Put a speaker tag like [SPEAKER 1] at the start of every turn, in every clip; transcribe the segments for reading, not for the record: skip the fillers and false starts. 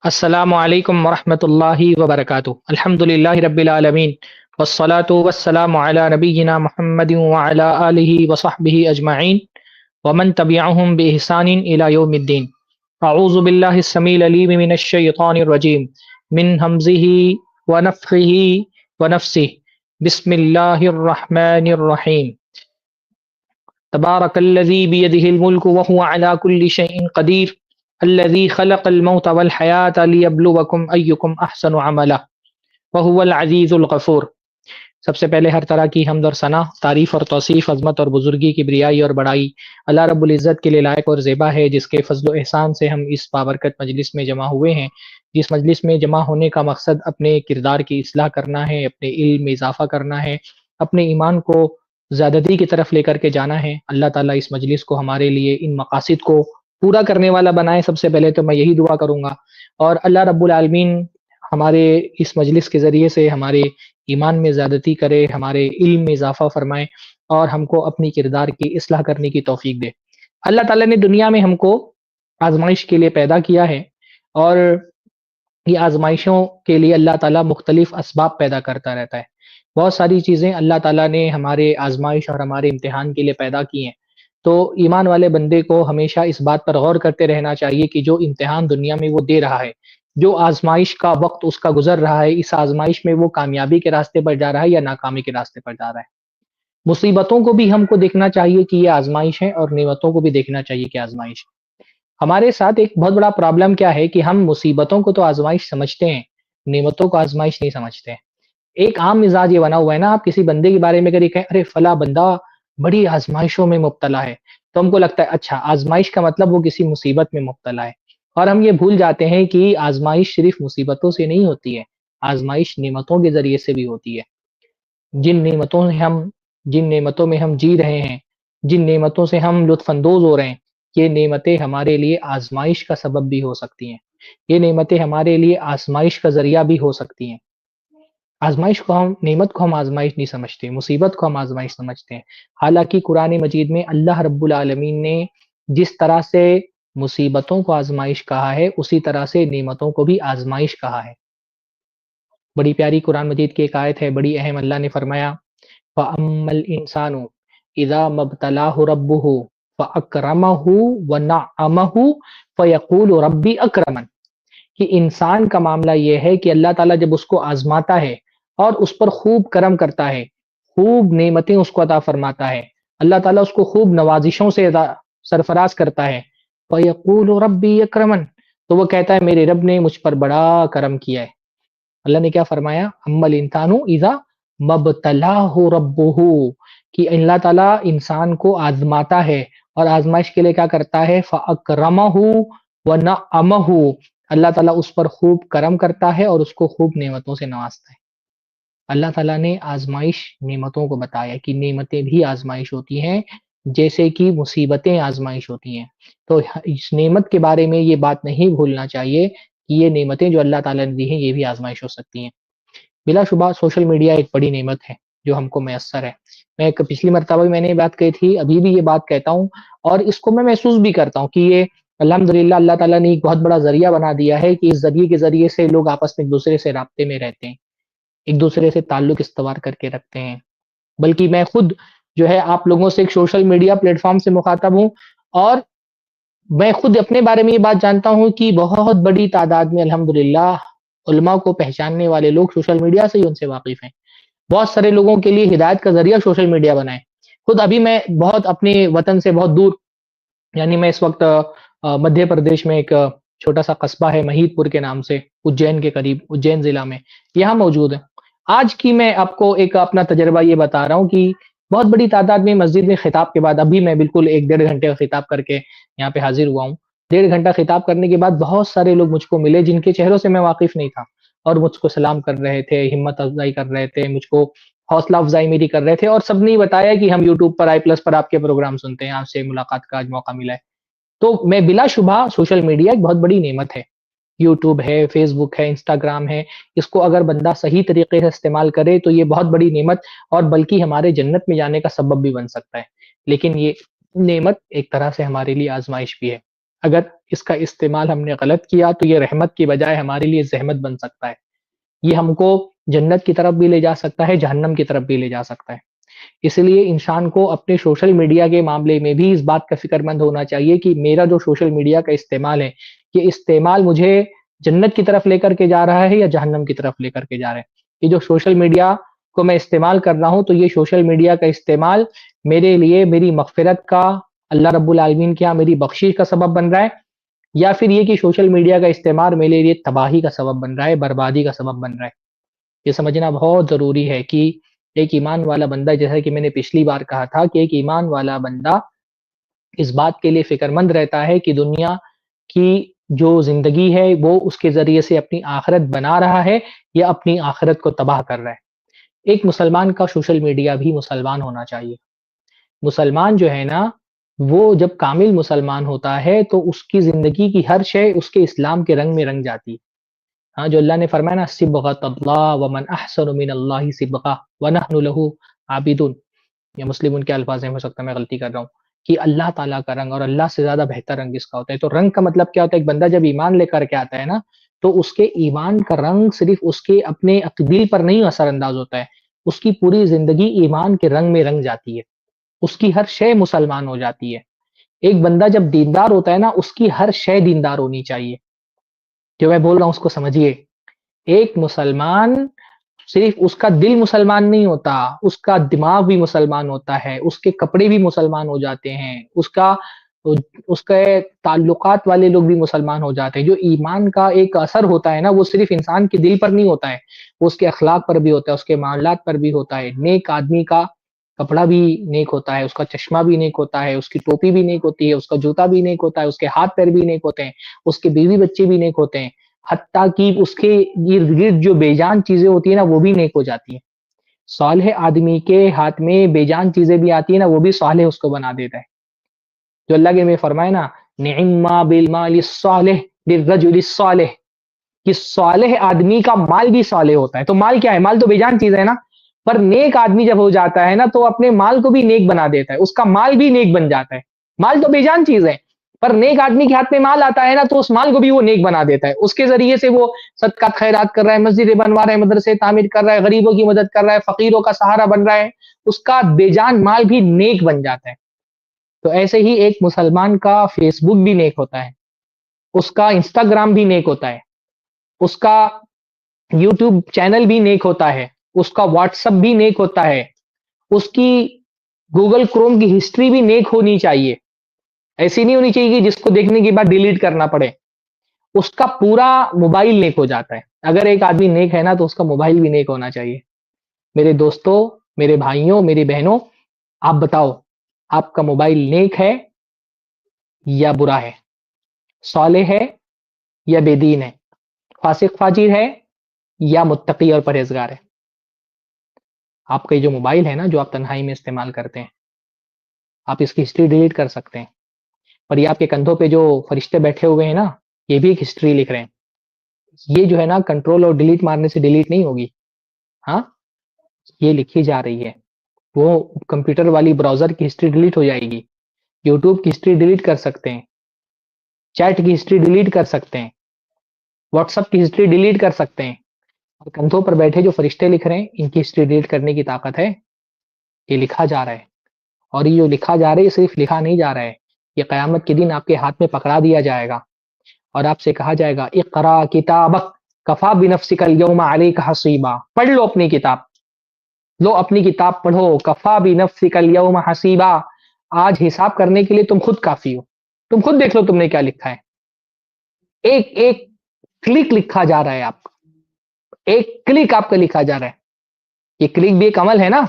[SPEAKER 1] अस्सलामु अलैकुम वरहमतुल्लाहि वबरकातुहू। अल्हम्दुलिल्लाहि रब्बिल आलमीन वस्सलातु वस्सलामु अला नबिय्यिना मुहम्मदिन व अला आलिहि व सहबिहि अजमईन व मन तबिअहुम बि इहसानिन इला यौमिद्दीन। अऊज़ु बिल्लाहिस समील अलीम मिनश शैतानिर रजीम मिन हमज़िही व नफ़्ख़िही व नफ़्सिही। बिस्मिल्लाहिर रहमानिर रहीम। तबारकल्लज़ी बियदिहिल मुल्कु व हुवा अला कुल्लि शैइन क़दीर अल्लज़ी ख़लक़ल मौत वल हयात लियब्लुवकुम अय्युकुम अहसनु अमला व हुवल अज़ीज़ुल गफ़ूर। सबसे पहले हर तरह की हम्द और सना, तारीफ़ और तौसीफ़, अज़मत और बुज़ुर्गी, किब्रियाई और बड़ाई अल्लाह रब्बुल इज़्ज़त के लिए लायक और ज़ेबा है, जिसके फ़ज़्ल व एहसान से हम इस बाबरकत मजलिस में जमा हुए हैं। जिस मजलिस में जमा होने का मकसद अपने किरदार की इस्लाह करना है, अपने इल्म में इज़ाफ़ा करना है, अपने ईमान को ज़्यादती की तरफ लेकर के जाना है। अल्लाह ताला इस मजलिस को हमारे लिए इन मकासिद को पूरा करने वाला बनाए। सबसे पहले तो मैं यही दुआ करूँगा और अल्लाह रब्बुल आलमीन हमारे इस मजलिस के ज़रिए से हमारे ईमान में ज़्यादती करे, हमारे इल्म में इज़ाफ़ा फ़रमाए और हमको अपनी किरदार की इस्लाह करने की तौफ़ीक दे। अल्लाह ताला ने दुनिया में हमको आज़माइश के लिए पैदा किया है और ये आज़माइशों के लिए अल्लाह ताला मुख्तलिफ़ असबाब पैदा करता रहता है। बहुत सारी चीज़ें अल्लाह ताला ने हमारे आज़माइश और हमारे इम्तिहान के लिए पैदा की हैं। तो ईमान वाले बंदे को हमेशा इस बात पर गौर करते रहना चाहिए कि जो इम्तिहान दुनिया में वो दे रहा है, जो आज़माइश का वक़्त उसका गुज़र रहा है, इस आज़माइश में वो कामयाबी के रास्ते पर जा रहा है या नाकामी के रास्ते पर जा रहा है। मुसीबतों को भी हमको देखना चाहिए कि ये आज़माइश है और नेमतों को भी देखना चाहिए कि आज़माइश है। हमारे साथ एक बहुत बड़ा प्रॉब्लम क्या है कि हम मुसीबतों को तो आज़माइश समझते हैं, नेमतों को आज़माइश नहीं समझते हैं। एक आम मिज़ाज ये बना हुआ है ना, आप किसी बंदे के बारे में अगर ये कहें, अरे फला बंदा बड़ी आज़माइशों में मुब्तला है, तो हमको लगता है अच्छा आज़माइश का मतलब वो किसी मुसीबत में मुब्तला है। और हम ये भूल जाते हैं कि आज़माइश सिर्फ़ मुसीबतों से नहीं होती है, आज़माइश नेमतों के ज़रिए से भी होती है। जिन नेमतों से हम जिन नेमतों में हम जी रहे हैं, जिन नेमतों से हम लुत्फ़अंदोज़ हो रहे हैं, ये नेमतें हमारे लिए आज़माइश का सबब भी हो सकती हैं। ये नेमतें हमारे लिए आज़माइश का ज़रिया भी हो सकती हैं। आज़माइश को हम नेमत को हम आज़माइश नहीं समझते, मुसीबत को हम आज़माइश समझते हैं। हालाँकि कुरान मजीद में अल्लाह रब्बुल आलमीन ने जिस तरह से मुसीबतों को आज़माइश कहा है, उसी तरह से नेमतों को भी आज़माइश कहा है। बड़ी प्यारी कुरान मजीद की एक आयत है, बड़ी अहम। अल्लाह ने फरमाया फ़अम्मल इंसानु इज़ा मब्तलाहु रब्बुहु फ़अकरमहु व नअमहु फ़यक़ूलु रब्बी अकरमन। कि इंसान का मामला ये है कि अल्लाह ताला जब उसको आज़माता है और उस पर खूब करम करता है, खूब नेमतें उसको अता फ़रमाता है, अल्लाह ताला उसको खूब नवाज़िशों से सरफ़राज़ करता है। फ़यक़ूलु रब्बी अकरमन, तो वो कहता है मेरे रब ने मुझ पर बड़ा करम किया है। अल्लाह ने क्या फ़रमाया? अम्मल इंसानु इज़ा मब्तलाहु रब्बुहु, कि अल्लाह ताला इंसान को आज़माता है और आज़माइश के लिए क्या करता है? फ़अकरमहु व नअमहु, अल्लाह ताला उस पर खूब करम करता है और उसको खूब नेमतों से नवाज़ता है। अल्लाह ताला ने आज़माइश नेमतों को बताया कि नेमतें भी आज़माइश होती हैं, जैसे कि मुसीबतें आज़माइश होती हैं। तो इस नेमत के बारे में ये बात नहीं भूलना चाहिए कि ये नेमतें जो अल्लाह ताला ने दी हैं, ये भी आज़माइश हो सकती हैं। बिलाशुबा सोशल मीडिया एक बड़ी नेमत है, जो हमको मैसर है। मैं एक पिछली मर्तबा भी मैंने ये बात कही थी, अभी भी ये बात कहता हूँ और इसको मैं महसूस भी करता हूँ कि ये अल्हम्दुलिल्लाह अल्लाह ताला ने एक बहुत बड़ा ज़रिया बना दिया है कि इस ज़रिए के ज़रिए से लोग आपस में एक-दूसरे से राब्ते में रहते हैं, एक-दूसरे से ताल्लुक इस्तवार करके रखते हैं। बल्कि मैं खुद जो है आप लोगों से एक सोशल मीडिया प्लेटफ़ॉर्म से मुख़ातब हूँ और मैं खुद अपने बारे में ये बात जानता हूँ कि बहुत बड़ी तादाद में अल्हम्दुलिल्लाह उलमा को पहचानने वाले लोग सोशल मीडिया से ही उनसे वाक़िफ़ हैं। बहुत सारे लोगों के लिए हिदायत का ज़रिया सोशल मीडिया बना है। खुद अभी मैं बहुत अपने वतन से बहुत दूर, यानी मैं इस वक़्त मध्य प्रदेश में एक छोटा-सा कस्बा है महिदपुर के नाम से, उज्जैन के करीब, उज्जैन ज़िला में, यहाँ मौजूद है। आज की मैं आपको एक अपना तजुर्बा ये बता रहा हूँ कि बहुत बड़ी तादाद में मस्जिद में खिताब के बाद अभी मैं बिल्कुल 1 डेढ़ घंटे का खिताब करके यहाँ पे हाज़िर हुआ हूँ। डेढ़ घंटा खिताब करने के बाद बहुत सारे लोग मुझको मिले जिनके चेहरों से मैं वाक़िफ़ नहीं था और मुझको सलाम कर रहे थे, हिम्मत अफ़ज़ाई कर रहे थे, मुझको हौसला अफ़ज़ाई मेरी कर रहे थे और सबने ही बताया कि हम यूट्यूब पर आई प्लस पर आपके प्रोग्राम सुनते हैं, आपसे मुलाकात का आज मौका मिला है। तो मैं बिलाशुबा सोशल मीडिया एक बहुत बड़ी नेमत है। यूट्यूब है, फ़ेसबुक है, इंस्टाग्राम है, इसको अगर बंदा सही तरीके से इस्तेमाल करे तो ये बहुत बड़ी नेमत और बल्कि हमारे जन्नत में जाने का सबब भी बन सकता है। लेकिन ये नेमत एक तरह से हमारे लिए आज़माइश भी है। अगर इसका इस्तेमाल हमने गलत किया तो ये रहमत की बजाय हमारे लिए ज़हमत बन सकता है। ये हमको जन्नत की तरफ भी ले जा सकता है, जहन्नम की तरफ भी ले जा सकता है। इसलिए इंसान को अपने सोशल मीडिया के मामले में भी इस बात का फ़िक्रमंद होना चाहिए कि मेरा जो सोशल मीडिया का इस्तेमाल है, ये इस्तेमाल मुझे जन्नत की तरफ लेकर के जा रहा है या जहन्नम की तरफ लेकर के जा रहा है। ये जो सोशल मीडिया को मैं इस्तेमाल कर रहा हूँ, तो ये सोशल मीडिया का इस्तेमाल मेरे लिए मेरी मग़फ़िरत का, अल्लाह रब्बुल आलमीन के यहाँ मेरी बख़्शिश का सबब बन रहा है, या फिर ये कि सोशल मीडिया का इस्तेमाल मेरे लिए तबाही का सबब बन रहा है, बर्बादी का सबब बन रहा है। ये समझना बहुत ज़रूरी है कि एक ईमान वाला बंदा, जैसा कि मैंने पिछली बार कहा था कि एक ईमान वाला बंदा इस बात के लिए फ़िक्रमंद रहता है कि दुनिया की जो ज़िंदगी है वो उसके ज़रिए से अपनी आख़िरत बना रहा है या अपनी आख़िरत को तबाह कर रहा है। एक मुसलमान का सोशल मीडिया भी मुसलमान होना चाहिए। मुसलमान जो है ना, वो जब कामिल मुसलमान होता है तो उसकी ज़िंदगी की हर शय उसके इस्लाम के रंग में रंग जाती है। हाँ, जो अल्लाह ने फरमाया ना, सिब्गतल्लाह व मन अहसनु मिनल्लाहि सिब्गा व नहनु लहू आबिदून। या मुस्लिम उनके अल्फाज़ हैं, हो सकता है मैं गलती कर रहा हूँ, कि अल्लाह ताला का रंग और अल्लाह से ज़्यादा बेहतर रंग इसका होता है। तो रंग का मतलब क्या होता है? एक बंदा जब ईमान लेकर के आता है ना, तो उसके ईमान का रंग सिर्फ़ उसके अपने दिल पर नहीं असरअंदाज़ होता है, उसकी पूरी ज़िंदगी ईमान के रंग में रंग जाती है। उसकी हर शय मुसलमान हो जाती है। एक बंदा जब दीनदार होता है ना, उसकी हर शय दीनदार होनी चाहिए। जो मैं बोल रहा हूँ उसको समझिए। एक मुसलमान, सिर्फ़ उसका दिल मुसलमान नहीं होता, उसका दिमाग भी मुसलमान होता है, उसके कपड़े भी मुसलमान हो जाते हैं, उ उसके ताल्लुकात वाले लोग भी मुसलमान हो जाते हैं। जो ईमान का एक असर होता है ना, वो सिर्फ़ इंसान के दिल पर नहीं होता है, वो उसके अख़लाक पर भी होता है, उसके मामलात पर भी होता है। नेक आदमी का कपड़ा भी नेक होता है, उसका चश्मा भी नेक होता है, उसकी टोपी भी नेक होती है, उसका जूता भी नेक होता है, उसके हाथ-पैर भी नेक होते हैं, उसके बीवी-बच्चे भी नेक होते हैं। हत्ता कि उसके इर्द-गिर्द जो बेजान चीज़ें होती हैं ना, वो भी नेक हो जाती हैं। सालेह आदमी के हाथ में बेजान चीज़ें भी आती हैं ना, वो भी सालेह उसको बना देता है। जो अल्लाह के में फरमाए ना, निअम्मा बिल मालिस सालिह लिर्रजुलिस सालिह, कि सालेह आदमी का माल भी सालेह होता है। तो माल क्या है? माल तो बेजान चीज़ है ना, पर नेक आदमी जब हो जाता है ना, तो अपने माल को भी नेक बना देता है, उसका माल भी नेक बन जाता है। माल तो बेजान चीज़ है, पर नेक आदमी के हाथ में माल आता है ना, तो उस माल को भी वो नेक बना देता है। उसके ज़रिए से वो सदका खैरात कर रहा है, मस्जिदें बनवा रहा है, मदरसे तामीर कर रहा है, गरीबों की मदद कर रहा है, फ़कीरों का सहारा बन रहा है, उसका बेजान माल भी नेक बन जाता है। तो ऐसे ही एक मुसलमान का फ़ेसबुक भी नेक होता है, उसका इंस्टाग्राम भी नेक होता है, उसका यूट्यूब चैनल भी नेक होता है, उसका व्हाट्सएप भी नेक होता है, उसकी गूगल क्रोम की हिस्ट्री भी नेक होनी चाहिए। ऐसी नहीं होनी चाहिए कि जिसको देखने के बाद डिलीट करना पड़े। उसका पूरा मोबाइल नेक हो जाता है। अगर एक आदमी नेक है ना, तो उसका मोबाइल भी नेक होना चाहिए। मेरे दोस्तों, मेरे भाइयों, मेरी बहनों, आप बताओ, आपका मोबाइल नेक है या बुरा है? सालेह है या बेदीन है? फासिक फाजिर है या मुत्तकी और परहेज़गार है? आपका ये जो मोबाइल है ना, जो आप तन्हाई में इस्तेमाल करते हैं, आप इसकी हिस्ट्री डिलीट कर सकते हैं। और ये आपके कंधों पे जो फरिश्ते बैठे हुए हैं ना, ये भी एक हिस्ट्री लिख रहे हैं। ये जो है ना, कंट्रोल और डिलीट मारने से डिलीट नहीं होगी। हाँ, ये लिखी जा रही है। वो कंप्यूटर वाली ब्राउज़र की हिस्ट्री डिलीट हो जाएगी। यूट्यूब की हिस्ट्री डिलीट कर सकते हैं। चैट की हिस्ट्री डिलीट कर सकते हैं। व्हाट्सएप की हिस्ट्री डिलीट कर सकते हैं। और कंधों पर बैठे जो फरिश्ते लिख रहे हैं, इनकी हिस्ट्री डिलीट करने की ताकत है। ये लिखा जा रहा है। और ये जो लिखा जा रहा है, ये सिर्फ़ लिखा नहीं जा रहा है। ये क़यामत के दिन आपके हाथ में पकड़ा दिया जाएगा और आपसे कहा जाएगा, इक़रा किताबक कफ़ा बिनफ़्सिकल यौमा अलैका हसीबा। पढ़ लो अपनी किताब। लो अपनी किताब पढ़ो, कफ़ा बिनफ़्सिकल यौमा हसीबा। आज हिसाब करने के लिए तुम खुद काफ़ी हो। तुम खुद देख लो तुमने क्या लिखा है। एक-एक क्लिक लिखा जा रहा है आपका। एक क्लिक आपका लिखा जा रहा है। ये क्लिक भी एक अमल है ना?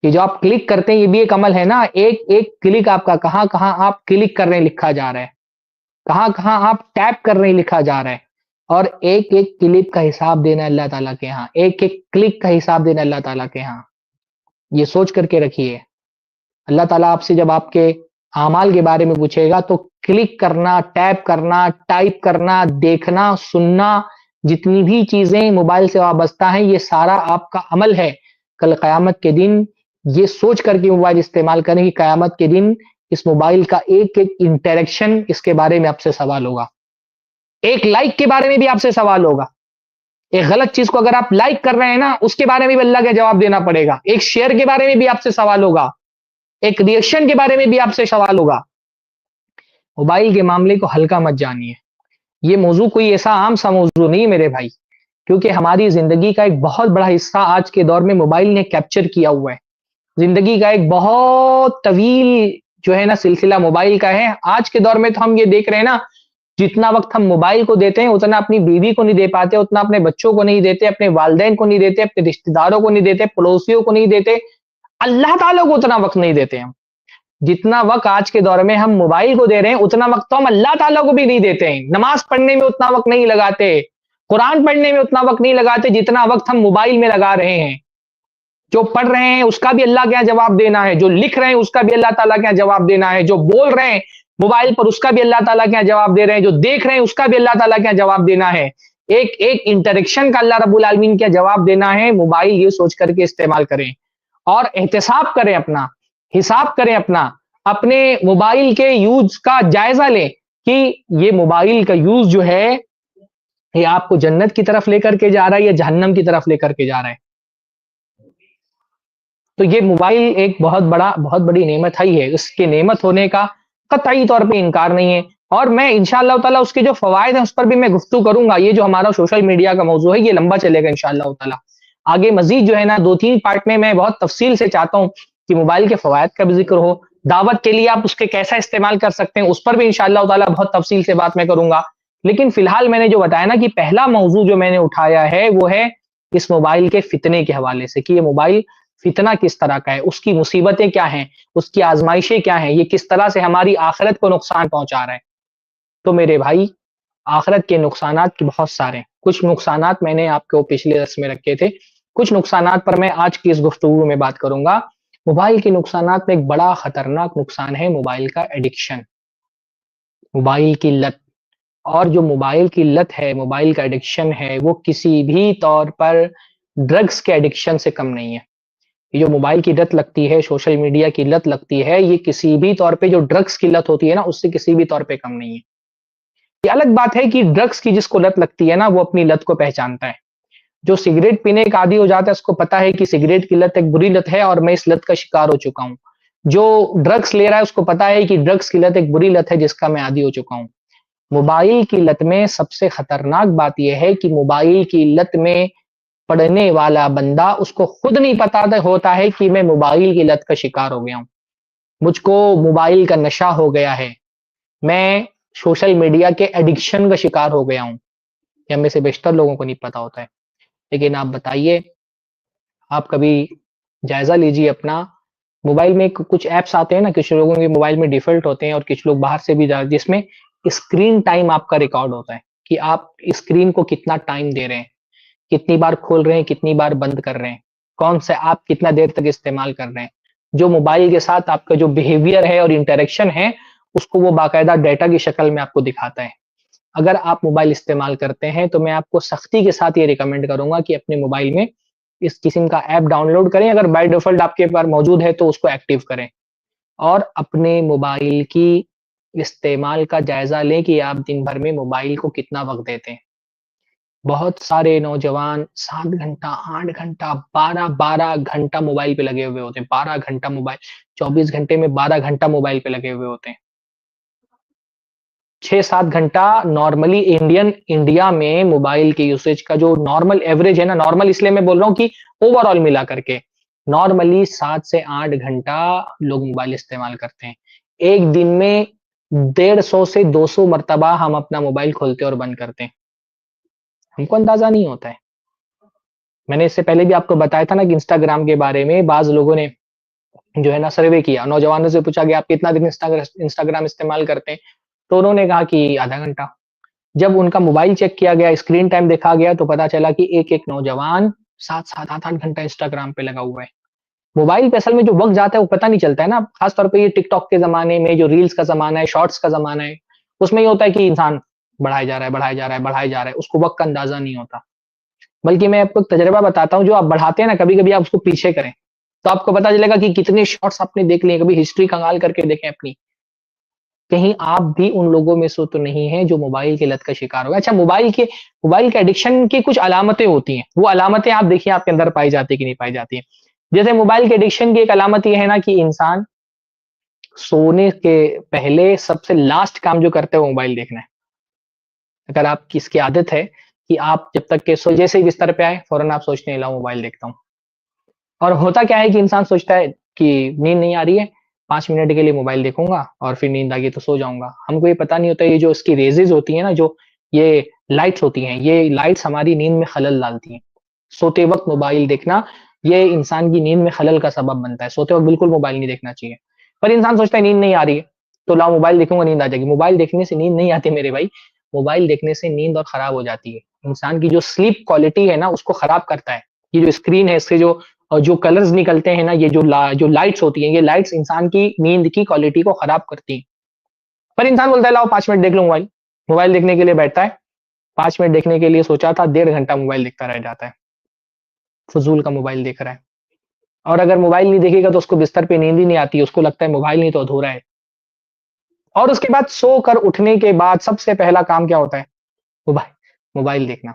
[SPEAKER 1] ये जो आप क्लिक करते हैं, ये भी एक अमल है ना? एक-एक क्लिक आपका कहाँ-कहाँ आप क्लिक कर रहे हैं, लिखा जा रहा है। कहाँ-कहाँ आप टैप कर रहे हैं, लिखा जा रहा है। और एक-एक क्लिक का हिसाब देना है अल्लाह ताला के यहाँ। एक-एक क्लिक का हिसाब देना है अल्लाह ताला के यहाँ। ये सोच करके रखिए। अल्लाह ताला आपसे जब आपके आमाल के बारे में पूछेगा, तो क्लिक करना, टैप करना, टाइप करना, देखना, सुनना, जितनी भी चीज़ें मोबाइल से वाबस्ता हैं, ये सारा आपका अमल है। कल क़यामत के दिन ये सोच कर के मोबाइल इस्तेमाल करें कि क़यामत के दिन इस मोबाइल का एक एक इंटरेक्शन, इसके बारे में आपसे सवाल होगा। एक लाइक के बारे में भी आपसे सवाल होगा। एक गलत चीज को अगर आप लाइक कर रहे हैं ना, उसके बारे में भी अल्लाह का जवाब देना पड़ेगा। एक शेयर के बारे में भी आपसे सवाल होगा। एक रिएक्शन के बारे में भी आपसे सवाल होगा। मोबाइल के मामले को हल्का मत जानिए। ये मौजू कोई ऐसा आम सा मौजू नहीं मेरे भाई, क्योंकि हमारी जिंदगी का एक बहुत बड़ा हिस्सा आज के दौर में मोबाइल ने कैप्चर किया हुआ है। जिंदगी का एक बहुत तवील जो है ना सिलसिला मोबाइल का है। आज के दौर में तो हम ये देख रहे हैं ना, जितना वक्त हम मोबाइल को देते हैं उतना अपनी बीवी को नहीं दे पाते, उतना अपने बच्चों को नहीं देते, अपने वालिदैन को नहीं देते, अपने रिश्तेदारों को नहीं देते, पड़ोसियों को नहीं देते, अल्लाह ताला को उतना वक्त नहीं देते हम। जितना वक्त आज के दौर में हम मोबाइल को दे रहे हैं, उतना वक्त तो हम अल्लाह ताला को भी नहीं देते हैं। नमाज पढ़ने में उतना वक्त नहीं लगाते, कुरान पढ़ने में उतना वक्त नहीं लगाते, जितना वक्त हम मोबाइल में लगा रहे हैं। जो पढ़ रहे हैं उसका भी अल्लाह के यहाँ जवाब देना है, जो लिख रहे हैं उसका भी अल्लाह ताला के यहाँ जवाब देना है, जो बोल रहे हैं मोबाइल पर उसका भी अल्लाह ताला के यहाँ जवाब दे रहे हैं, जो देख रहे हैं उसका भी अल्लाह ताला के यहाँ जवाब देना है। एक एक इंटरेक्शन का अल्लाह रब्बुल आलमीन का जवाब देना है। मोबाइल ये सोच करके इस्तेमाल करें और एहतिसाब करें अपना, हिसाब करें अपना, अपने मोबाइल के यूज का जायजा लें कि ये मोबाइल का यूज जो है ये आपको जन्नत की तरफ लेकर के जा रहा है या जहन्नम की तरफ लेकर के जा रहा है। तो ये मोबाइल एक बहुत बड़ी नेमत ही है। इसके नेमत होने का कतई तौर पे इनकार नहीं है। और मैं इंशाअल्लाह ताला उसके जो फवायद हैं उस पर भी मैं गुफ्तगू करूंगा। ये जो हमारा सोशल मीडिया का मौजू है ये लंबा चलेगा इंशाअल्लाह ताला। आगे मजीद जो है ना 2-3 पार्ट में मैं बहुत तफसील से चाहता हूँ कि मोबाइल के फवायद का भी जिक्र हो, दावत के लिए आप उसके कैसा इस्तेमाल कर सकते हैं उस पर भी इंशाअल्लाह ताला बहुत तफसील से बात मैं करूंगा। लेकिन फिलहाल मैंने जो बताया ना कि पहला मौजू जो मैंने उठाया है वो है इस मोबाइल के फितने के हवाले से, कि ये मोबाइल फितना किस तरह का है, उसकी मुसीबतें क्या हैं, उसकी आजमाइशें क्या हैं, ये किस तरह से हमारी आखिरत को नुकसान पहुंचा रहा है। तो मेरे भाई, आखिरत के नुकसानात बहुत सारे हैं। कुछ नुकसानात मैंने आपको पिछले दर्स में रखे थे, कुछ नुकसानात पर मैं आज की इस गुफ्तगू में बात करूंगा। मोबाइल के नुकसानात में एक बड़ा खतरनाक नुकसान है मोबाइल का एडिक्शन, मोबाइल की लत। और जो मोबाइल की लत है, मोबाइल का एडिक्शन है, वो किसी भी तौर पर ड्रग्स के एडिक्शन से कम नहीं है। ये जो मोबाइल की लत लगती है, सोशल मीडिया की लत लगती है, ये किसी भी तौर पे जो ड्रग्स की लत होती है ना, उससे किसी भी तौर पे कम नहीं है। ये अलग बात है कि ड्रग्स की जिसको लत लगती है ना, वो अपनी लत को पहचानता है। जो सिगरेट पीने का आदी हो जाता है, उसको पता है कि सिगरेट की लत एक बुरी लत है और मैं इस लत का शिकार हो चुका हूँ। जो ड्रग्स ले रहा है, उसको पता है कि ड्रग्स की लत एक बुरी लत है जिसका मैं आदी हो चुका हूँ। मोबाइल की लत में सबसे खतरनाक बात यह है कि मोबाइल की लत में पढ़ने वाला बंदा उसको खुद नहीं पता होता है कि मैं मोबाइल की लत का शिकार हो गया हूँ, मुझको मोबाइल का नशा हो गया है, मैं सोशल मीडिया के एडिक्शन का शिकार हो गया हूँ। ये हमें से बेशतर लोगों को नहीं पता होता है। लेकिन आप बताइए, आप कभी जायजा लीजिए अपना, मोबाइल में कुछ ऐप्स आते हैं ना, कुछ लोगों के मोबाइल में डिफॉल्ट होते हैं और कुछ लोग बाहर से भी जिसमें स्क्रीन टाइम आपका रिकॉर्ड होता है कि आप स्क्रीन को कितना टाइम दे रहे हैं, कितनी बार खोल रहे हैं, कितनी बार बंद कर रहे हैं, कौन से ऐप कितना देर तक इस्तेमाल कर रहे हैं। जो मोबाइल के साथ आपका जो बिहेवियर है और इंटरेक्शन है, उसको वो बाकायदा डेटा की शक्ल में आपको दिखाता है। अगर आप मोबाइल इस्तेमाल करते हैं तो मैं आपको सख्ती के साथ ये रिकमेंड करूंगा कि अपने मोबाइल में इस किस्म का ऐप डाउनलोड करें। अगर बाय डिफॉल्ट आपके पास मौजूद है तो उसको एक्टिव करें और अपने मोबाइल की इस्तेमाल का जायजा लें कि आप दिन भर में मोबाइल को कितना वक्त देते हैं। बहुत सारे नौजवान 7 घंटा, 8 घंटा, 12-12 घंटा मोबाइल पे लगे हुए होते हैं। 12 घंटा मोबाइल, 24 घंटे में 12 घंटा मोबाइल पे लगे हुए होते हैं। 6-7 घंटा नॉर्मली इंडिया में मोबाइल के यूसेज का जो नॉर्मल एवरेज है ना, नॉर्मल इसलिए मैं बोल रहा हूँ कि ओवरऑल मिला करके नॉर्मली 7 से 8 घंटा लोग मोबाइल इस्तेमाल करते हैं। एक दिन में 150 से 200 मर्तबा हम अपना मोबाइल खोलते और बंद करते हैं। हमको अंदाजा नहीं होता है। मैंने इससे पहले भी आपको बताया था ना कि इंस्टाग्राम के बारे में बाज़ लोगों ने जो है ना सर्वे किया, नौजवानों से पूछा कि आप कितना दिन इंस्टाग्राम इस्तेमाल करते हैं? तो उन्होंने कहा कि आधा घंटा। जब उनका मोबाइल चेक किया गया, स्क्रीन टाइम देखा गया तो पता चला कि एक-एक नौजवान 7-7, 8-8 घंटा इंस्टाग्राम पे लगा हुआ है। मोबाइल पे असल में जो वक़्त जाता है वो पता नहीं चलता है ना, ख़ास तौर पे ये टिकटॉक के ज़माने में जो रील्स का ज़माना है, शॉर्ट्स का ज़माना है, उसमें ये होता है कि इंसान बढ़ाए जा रहा है, बढ़ाए जा रहा है, बढ़ाए जा रहा है, उसको वक़्त का अंदाज़ा नहीं होता। बल्कि मैं आपको एक तजुर्बा बताता हूँ, जो आप बढ़ाते हैं ना, कभी-कभी आप उसको पीछे करें। तो आपको पता चलेगा कि कितने शॉट्स आपने देख लिए, कभी हिस्ट्री कंगाल करके देखें अपनी। कहीं आप भी उन लोगों में से तो नहीं हैं जो मोबाइल की लत का शिकार हो गए। अच्छा, मोबाइल के एडिक्शन की कुछ अलामतें होती हैं, वो अलामतें आप देखिए आपके अंदर पाई जाती है कि नहीं पाई जाती है। जैसे मोबाइल के एडिक्शन की एक अलामत ये है ना कि इंसान सोने के पहले सबसे लास्ट काम जो करते हैं वो मोबाइल देखना है। अगर आपकी इसकी आदत है कि आप जब तक के जैसे ही बिस्तर पे आए फौरन आप सोचते हैं लाओ मोबाइल देखता हूँ। और होता क्या है कि इंसान सोचता है कि नींद नहीं आ रही है, 5 मिनट के लिए मोबाइल देखूँगा और फिर नींद आ गई तो सो जाऊँगा। हमको ये पता नहीं होता ये जो इसकी रेज़ेज़ होती हैं ना, जो ये लाइट्स होती हैं, ये लाइट्स हमारी नींद में खलल डालती हैं। सोते वक़्त मोबाइल देखना, ये इंसान की नींद में खलल का सबब बनता है। सोते वक़्त बिल्कुल मोबाइल नहीं देखना चाहिए। पर इंसान सोचता है नींद नहीं आ रही है, तो लाओ मोबाइल देखूँगा नींद आ जाएगी। मोबाइल देखने से नींद नहीं आती मेरे भाई, मोबाइल देखने से नींद और खराब हो जाती है। इंसान की जो स्लीप क्वालिटी है ना उसको खराब करता है। ये जो स्क्रीन है इससे जो कलर्स निकलते हैं ना, ये जो लाइट्स होती हैं, ये लाइट्स इंसान की नींद की क्वालिटी को खराब करती हैं। पर इंसान बोलता है लाओ 5 मिनट देख लो मोबाइल। मोबाइल देखने के लिए बैठता है, 5 मिनट देखने के लिए सोचा था, डेढ़ घंटा मोबाइल देखता रह जाता है। फ़ुज़ूल का मोबाइल देख रहा है। और अगर मोबाइल नहीं देखेगा तो उसको बिस्तर पे नींद ही नहीं आती है, उसको लगता है मोबाइल नहीं तो अधूरा है। और उसके बाद सोकर उठने के बाद सबसे पहला काम क्या होता है? मोबाइल मोबाइल देखना।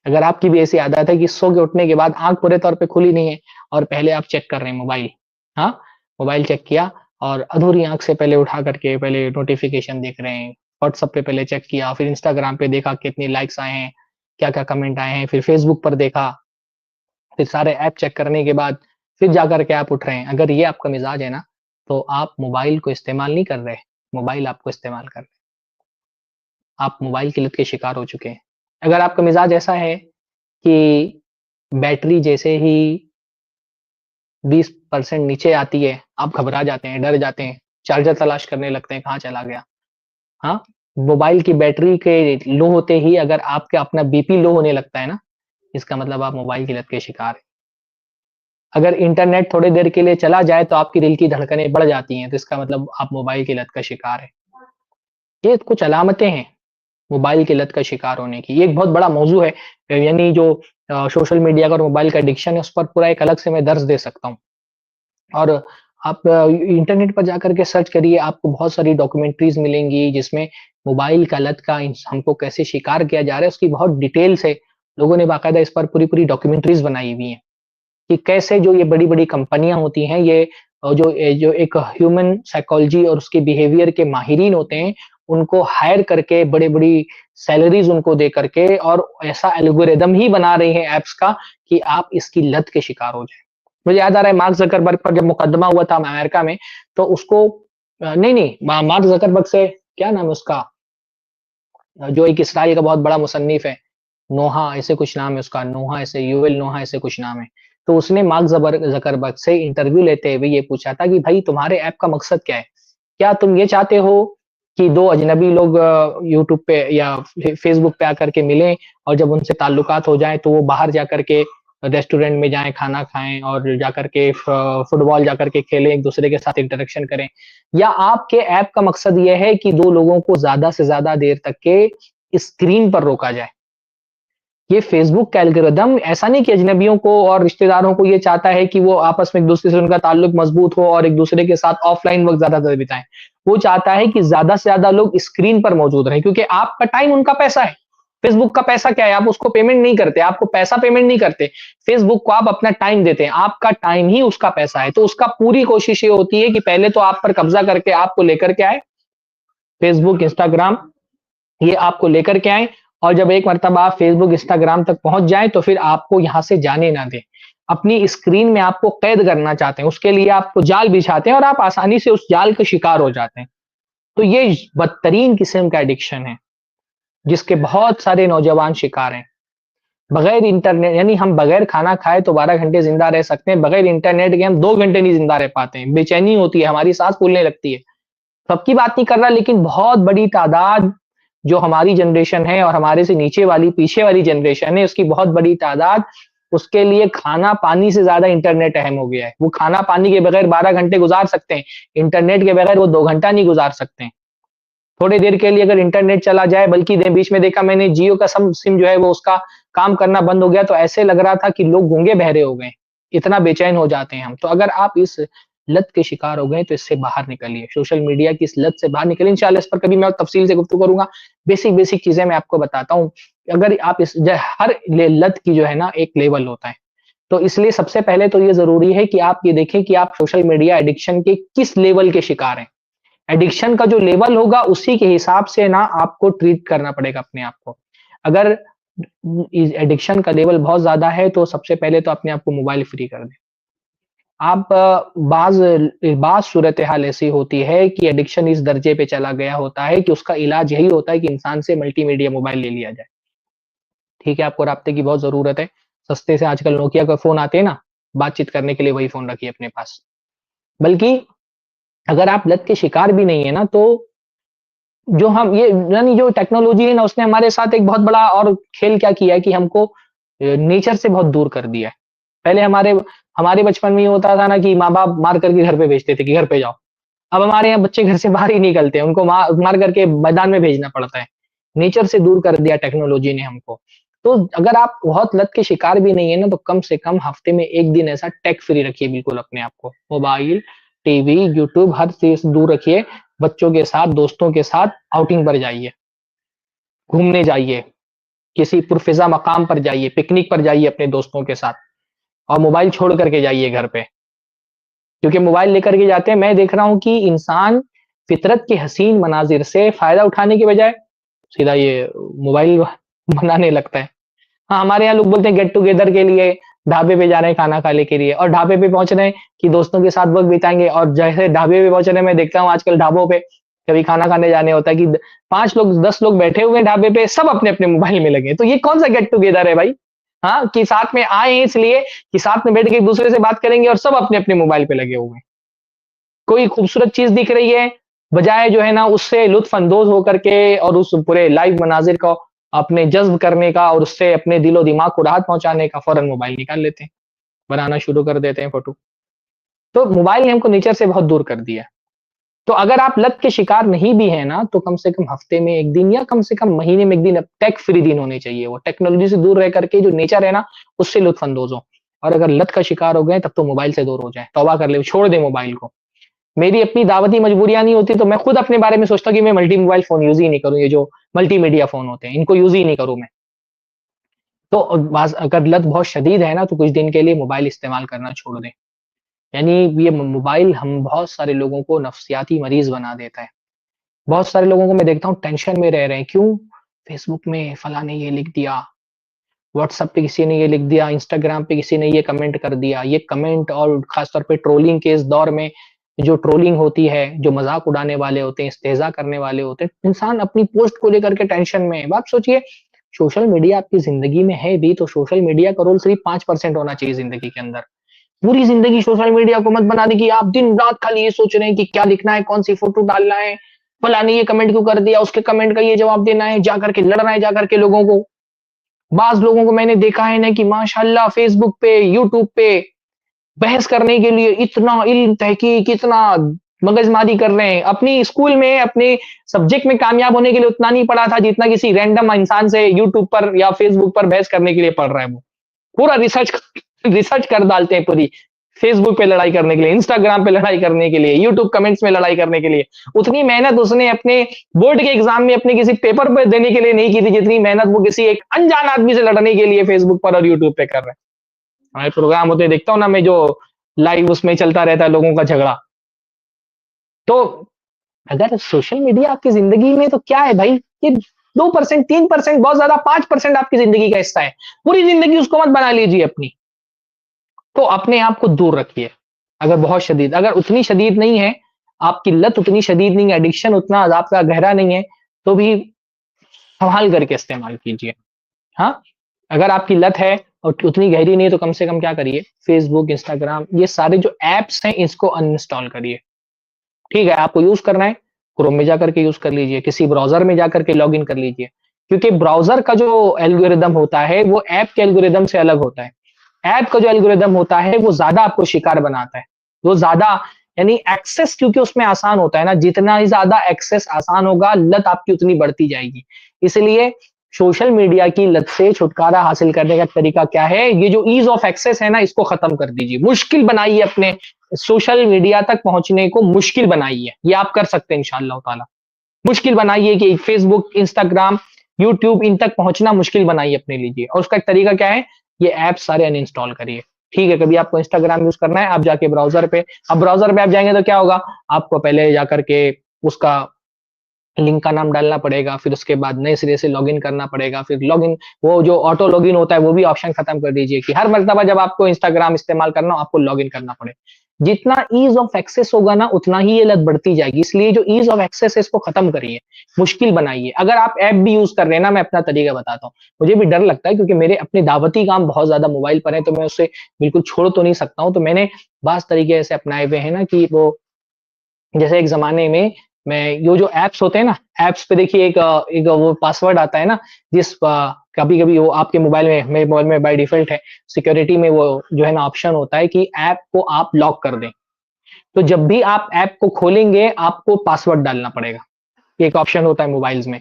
[SPEAKER 1] अगर आपकी भी ऐसी आदत है कि सो के उठने के बाद आँख पूरे तौर पे खुली नहीं है और पहले आप चेक कर रहे हैं मोबाइल, हाँ? मोबाइल चेक किया और अधूरी आँख से पहले उठा करके पहले नोटिफ़िकेशन देख रहे हैं, व्हाट्सएप पे पहले चेक किया, फिर इंस्टाग्राम पे देखा कितने लाइक्स आए हैं, क्या-क्या कमेंट आए हैं, फिर फेसबुक पर देखा, फिर सारे ऐप चेक करने के बाद फिर जाकर के आप उठ रहे हैं। अगर ये आपका मिज़ाज है ना, तो आप मोबाइल को इस्तेमाल नहीं कर रहे, मोबाइल आपको इस्तेमाल कर रहा है। आप मोबाइल की लत के शिकार हो चुके हैं। अगर आपका मिज़ाज ऐसा है कि बैटरी जैसे ही 20% नीचे आती है, आप घबरा जाते हैं, डर जाते हैं, चार्जर तलाश करने लगते हैं, कहाँ चला गया? हाँ? मोबाइल की बैटरी के लो होते ही अगर आपका अपना बीपी लो होने लगता है ना, इसका मतलब आप मोबाइल की लत के शिकार हैं। अगर इंटरनेट थोड़ी देर के लिए चला जाए तो आपकी दिल की धड़कनें बढ़ जाती हैं, तो इसका मतलब आप मोबाइल की लत का शिकार हैं। ये कुछ अलामतें हैं मोबाइल की लत का शिकार होने की। ये एक बहुत बड़ा मौज़ू है, यानी जो सोशल मीडिया का और मोबाइल का एडिक्शन है उस पर पूरा एक अलग से मैं दर्स दे सकता हूँ। और आप इंटरनेट पर जाकर के सर्च करिए, आपको बहुत सारी डॉक्यूमेंट्रीज़ मिलेंगी जिसमें मोबाइल का लत का हमको कैसे शिकार किया जा रहा है, उसकी बहुत डिटेल से लोगों ने बाकायदा इस पर पूरी-पूरी डॉक्यूमेंट्रीज़ बनाई हुई हैं, कि कैसे जो ये बड़ी-बड़ी कंपनियाँ होती हैं, ये जो एक ह्यूमन साइकोलॉजी और उसके बिहेवियर के माहिरीन होते हैं, उनको हायर करके बड़ी-बड़ी सैलरीज़ उनको दे करके और ऐसा एल्गोरिदम ही बना रहे हैं ऐप्स का कि आप इसकी लत के शिकार हो जाएँ। मुझे याद आ रहा है मार्क ज़करबर्ग पर जब मुकदमा हुआ था अमेरिका में, तो उसको नहीं, मार्क ज़करबर्ग से क्या नाम है उसका? जो एक इसराइल का बहुत बड़ा मुसन्निफ है, नोहा ऐसे कुछ नाम है उसका, नोहा ऐसे युवेल नोहा ऐसे कुछ नाम है। तो उसने मार्क ज़करबर्ग से इंटरव्यू लेते हुए ये पूछा था कि भाई तुम्हारे ऐप का मकसद क्या है? क्या तुम ये चाहते हो कि 2 अजनबी लोग यूट्यूब पे या फेसबुक पे आकर के मिलें और जब उनसे ताल्लुकात हो जाएँ तो वो बाहर जाकर के रेस्टोरेंट में जाएँ, खाना खाएँ और जाकर के फुटबॉल जाकर के खेलें, एक-दूसरे के साथ इंटरेक्शन करें? या आपके ऐप का मकसद ये है कि 2 लोगों को ज़्यादा से ज़्यादा देर तक के स्क्रीन पर रोका जाए? ये फ़ेसबुक का एल्गोरिदम ऐसा नहीं कि अजनबियों को और रिश्तेदारों को ये चाहता है कि वो आपस में एक-दूसरे से उनका ताल्लुक मज़बूत हो और एक-दूसरे के साथ ऑफ़लाइन वक़्त ज़्यादा देर बिताएँ। वो चाहता है कि ज़्यादा से ज़्यादा लोग स्क्रीन पर मौजूद रहें क्योंकि आपका टाइम उनका पैसा है। फ़ेसबुक का पैसा क्या है? आप उसको पेमेंट नहीं करते, आपको पैसा पेमेंट नहीं करते। फ़ेसबुक को आप अपना टाइम देते हैं, आपका टाइम ही उसका पैसा है। तो उसका पूरी कोशिश ये होती है कि पहले तो आप पर कब्ज़ा करके आपको लेकर के आए, फ़ेसबुक, इंस्टाग्राम ये आपको लेकर के आएँ और जब एक मर्तबा आप फ़ेसबुक, इंस्टाग्राम तक पहुँच जाएँ, तो फिर आपको यहाँ से जाने ना दें। अपनी स्क्रीन में आपको कैद करना चाहते हैं, उसके लिए आपको जाल बिछाते हैं और आप आसानी से उस जाल के शिकार हो जाते हैं। तो ये बदतरीन किस्म का एडिक्शन है, जिसके बहुत सारे नौजवान शिकार हैं। बगैर इंटरनेट यानी हम बगैर खाना खाए तो 12 घंटे ज़िंदा रह सकते हैं, बगैर इंटरनेट के हम 2 घंटे नहीं ज़िंदा रह पाते हैं। बेचैनी होती है, हमारी साँस फूलने लगती है। सबकी बात नहीं कर रहा लेकिन बहुत बड़ी तादाद जो हमारी जनरेशन है और हमारे से नीचे वाली पीछे वाली जनरेशन है उसकी बहुत बड़ी तादाद उसके लिए खाना-पानी से ज़्यादा इंटरनेट अहम हो गया है। वो खाना-पानी के बगैर 12 घंटे गुज़ार सकते हैं, इंटरनेट के बगैर वो 2 घंटा नहीं गुज़ार सकते हैं। थोड़ी देर के लिए अगर इंटरनेट चला जाए बल्कि दे बीच में देखा मैंने जियो का सम सिम जो है वो उसका काम करना बंद हो गया तो ऐसे लग रहा था कि लोग गूंगे बहरे हो गए। इतना बेचैन हो जाते हैं हम। तो अगर आप इस लत के शिकार हो गए तो इससे बाहर निकलिए, सोशल मीडिया की इस लत से बाहर निकलिए। इंशाल्लाह इस पर कभी मैं तफ़सील से गुफ्तगू करूँगा। बेसिक चीज़ें मैं आपको बताता हूँ। अगर आप इस ज हर ले लत की जो है ना एक लेवल होता है। तो इसलिए सबसे पहले तो ये ज़रूरी है कि आप ये देखें कि आप सोशल मीडिया एडिक्शन के किस लेवल के शिकार हैं। एडिक्शन का जो लेवल होगा उसी के हिसाब से ना आपको ट्रीट करना पड़ेगा अपने आप को। अगर इस एडिक्शन का लेवल बहुत ज़्यादा है तो सबसे पहले तो अपने आप को मोबाइल फ्री कर दें। आप बाज़ सूरत-ए-हाल ऐसी होती है कि एडिक्शन इस दर्जे पे चला गया होता है कि उसका इलाज यही होता है कि इंसान से मल्टीमीडिया मोबाइल ले लिया जाए। ठीक है, आपको राब्ते की बहुत ज़रूरत है। सस्ते से आजकल नोकिया का फ़ोन आते हैं ना, बातचीत करने के लिए वही फ़ोन रखिए अपने पास। बल्कि अगर आप लत के शिकार भी नहीं है ना, तो जो हम ये यानी जो टेक्नोलॉज़ी है ना, उसने हमारे साथ एक बहुत बड़ा और खेल क्या किया है कि हमको नेचर से बहुत दूर कर दिया है। पहले हमारे हमारे बचपन में ये होता था ना कि माँ-बाप मार करके घर पे भेजते थे कि घर पे जाओ। अब हमारे यहाँ बच्चे घर से बाहर ही नहीं निकलते हैं, उनको मार करके मैदान में भेजना पड़ता है। नेचर से दूर कर दिया टेक्नोलॉज़ी ने हमको। तो अगर आप बहुत लत के शिकार भी नहीं है ना, तो कम से कम हफ्ते में 1 दिन ऐसा टेक फ्री रखिए बिल्कुल अपने आप को। मोबाइल, टीवी, यूट्यूब हर चीज़ से दूर रखिए। बच्चों के साथ, दोस्तों के साथ आउटिंग पर जाइए, घूमने जाइए, किसी पुरफ़िज़ा मकाम पर जाइए, पिकनिक पर जाइए अपने दोस्तों के साथ और मोबाइल छोड़ कर के जाइए घर पे। क्योंकि मोबाइल लेकर के जाते हैं, मैं देख रहा हूँ कि इंसान फ़ितरत के हसीन मनाज़िर से फ़ायदा उठाने के बजाय सीधा ये मोबाइल बनाने लगता है। हाँ, हमारे यहाँ लोग बोलते हैं गेट टुगेदर के लिए ढाबे पे जा रहे हैं खाना खाने के लिए और ढाबे पे पहुँच रहे हैं कि दोस्तों के साथ वक़्त बिताएँगे और जैसे ढाबे पे पहुँच रहे हैं, मैं देखता हूँ आजकल ढाबों पे कभी खाना खाने जाने होता है कि 5 लोग 10 लोग बैठे हुए हैं ढाबे पे, सब अपने-अपने मोबाइल में लगे हैं। तो ये कौन-सा गेट टुगेदर है भाई? हाँ, कि साथ में आए हैं इसलिए कि साथ में बैठ के एक-दूसरे से बात करेंगे और सब अपने-अपने मोबाइल पे लगे हुए हैं। कोई खूबसूरत चीज़ दिख रही है, बजाए जो है ना उससे लुत्फ़ अंदोज़ होकर के और उस पूरे लाइव मनाज़िर को अपने जज़्ब करने का और उससे अपने दिलो-दिमाग को राहत पहुँचाने का फ़ौरन मोबाइल निकाल लेते हैं, बनाना शुरू कर देते हैं फ़ोटो। तो मोबाइल ने हमको नेचर से बहुत दूर कर दिया है। तो अगर आप लत के शिकार नहीं भी हैं ना, तो कम से कम हफ़्ते में 1 दिन या कम से कम महीने में 1 दिन टेक फ्री दिन होने चाहिए वो। टेक्नोलॉज़ी से दूर रह करके जो नेचर है ना, उससे लुत्फ़ अंदोज़ हों। और अगर लत का शिकार हो गए तब तो मोबाइल से दूर हो जाएँ, तौबा कर लें, छोड़ दें मोबाइल को। मेरी अपनी दावती मजबूरियाँ नहीं होती तो मैं खुद अपने बारे में सोचता हूँ कि मैं मल्टी मोबाइल फ़ोन यूज़ ही नहीं करूँ, ये जो मल्टीमीडिया फ़ोन होते हैं, इनको यूज़ ही नहीं करूँ मैं। तो बाज़ अगर लत बहुत शदीद है ना, तो कुछ दिन के लिए मोबाइल इस्तेमाल करना छोड़ दें। यानी ये मोबाइल हम बहुत सारे लोगों को नफ़्सियाती मरीज़ बना देता है। बहुत सारे लोगों को मैं देखता हूँ टेंशन में रह रहे हैं, क्यों? फ़ेसबुक में फलाँ ने ये लिख दिया, व्हाट्सएप पे किसी ने ये लिख दिया, इंस्टाग्राम पे किसी ने ये कमेंट कर दिया। ये कमेंट और ख़ास तौर पे ट्रोलिंग के इस दौर में जो ट्रोलिंग होती है, जो मज़ाक उड़ाने वाले होते हैं, इस्तेज़ा करने वाले होते हैं, इंसान अपनी पोस्ट को लेकर के टेंशन में है। अब आप सोचिए, सोशल मीडिया आपकी ज़िंदगी में है भी, तो सोशल मीडिया का रोल सिर्फ़ 5% होना चाहिए ज़िंदगी के अंदर। पूरी ज़िंदगी सोशल मीडिया को मत बना दें कि आप दिन-रात खाली ये सोच रहे हैं कि क्या लिखना है, कौन-सी फ़ोटो डालना है, फलाँ ने ये कमेंट क्यों कर दिया, उसके कमेंट का ये जवाब देना है, जा कर के लड़ना है जा कर के लोगों को। बाज़ लोगों को मैंने देखा है ना कि माशाअल्लाह फ़ेसबुक पे, यूट्यूब पे बहस करने के लिए इतना इल्म, तहकीक, इतना मगजमारी कर रहे हैं। अपनी स्कूल में, अपने सब्जेक्ट में कामयाब होने के लिए उतना नहीं पढ़ा था, जितना किसी रैंडम इंसान से यूट्यूब पर या फ़ेसबुक पर बहस करने के लिए पढ़ रहा है वो। पूरा रिसर्च कर डालते हैं पूरी। फ़ेसबुक पे लड़ाई करने के लिए, इंस्टाग्राम पे लड़ाई करने के लिए, यूट्यूब कमेंट्स में लड़ाई करने के लिए। उतनी मेहनत उसने अपने बोर्ड के एग्ज़ाम में अपने किसी पेपर पे देने के लिए नहीं की थी, जितनी मेहनत वो किसी एक अनजान आदमी से लड़ने के लिए फ़ेसबुक पर और यूट्यूब पे कर रहा है। हमारे प्रोग्राम होते देखता हूँ ना मैं, जो लाइव उसमें चलता रहता है लोगों का झगड़ा। तो अगर सोशल मीडिया आपकी ज़िंदगी में तो क्या है भाई? ये 2% 3% बहुत ज़्यादा 5% आपकी ज़िंदगी का हिस्सा है। पूरी ज़िंदगी उसको मत बना लीजिए अपनी। तो अपने आप को दूर रखिए। अगर बहुत शदीद, अगर उतनी शदीद नहीं है, आपकी लत उतनी शदीद नहीं है, एडिक्शन उतना आपका गहरा नहीं है, तो भी सँभाल करके इस्तेमाल कीजिए। हाँ? अगर आपकी लत है और उतनी गहरी नहीं है, तो कम से कम क्या करिए, फ़ेसबुक, इंस्टाग्राम ये सारे जो ऐप्स हैं, इसको अनइंस्टॉल करिए। ठीक है, आपको यूज़ करना है, क्रोम में जाकर के यूज़ कर लीजिए, किसी ब्राउज़र में जाकर के लॉगिन कर लीजिए। क्योंकि ब्राउज़र का जो एल्गोरिदम होता है, वो ऐप के एल्गोरिदम से अलग होता है। ऐप का जो एल्गोरिदम होता है, वो ज़्यादा आपको शिकार बनाता है। वो ज़्यादा यानी एक्सेस क्योंकि उसमें आसान होता है ना, जितना ही ज़्यादा एक्सेस आसान होगा, लत आपकी उतनी बढ़ती जाएगी। इसलिए सोशल मीडिया की लत से छुटकारा हासिल करने का तरीका क्या है? ये जो ईज ऑफ एक्सेस है ना, इसको खत्म कर दीजिए। मुश्किल बनाइए अपने सोशल मीडिया तक पहुंचने को, मुश्किल बनाइए। ये आप कर सकते हैं इंशाअल्लाह ताला। मुश्किल बनाइए कि फेसबुक, इंस्टाग्राम, यूट्यूब इन तक पहुंचना मुश्किल बनाइए अपने लिए। और उसका एक तरीका क्या है? ये ऐप सारे अनइंस्टॉल करिए। ठीक है, कभी आपको इंस्टाग्राम यूज करना है, आप जाके ब्राउजर पे, अब ब्राउजर पे आप जाएंगे तो क्या होगा? आपको पहले जाकर के उसका लिंक का नाम डालना पड़ेगा, फिर उसके बाद नए सिरे से लॉगिन करना पड़ेगा, फिर लॉगिन, वो जो ऑटो लॉगिन होता है वो भी ऑप्शन खत्म कर दीजिए कि हर मर्तबा जब आपको इंस्टाग्राम इस्तेमाल करना हो आपको लॉगिन करना पड़े। जितना ईज ऑफ एक्सेस होगा ना उतना ही ये लत बढ़ती जाएगी। इसलिए जो ईज ऑफ एक्सेस है इसको खत्म करिए, मुश्किल बनाइए। अगर आप ऐप भी यूज कर रहे हैं ना, मैं अपना तरीका बताता हूँ। मुझे भी डर लगता है क्योंकि मेरे अपने दावती काम बहुत ज्यादा मोबाइल पर है, तो मैं उससे बिल्कुल छोड़ तो नहीं सकता हूँ। तो मैंने बास तरीके ऐसे अपनाए हुए हैं ना कि वो, जैसे एक ज़माने में मैं ये जो ऐप्स होते हैं ना, ऐप्स पे देखिए एक वो पासवर्ड आता है ना, जिस कभी-कभी वो आपके मोबाइल में, मेरे मोबाइल में बाय डिफ़ॉल्ट है, सिक्योरिटी में वो जो है ना ऑप्शन होता है कि ऐप को आप लॉक कर दें। तो जब भी आप ऐप को खोलेंगे, आपको पासवर्ड डालना पड़ेगा। ये एक ऑप्शन होता है मोबाइल्स में।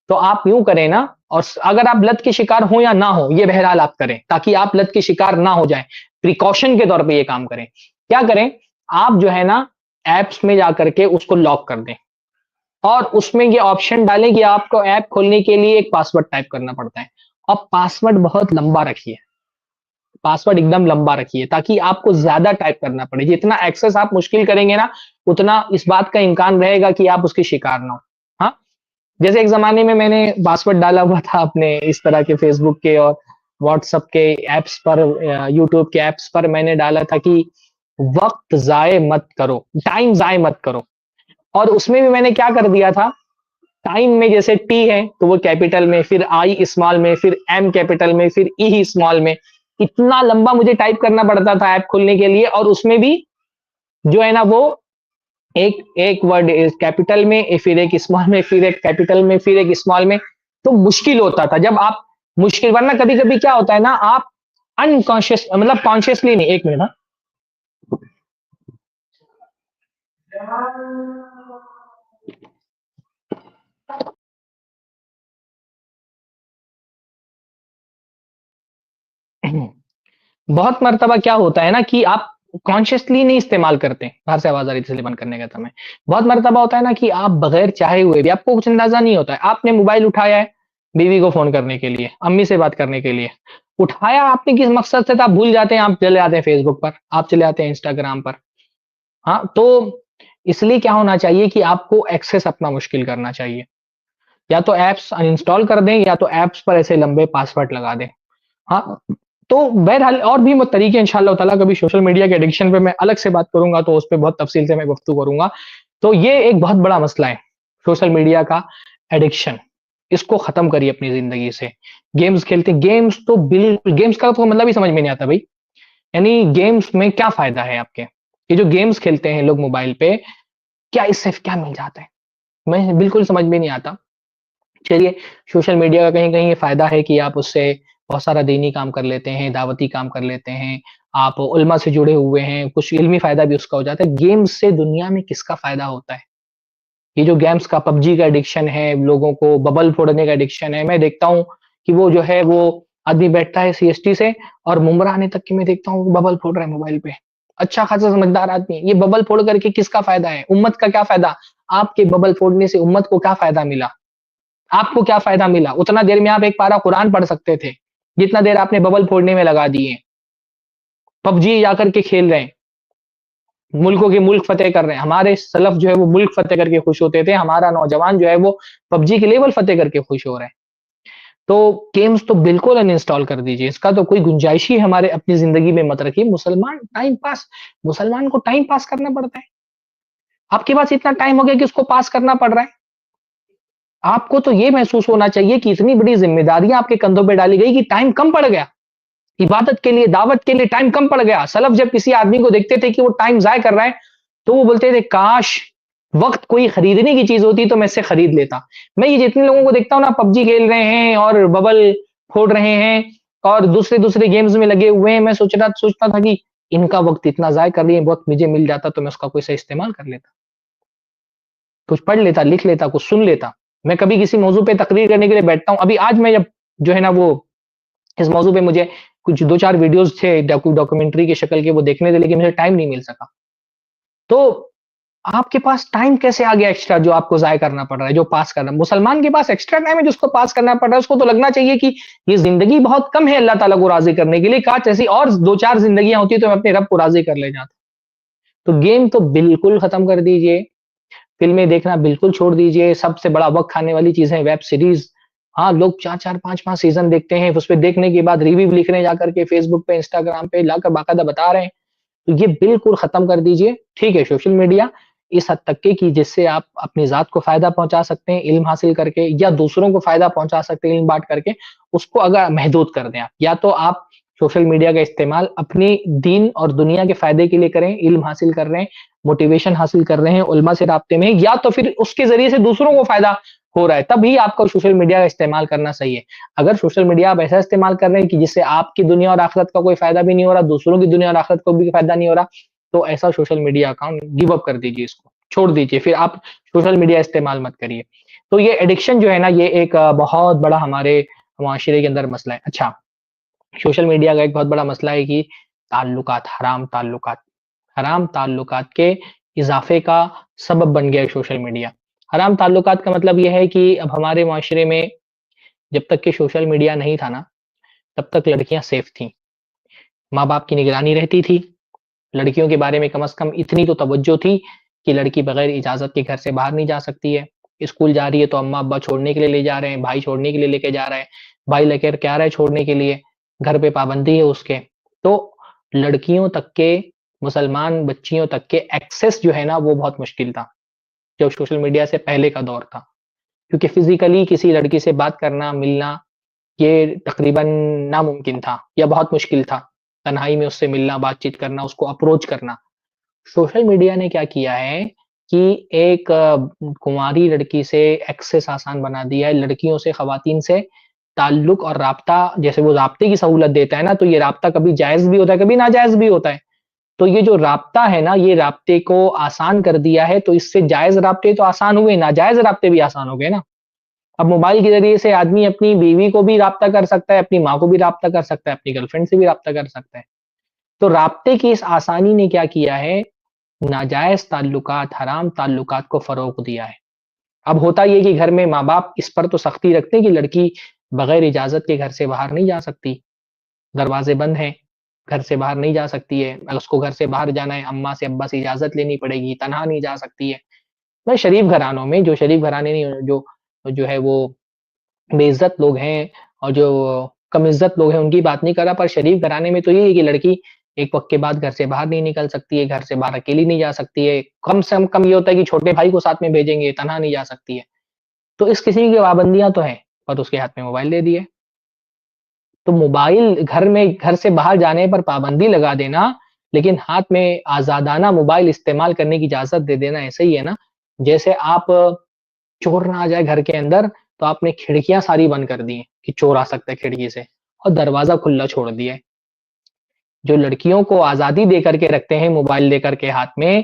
[SPEAKER 1] तो आप यूँ करें ना, और अगर आप लत के शिकार हो या ना हो, ये बहरहाल आप करें, ताकि आप लत के शिकार ना हो जाएँ। प्रिकॉशन के तौर पे ये काम करें। क्या करें? आप जो है ना ऐप्स में जाकर के उसको लॉक कर दें और उसमें ये ऑप्शन डालें कि आपको ऐप खोलने के लिए एक पासवर्ड टाइप करना पड़ता है। अब पासवर्ड बहुत लंबा रखिए, पासवर्ड एकदम लंबा रखिए ताकि आपको ज़्यादा टाइप करना पड़े। जितना एक्सेस आप मुश्किल करेंगे ना, उतना इस बात का इम्कान रहेगा कि आप उसके शिकार ना हो। हाँ? जैसे एक ज़माने में मैंने पासवर्ड डाला हुआ था अपने इस तरह के फ़ेसबुक के और व्हाट्सएप के ऐप्स पर, यूट्यूब के ऐप्स पर मैंने डाला था कि वक़्त ज़ाये मत करो, टाइम ज़ाये मत करो। और उसमें भी मैंने क्या कर दिया था, टाइम में जैसे टी है तो वो कैपिटल में, फिर आई स्मॉल में, फिर एम कैपिटल में, फिर ई स्मॉल में। इतना लंबा मुझे टाइप करना पड़ता था ऐप खोलने के लिए, और उसमें भी जो है ना वो एक एक वर्ड कैपिटल में, फिर एक स्मॉल में, फिर एक कैपिटल में, फिर एक स्मॉल में। तो मुश्किल होता था जब आप, मुश्किल, वरना कभी कभी क्या होता है ना, आप अनकॉन्शियस, मतलब कॉन्शियसली नहीं, एक मिनट, बहुत मर्तबा क्या होता है ना कि आप कॉन्शियसली नहीं इस्तेमाल करते। बाहर से आवाज आ रही थी इसलिए बंद करने का था मैं। बहुत मर्तबा होता है ना कि आप बगैर चाहे हुए भी, आपको कुछ अंदाजा नहीं होता है, आपने मोबाइल उठाया है बीवी को फोन करने के लिए, अम्मी से बात करने के लिए उठाया, आपने किस मकसद से था आप भूल जाते हैं, आप चले आते हैं फेसबुक पर, आप चले आते हैं इंस्टाग्राम पर। हाँ, तो इसलिए क्या होना चाहिए कि आपको एक्सेस अपना मुश्किल करना चाहिए। या तो ऐप्स अनइंस्टॉल कर दें या तो ऐप्स पर ऐसे लंबे पासवर्ड लगा दें। हाँ, तो बहरहाल और भी तरीके इंशाअल्लाह ताला, कभी सोशल मीडिया के एडिक्शन पे मैं अलग से बात करूँगा तो उस पे बहुत तफ़सील से मैं गुफ्तगू करूँगा। तो ये एक बहुत बड़ा मसला है, सोशल मीडिया का एडिक्शन। इसको ख़त्म करिए अपनी ज़िंदगी से। गेम्स खेलते, गेम्स तो गेम्स का तो मतलब ही समझ में नहीं आता भई। यानी गेम्स में क्या फ़ायदा है आपके? ये जो गेम्स खेलते हैं लोग मोबाइल पे, क्या इससे क्या मिल जाता है? मैं बिल्कुल समझ में नहीं आता। चलिए, सोशल मीडिया का कहीं-कहीं ये फ़ायदा है कि आप उससे बहुत सारा दीनी काम कर लेते हैं, दावती काम कर लेते हैं, आप उलमा से जुड़े हुए हैं, कुछ इल्मी फ़ायदा भी उसका हो जाता है। गेम्स से दुनिया में किसका फ़ायदा होता है? ये जो गेम्स का पबजी का एडिक्शन है, लोगों को बबल फोड़ने का एडिक्शन है, मैं देखता हूँ कि वो जो है वो आदमी बैठता है सीएसटी से और मुमरा आने तक की मैं देखता हूँ बबल फोड़ रहा है मोबाइल पे। अच्छा खासा समझदार आदमी, ये बबल फोड़ करके किसका फ़ायदा है? उम्मत का क्या फ़ायदा? आपके बबल फोड़ने से उम्मत को क्या फ़ायदा मिला? आपको क्या फ़ायदा मिला? उतना देर में आप एक पारा कुरान पढ़ सकते थे, जितना देर आपने बबल फोड़ने में लगा दिए। पबजी जाकर के खेल रहे हैं, मुल्कों के मुल्क फ़तेह कर रहे हैं। हमारे सलफ़ जो है वो मुल्क फ़तेह करके खुश होते थे, हमारा नौजवान जो है वो पबजी के लेवल फ़तेह करके खुश हो रहे हैं। तो गेम्स तो बिल्कुल अनइंस्टॉल कर दीजिए, इसका तो कोई गुंजाइश ही हमारे अपनी ज़िंदगी में मत रखिए। मुसलमान को टाइम पास करना पड़ता है। आपके पास इतना टाइम हो गया कि उसको पास करना पड़ रहा है। आपको तो ये महसूस होना चाहिए कि इतनी बड़ी ज़िम्मेदारियाँ आपके कंधों पे डाली गई कि टाइम कम पड़ गया। इबादत के लिए, दावत के लिए टाइम कम पड़ गया। सलफ़ जब किसी आदमी को देखते थे कि वो टाइम ज़ाय कर रहा है, तो वो बोलते थे, "काश! वक़्त कोई खरीदने की चीज़ होती तो मैं इससे खरीद लेता।" मैं ये जितने लोगों को देखता हूँ ना पबजी खेल रहे हैं और बबल फोड़ रहे हैं और दूसरे-दूसरे गेम्स में लगे हुए हैं, मैं सोचता था कि इनका वक़्त इतना ज़ाय कर रही है, वक़्त मुझे मिल जाता तो मैं उसका कोई सही इस्तेमाल कर लेता। कुछ पढ़ लेता, लिख लेता, कुछ सुन लेता। मैं कभी किसी मौजू पे तकरीर करने के लिए बैठता हूँ, अभी आज मैं जब जो है ना वो इस मौजू पे मुझे कुछ 2-4 वीडियोज़ थे डॉक्यूमेंट्री की शक्ल के वो देखने थे, लेकिन मुझे टाइम नहीं मिल सका। तो आपके पास टाइम कैसे आ गया एक्स्ट्रा जो आपको ज़ाया करना पड़ रहा है, जो पास करना मुसलमान के पास एक्स्ट्रा टाइम है जिसको पास करना पड़ रहा है, उसको तो लगना चाहिए कि ये ज़िंदगी बहुत कम है अल्लाह ताला को राज़ी करने के लिए, काश ऐसी और 2-4 ज़िंदगियाँ होती तो मैं अपने रब को राज़ी कर ले जाता। तो गेम तो बिल्कुल खत्म कर दीजिए, फ़िल्में देखना बिल्कुल छोड़ दीजिए, सबसे बड़ा वक़्त खाने वाली चीज़ है वेब सीरीज़। हाँ, लोग 4-4 5-5 सीज़न देखते हैं, उसपे देखने के बाद रिव्यू लिख रहे हैं जाकर के फ़ेसबुक पे, इंस्टाग्राम पे लाकर बाकायदा बता रहे हैं। तो ये बिल्कुल खत्म कर दीजिए। ठीक है, सोशल मीडिया इस हद तक के कि जिससे आप अपनी ज़ात को फ़ायदा पहुँचा सकते हैं इल्म हासिल करके या दूसरों को फ़ायदा पहुँचा सकते हैं इल्म बाँट करके, उसको अगर महदूद कर दें आप। या तो आप सोशल मीडिया का इस्तेमाल अपनी दीन और दुनिया के फ़ायदे के लिए करें, इल्म हासिल कर रहे हैं, मोटिवेशन हासिल कर रहे हैं, उलमा से राब्ते में हैं या तो फिर उसके ज़रिए से दूसरों को फ़ायदा हो रहा है, तभी आपको सोशल मीडिया का इस्तेमाल करना सही है। अगर सोशल मीडिया आप ऐसा इस्तेमाल कर रहे हैं कि जिससे आपकी दुनिया और आखिरत का कोई फ़ायदा भी नहीं हो रहा, दूसरों की दुनिया और आखिरत को भी फ़ायदा नहीं हो रहा, तो ऐसा social media account give up कर दीजिए इसको, छोड़ दीजिए, फिर आप सोशल मीडिया इस्तेमाल मत करिए। तो ये एडिक्शन जो है ना, ये एक बहुत बड़ा हमारे माशरे के अंदर मसला है। अच्छा, सोशल मीडिया का एक बहुत बड़ा मसला है कि ताल्लुकात, हराम ताल्लुकात के इज़ाफ़े का सबब बन गया है सोशल मीडिया। हराम ताल्लुकात का मतलब ये है कि अब हमारे माशरे में जब तक कि सोशल मीडिया नहीं था ना, तब तक लड़कियाँ सेफ थीं। माँ-बाप की निगरानी रहती थी, लड़कियों के बारे में कम से कम इतनी तो तवज्जो थी कि लड़की बगैर इजाज़त के घर से बाहर नहीं जा सकती है। स्कूल जा रही है तो अम्मा-अब्बा छोड़ने के लिए ले जा रहे हैं, भाई छोड़ने के लिए लेके जा रहा है, भाई लेकर के आ रहा है छोड़ने के लिए, घर पे पाबंदी है उसके। तो लड़कियों तक के, मुसलमान बच्चियों तक के एक्सेस जो है ना वो बहुत मुश्किल था, जो सोशल मीडिया से पहले का दौर था। क्योंकि फ़िज़िकली किसी लड़की से बात करना, मिलना ये तकरीबन नामुमकिन था या बहुत मुश्किल था। तन्हाई में उससे मिलना, बातचीत करना, उसको अप्रोच करना। सोशल मीडिया ने क्या किया है कि एक कुँवारी लड़की से एक्सेस आसान बना दिया है, लड़कियों से, ख़वातीन से ताल्लुक और राब्ता जैसे वो राब्ते की सहूलत देता है ना, तो ये राब्ता कभी जायज़ भी होता है, कभी नाजायज़ भी होता है। तो ये जो राब्ता है ना, ये राब्ते को आसान कर दिया है, तो इससे जायज़ राब्ते तो आसान हुए, नाजायज़ राब्ते भी आसान हो गए ना। अब मोबाइल के ज़रिए से आदमी अपनी बीवी को भी राब्ता कर सकता है, अपनी माँ को भी राब्ता कर सकता है, अपनी गर्लफ्रेंड से भी राब्ता कर सकता है। तो राब्ते की इस आसानी ने क्या किया है, नाजायज़ ताल्लुकात, हराम ताल्लुकात को फ़रोग़ दिया है। अब होता ये है कि घर में माँ-बाप इस पर तो सख्ती रखते हैं कि लड़की बगैर इजाज़त के घर से बाहर नहीं जा सकती, दरवाज़े बंद हैं, घर से बाहर नहीं जा सकती है। अगर उसको घर से बाहर जाना है, अम्मा से, अब्बा से इजाज़त लेनी पड़ेगी, तन्हा नहीं जा सकती है। मैं शरीफ घरानों में जो शरीफ घराने नहीं जो है वो बेइज़्ज़त लोग हैं और जो कम इज़्ज़त लोग हैं उनकी बात नहीं कर रहा, पर शरीफ घराने में तो ये है कि लड़की एक वक़्त के बाद घर से बाहर नहीं निकल सकती है, घर से बाहर अकेली नहीं जा सकती है। कम से कम ये होता है कि छोटे भाई को साथ में भेजेंगे, तन्हा नहीं जा सकती है। तो इस किस्म की पाबंदियाँ तो हैं, पर उसके हाथ में मोबाइल दे दिए। तो मोबाइल घर से बाहर जाने पर पाबंदी लगा देना, लेकिन हाथ में आज़ादाना मोबाइल इस्तेमाल करने की इजाज़त दे देना, ऐसे ही है ना, जैसे आप चोर ना आ जाए घर के अंदर, तो आपने खिड़कियाँ सारी बंद कर दी हैं, कि चोर आ सकता है खिड़की से और दरवाज़ा खुला छोड़ दिया है। जो लड़कियों को आज़ादी दे कर के रखते हैं मोबाइल लेकर के हाथ में,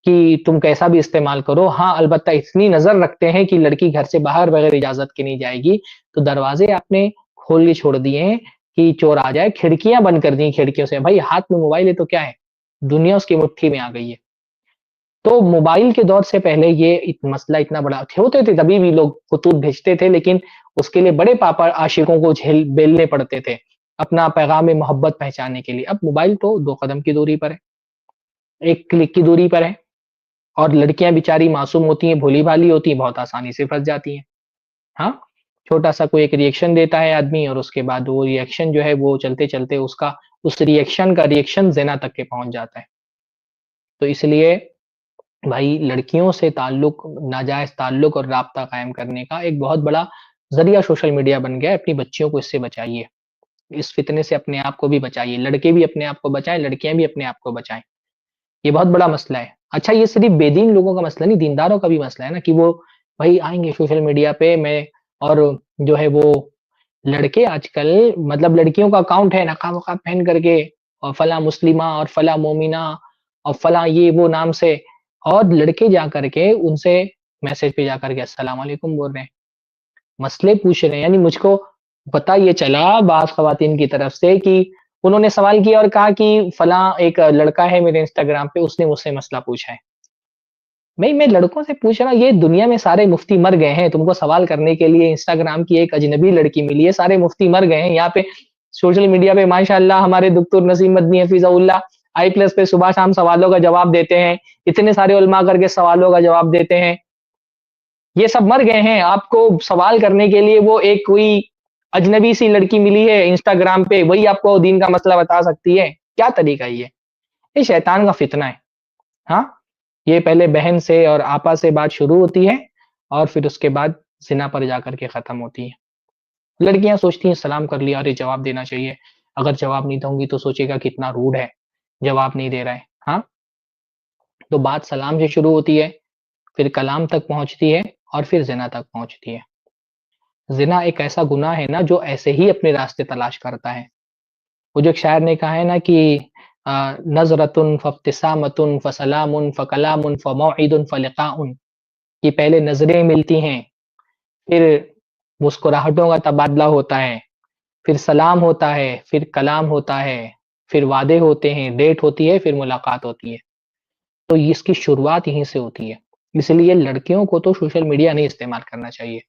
[SPEAKER 1] कि तुम कैसा भी इस्तेमाल करो। हाँ, अलबत्ता इतनी नज़र रखते हैं कि लड़की घर से बाहर बगैर इजाज़त के नहीं जाएगी, तो दरवाज़े आपने खोल के छोड़ दिए हैं कि चोर आ जाए, खिड़कियाँ बंद कर दी हैं खिड़कियों से। भाई हाथ में मोबाइल है तो क्या है? दुनिया उसकी मुट्ठी में आ गई है। तो मोबाइल के दौर से पहले ये मसला इतना बड़ा होते थे तभी भी लोग ख़ुतूत भेजते थे, लेकिन उसके लिए बड़े पापा आशिकों को झेल बेलने पड़ते थे, अपना पैगाम-ए-मोहब्बत पहुँचाने के लिए। अब मोबाइल तो 2 कदम की दूरी पर है, 1 क्लिक की दूरी पर है और लड़कियाँ बेचारी मासूम होती हैं, भोली-भाली होती हैं, बहुत आसानी से फँस जाती हैं। हाँ, छोटा-सा कोई एक रिएक्शन देता है आदमी और उसके बाद वो रिएक्शन जो है वो चलते-चलते उसका उस रिएक्शन का रिएक्शन ज़िना तक के पहुँच जाता है। तो इसलिए भाई लड़कियों से ताल्लुक नाजायज़ ताल्लुक और राब्ता कायम करने का एक बहुत बड़ा ज़रिया सोशल मीडिया बन गया है, अपनी बच्चियों को इससे बचाइए। इस फ़ितने से अपने आप को भी बचाइए, लड़के भी अपने आप को बचाएँ, लड़कियाँ भी अपने आप को बचाएँ। ये बहुत बड़ा मसला है। अच्छा ये सिर्फ़ बेदीन लोगों का मसला नहीं, दीनदारों का भी मसला है ना कि वो भाई आएँगे सोशल मीडिया पे मैं और जो है वो लड़के आजकल मतलब लड़कियों का अकाउंट है नकाब-वकाब पहन करके और फलाँ मुस्लिमा और फलाँ मोमिना और फलाँ ये वो नाम से और लड़के जा कर के उनसे मैसेज पे जाकर के अस्सलाम वालेकुम बोल रहे हैं, मसले पूछ रहे हैं। यानी मुझको पता ये चला बाज़ ख़वातीन की तरफ से कि उन्होंने सवाल किया और कहा कि फलाँ एक लड़का है मेरे इंस्टाग्राम पे, उसने मुझसे मसला पूछा है। भई मैं लड़कों से पूछ रहा हूँ, ये दुनिया में सारे मुफ्ती मर गए हैं, तुमको सवाल करने के लिए इंस्टाग्राम की एक अजनबी लड़की मिली है, सारे मुफ्ती मर गए हैं। यहाँ पे सोशल मीडिया पे माशाअल्लाह हमारे दुक्तोर नसीम मदनी हफिज़हुल्लाह आई प्लस पे सुबह-शाम सवालों का जवाब देते हैं। इतने सारे उलमा करके सवालों का जवाब देते हैं। ये सब मर गए हैं, आपको सवाल करने के लिए वो एक कोई अजनबी सी लड़की मिली है इंस्टाग्राम पे, वही आपको दीन का मसला बता सकती है। क्या तरीका है ये? ये शैतान का फितना है। हाँ? ये पहले बहन से और आपा से बात शुरू होती है और फिर उसके बाद ज़िना पर जाकर के ख़त्म होती है। लड़कियाँ सोचती हैं सलाम कर लिया, अरे जवाब देना चाहिए। अगर जवाब नहीं दूँगी तो सोचेगा कितना रूड है, जवाब नहीं दे रहा है। हाँ? तो बात सलाम से शुरू होती है, फिर कलाम तक पहुँचती है और फिर ज़िना तक पहुँचती है। ज़िना एक ऐसा गुनाह है ना जो ऐसे ही अपने रास्ते तलाश करता है। वो जो एक शायर ने कहा है ना कि नज़रतुन फ़ब्तिसामतुन फ़सलामुन फ़कलामुन फ़मौइदुन फ़लिक़ाउन, कि पहले नज़रें मिलती हैं, फिर मुस्कुराहटों का तबादला होता है, फिर सलाम होता है, फिर कलाम होता है, फिर वादे होते हैं, डेट होती है, फिर मुलाकात होती है। तो इसकी शुरुआत यहीं से होती है। इसलिए लड़कियों को तो सोशल मीडिया नहीं इस्तेमाल करना चाहिए।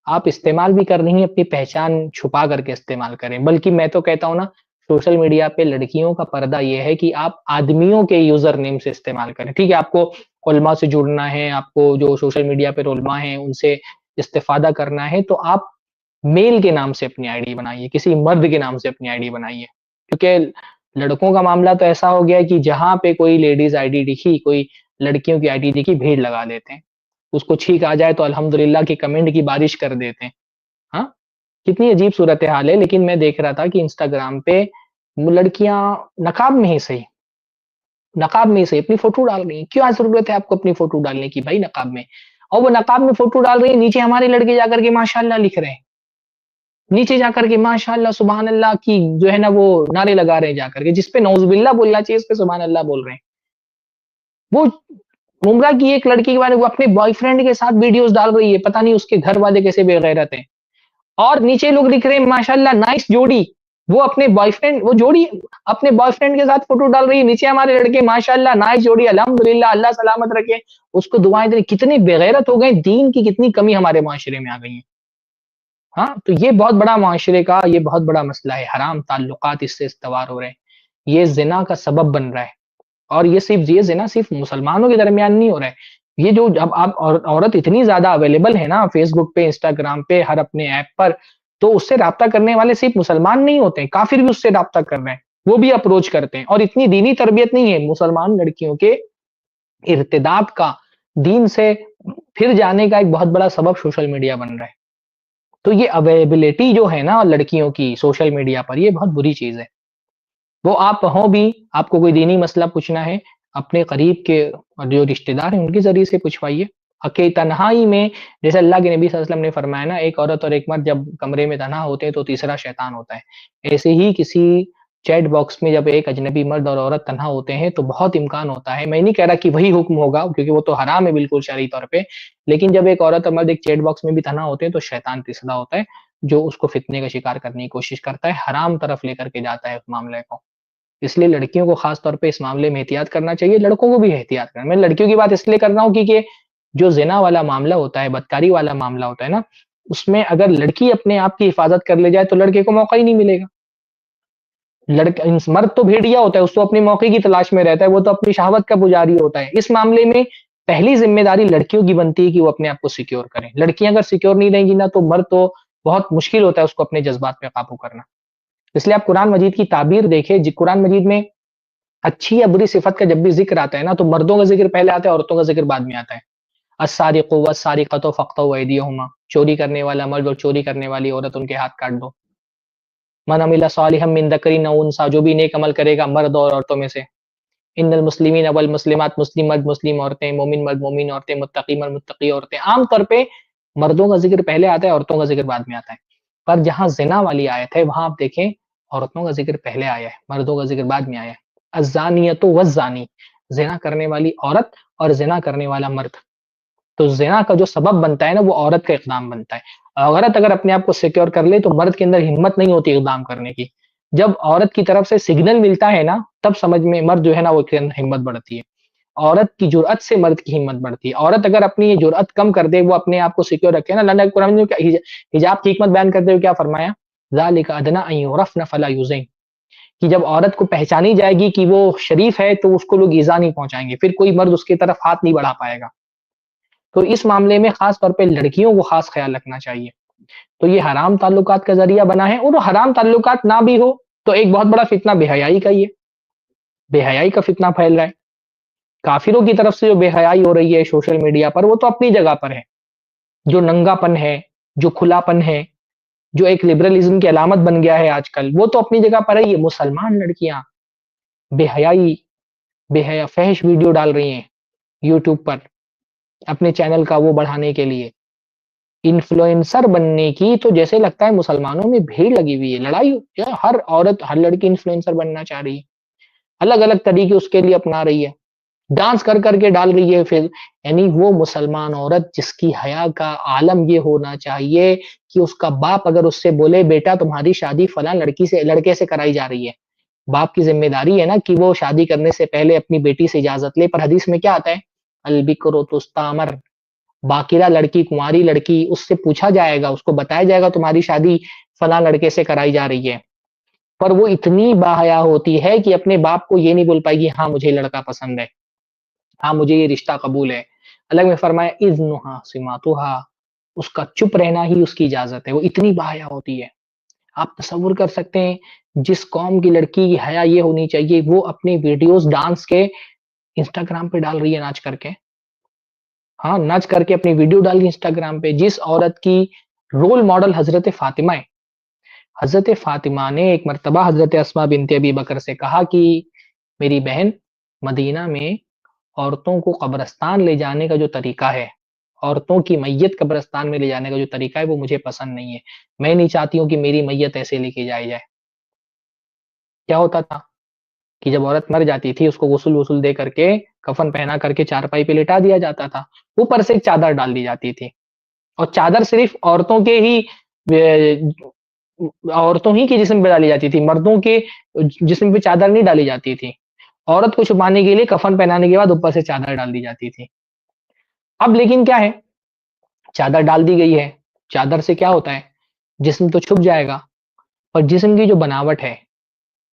[SPEAKER 1] आप इस्तेमाल भी कर रही हैं, अपनी पहचान छुपा करके इस्तेमाल करें। बल्कि मैं तो कहता हूँ ना, सोशल मीडिया पे लड़कियों का पर्दा ये है कि आप आदमियों के यूज़र नेम से इस्तेमाल करें। ठीक है, आपको उलमा से जुड़ना है, आपको जो सोशल मीडिया पे उलमा हैं, उनसे इस्तिफ़ादा करना है, तो आप मेल के नाम से अपनी आईडी बनाइए, किसी मर्द के नाम से अपनी आईडी बनाइए। क्योंकि लड़कों का मामला तो ऐसा हो गया है कि जहाँ पे कोई लेडीज़ आईडी दिखी, कोई लड़कियों की आईडी दिखी, भीड़ लगा लेते हैं। उसको छींक आ जाए तो अल्हम्दुलिल्लाह की कमेंट की बारिश कर देते हैं। हाँ? कितनी अजीब सूरत-ए-हाल है, लेकिन मैं देख रहा था कि इंस्टाग्राम पे लड़कियाँ नकाब में ही सही, नकाब में ही सही अपनी फ़ोटो डाल रही हैं। क्या ज़रूरत है आपको अपनी फ़ोटो डालने की भाई नकाब में? और वो नकाब में फ़ोटो डाल रही है, नीचे हमारे लड़के जाकर के माशाअल्लाह लिख रहे हैं। नीचे जाकर के माशाअल्लाह, सुभान अल्लाह की जो है ना वो नारे लगा रहे हैं जाकर के, जिस पे नऊज़ुबिल्लाह बोलना चाहिए, उस पे सुभान अल्लाह बोल रहे हैं। वो गुमराह की एक लड़की के बारे में वो अपने बॉयफ्रेंड के साथ वीडियोज़ डाल रही है, पता नहीं उसके घर वाले कैसे बेगैरत हैं। और नीचे लोग लिख रहे हैं माशाअल्लाह नाइस जोड़ी। वो अपने बॉयफ्रेंड वो जोड़ी अपने बॉयफ्रेंड के साथ फ़ोटो डाल रही है, नीचे हमारे लड़के माशाअल्लाह नाइस जोड़ी, अल्हम्दुलिल्लाह, अल्लाह सलामत रखे, उसको दुआएँ दे रहे। कितने बेगैरत हो गए, दीन की कितनी कमी हमारे माशरे में आ गई है। हाँ, तो ये बहुत बड़ा माशरे का ये बहुत बड़ा मसला है, हराम ताल्लुकात इससे इस्तवार हो रहे हैं। ये ज़िना का सबब बन रहा है और ये ज़िना सिर्फ़ मुसलमानों के दरमियान नहीं हो रहा है। ये जो अब आप औरत इतनी ज़्यादा अवेलेबल है ना फ़ेसबुक पे, इंस्टाग्राम पे, हर अपने ऐप पर, तो उससे राब्ता करने वाले सिर्फ़ मुसलमान नहीं होते हैं, काफ़िर भी उससे राब्ता कर रहे हैं। वो भी अप्रोच करते हैं और इतनी दीनी तरबियत नहीं है, मुसलमान लड़कियों के इर्तिदाद का, दीन से फिर जाने का एक बहुत बड़ा सबब सोशल मीडिया बन रहा है। तो ये अवेलेबिलिटी जो है ना लड़कियों की सोशल मीडिया पर, ये बहुत बुरी चीज़ है। वो आप हों भी, आपको कोई दीनी मसला पूछना है, अपने करीब के जो रिश्तेदार हैं, उनके ज़रिए से पूछवाइए। तन्हाई में जैसे अल्लाह के नबी सल्लल्लाहु अलैहि वसल्लम ने फरमाया ना, एक औरत और एक मर्द जब कमरे में तन्हा होते हैं, तो तीसरा शैतान होता है। ऐसे ही किसी चैट बॉक्स में जब एक अजनबी मर्द और औरत तन्हा होते हैं, तो बहुत इम्कान होता है, मैं नहीं कह रहा कि वही हुक्म होगा, क्योंकि वो तो हराम है बिल्कुल शरई तौर पे, लेकिन जब एक औरत और मर्द एक चैट बॉक्स में भी तन्हा होते हैं, तो शैतान तीसरा होता है, जो उसको फितने का शिकार करने की कोशिश करता है, हराम तरफ लेकर के जाता है उस मामले को। इसलिए लड़कियों को ख़ास तौर पे इस मामले में एहतियात करना चाहिए, लड़कों को भी एहतियात करना मैं लड़कियों की बात इसलिए कर रहा हूँ क्योंकि जो ज़िना वाला मामला होता है, बदकारी वाला मामला होता है ना, उसमें अगर लड़की अपने आप की हिफ़ाज़त कर ले जाए, तो लड़के को मौका ही नहीं मिलेगा। मर्द तो भेड़िया होता है, उसको अपने मौके की तलाश में रहता है, वो तो अपनी शहवत का पुजारी होता है। इस मामले में पहली ज़िम्मेदारी लड़कियों की बनती है कि वो अपने आप को सिक्योर करें। लड़कियाँ अगर सिक्योर नहीं रहेंगी ना, तो मर्द तो बहुत मुश्किल होता है उसको अपने जज़्बात पे काबू करना। इसलिए आप कुरान मजीद की ताबीर देखें, कुरान मजीद में अच्छी या बुरी सिफ़त का जब भी ज़िक्र आता है ना, तो मर्दों का ज़िक्र पहले आता है, औरतों का ज़िक्र बाद में आता है। अस्सारिक़ु वस्सारिक़तु फ़क़्तउ अयदियहुमा, चोरी करने वाला मर्द और चोरी करने वाली औरत, उनके हाथ काट दो। मन अमिला सालिहम मिन ज़करिन औ उन्सा, जो भी नेक अमल करेगा मर्द और औरतों में से। इन्नल मुस्लिमीन वल मुस्लिमात, मुस्लिम मर्द, मुस्लिम औरतें, मोमिन मर्द, मोमिन औरतें, मुत्तकी मर्द, मुत्तकी औरतें। आम तौर पे मर्दों का ज़िक्र पहले आता है, औरतों का ज़िक्र बाद में आता है। पर जहाँ ज़िना वाली आयत है, वहाँ आप देखें औरतों का ज़िक्र पहले आया है, मर्दों का ज़िक्र बाद में आया है। अज़्ज़ानियतु वज़्ज़ानी, ज़िना करने वाली औरत और ज़िना करने वाला मर्द। तो ज़िना का जो सबब बनता है ना, वो औरत का इक़दाम बनता है। औरत अगर अपने आप को सिक्योर कर ले, तो मर्द के अंदर हिम्मत नहीं होती इक़दाम करने की। जब औरत की तरफ से सिग्नल मिलता है ना, तब समझ में मर्द जो है ना, वो के अंदर हिम्मत बढ़ती है। औरत की जुर्अत से मर्द की हिम्मत बढ़ती है। औरत अगर अपनी ये जुर्अत कम कर दे, वो अपने आप को सिक्योर रखे ना, अल्लाह ने कुरान में हिजाब की हिकमत बयान करते हुए क्या फरमाया? ज़ालिका अदना अन युरफ़्न फला युज़ैन, कि जब औरत को पहचानी जाएगी कि वो शरीफ है, तो उसको लोग ईज़ा नहीं पहुँचाएँगे, फिर कोई मर्द उसकी तरफ हाथ नहीं बढ़ा पाएगा। तो इस मामले में ख़ास तौर पे लड़कियों को ख़ास ख़्याल रखना चाहिए। तो ये हराम ताल्लुकात का ज़रिया बना है, और हराम ताल्लुकात ना भी हो, तो एक बहुत बड़ा फ़ितना बेहयाई का ही है। बेहयाई का फ़ितना फैल रहा है। काफ़िरों की तरफ से जो बेहयाई हो रही है सोशल मीडिया पर, वो तो अपनी जगह पर है। जो नंगापन है, जो खुलापन है, जो एक लिबरलिज़्म की अलामत बन गया है आजकल, वो तो अपनी जगह पर है। ये मुसलमान लड़कियाँ बेहयाई, बेहया फ़हश वीडियो डाल रही हैं यूट्यूब पर, अपने चैनल का वो बढ़ाने के लिए। इन्फ्लुएंसर बनने की तो जैसे लगता है मुसलमानों में भीड़ लगी हुई है, लड़ाई या हर औरत, हर लड़की इन्फ्लुएंसर बनना चाह रही है। अलग-अलग तरीके उसके लिए अपना रही है। डांस कर के डाल रही है फिर, यानी वो मुसलमान औरत जिसकी हया का आलम ये होना चाहिए कि उसका बाप अगर उससे बोले बेटा तुम्हारी शादी फलां लड़की से लड़के से कराई जा रही है, बाप की ज़िम्मेदारी है ना कि वो शादी करने से पहले अपनी बेटी से इजाज़त ले। पर हदीस में क्या आता है? अल बिक्र तुस्तामर, बाकिरा लड़की, कुँवारी लड़की, उससे पूछा जाएगा, उसको बताया जाएगा तुम्हारी शादी फलां लड़के से कराई जा रही है। पर वो इतनी बाहया होती है कि अपने बाप को ये नहीं बोल पाएगी, हाँ, मुझे ये लड़का पसंद है। हाँ, मुझे ये रिश्ता कबूल है। अलग में फरमाया इज़्नुहा सिमातुहा, उसका चुप रहना ही उसकी इजाज़त है, वो इतनी बाहया होती है। आप तसव्वुर कर सकते हैं, जिस कौम की लड़की की हया ये होनी चाहिए, वो अपने वीडियोज़ डांस के इंस्टाग्राम पे डाल रही है नाच करके। हाँ, नाच करके अपनी वीडियो डाली इंस्टाग्राम पे। जिस औरत की रोल मॉडल हज़रत फ़ातिमा है, हज़रत फ़ातिमा ने एक मर्तबा हज़रत अस्मा बिन्त अबी बकर से कहा कि मेरी बहन, मदीना में औरतों को कब्रिस्तान ले जाने का जो तरीका है, औरतों की मय्यत कब्रिस्तान में ले जाने का जो तरीका है, वो मुझे पसंद नहीं है। मैं नहीं चाहती हूँ कि मेरी मय्यत ऐसे लेके जाई जाए। क्या होता था कि जब औरत मर जाती थी, उसको गुस्ल-वुस्ल दे करके, कफ़न पहना करके चारपाई पे लिटा दिया जाता था। ऊपर से एक चादर डाल दी जाती थी, और चादर सिर्फ़ औरतों ही के जिस्म पे डाली जाती थी, मर्दों के जिस्म पे चादर नहीं डाली जाती थी। औरत को छुपाने के लिए कफ़न पहनाने के बाद ऊपर से चादर डाल दी जाती थी। अब लेकिन क्या है, चादर डाल दी गई है, चादर से क्या होता है, जिस्म तो छुप जाएगा, पर जिस्म की जो बनावट है,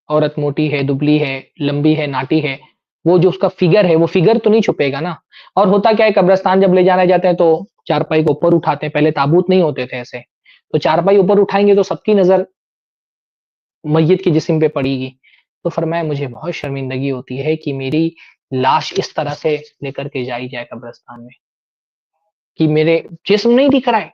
[SPEAKER 1] औरत मोटी है, दुबली है, लंबी है, नाटी है, वो जो उसका फिगर है, वो फिगर तो नहीं छुपेगा ना। और होता क्या है, कब्रिस्तान जब ले जाने जाते हैं, तो चारपाई को ऊपर उठाते हैं, पहले ताबूत नहीं होते थे ऐसे। तो चारपाई ऊपर उठाएँगे तो सबकी नज़र मय्यत के जिस्म पे पड़ेगी। तो फरमाया मुझे बहुत शर्मिंदगी होती है कि मेरी लाश इस तरह से लेकर के जाई जाए कब्रिस्तान में, कि मेरे जिस्म नहीं दिख रहा है,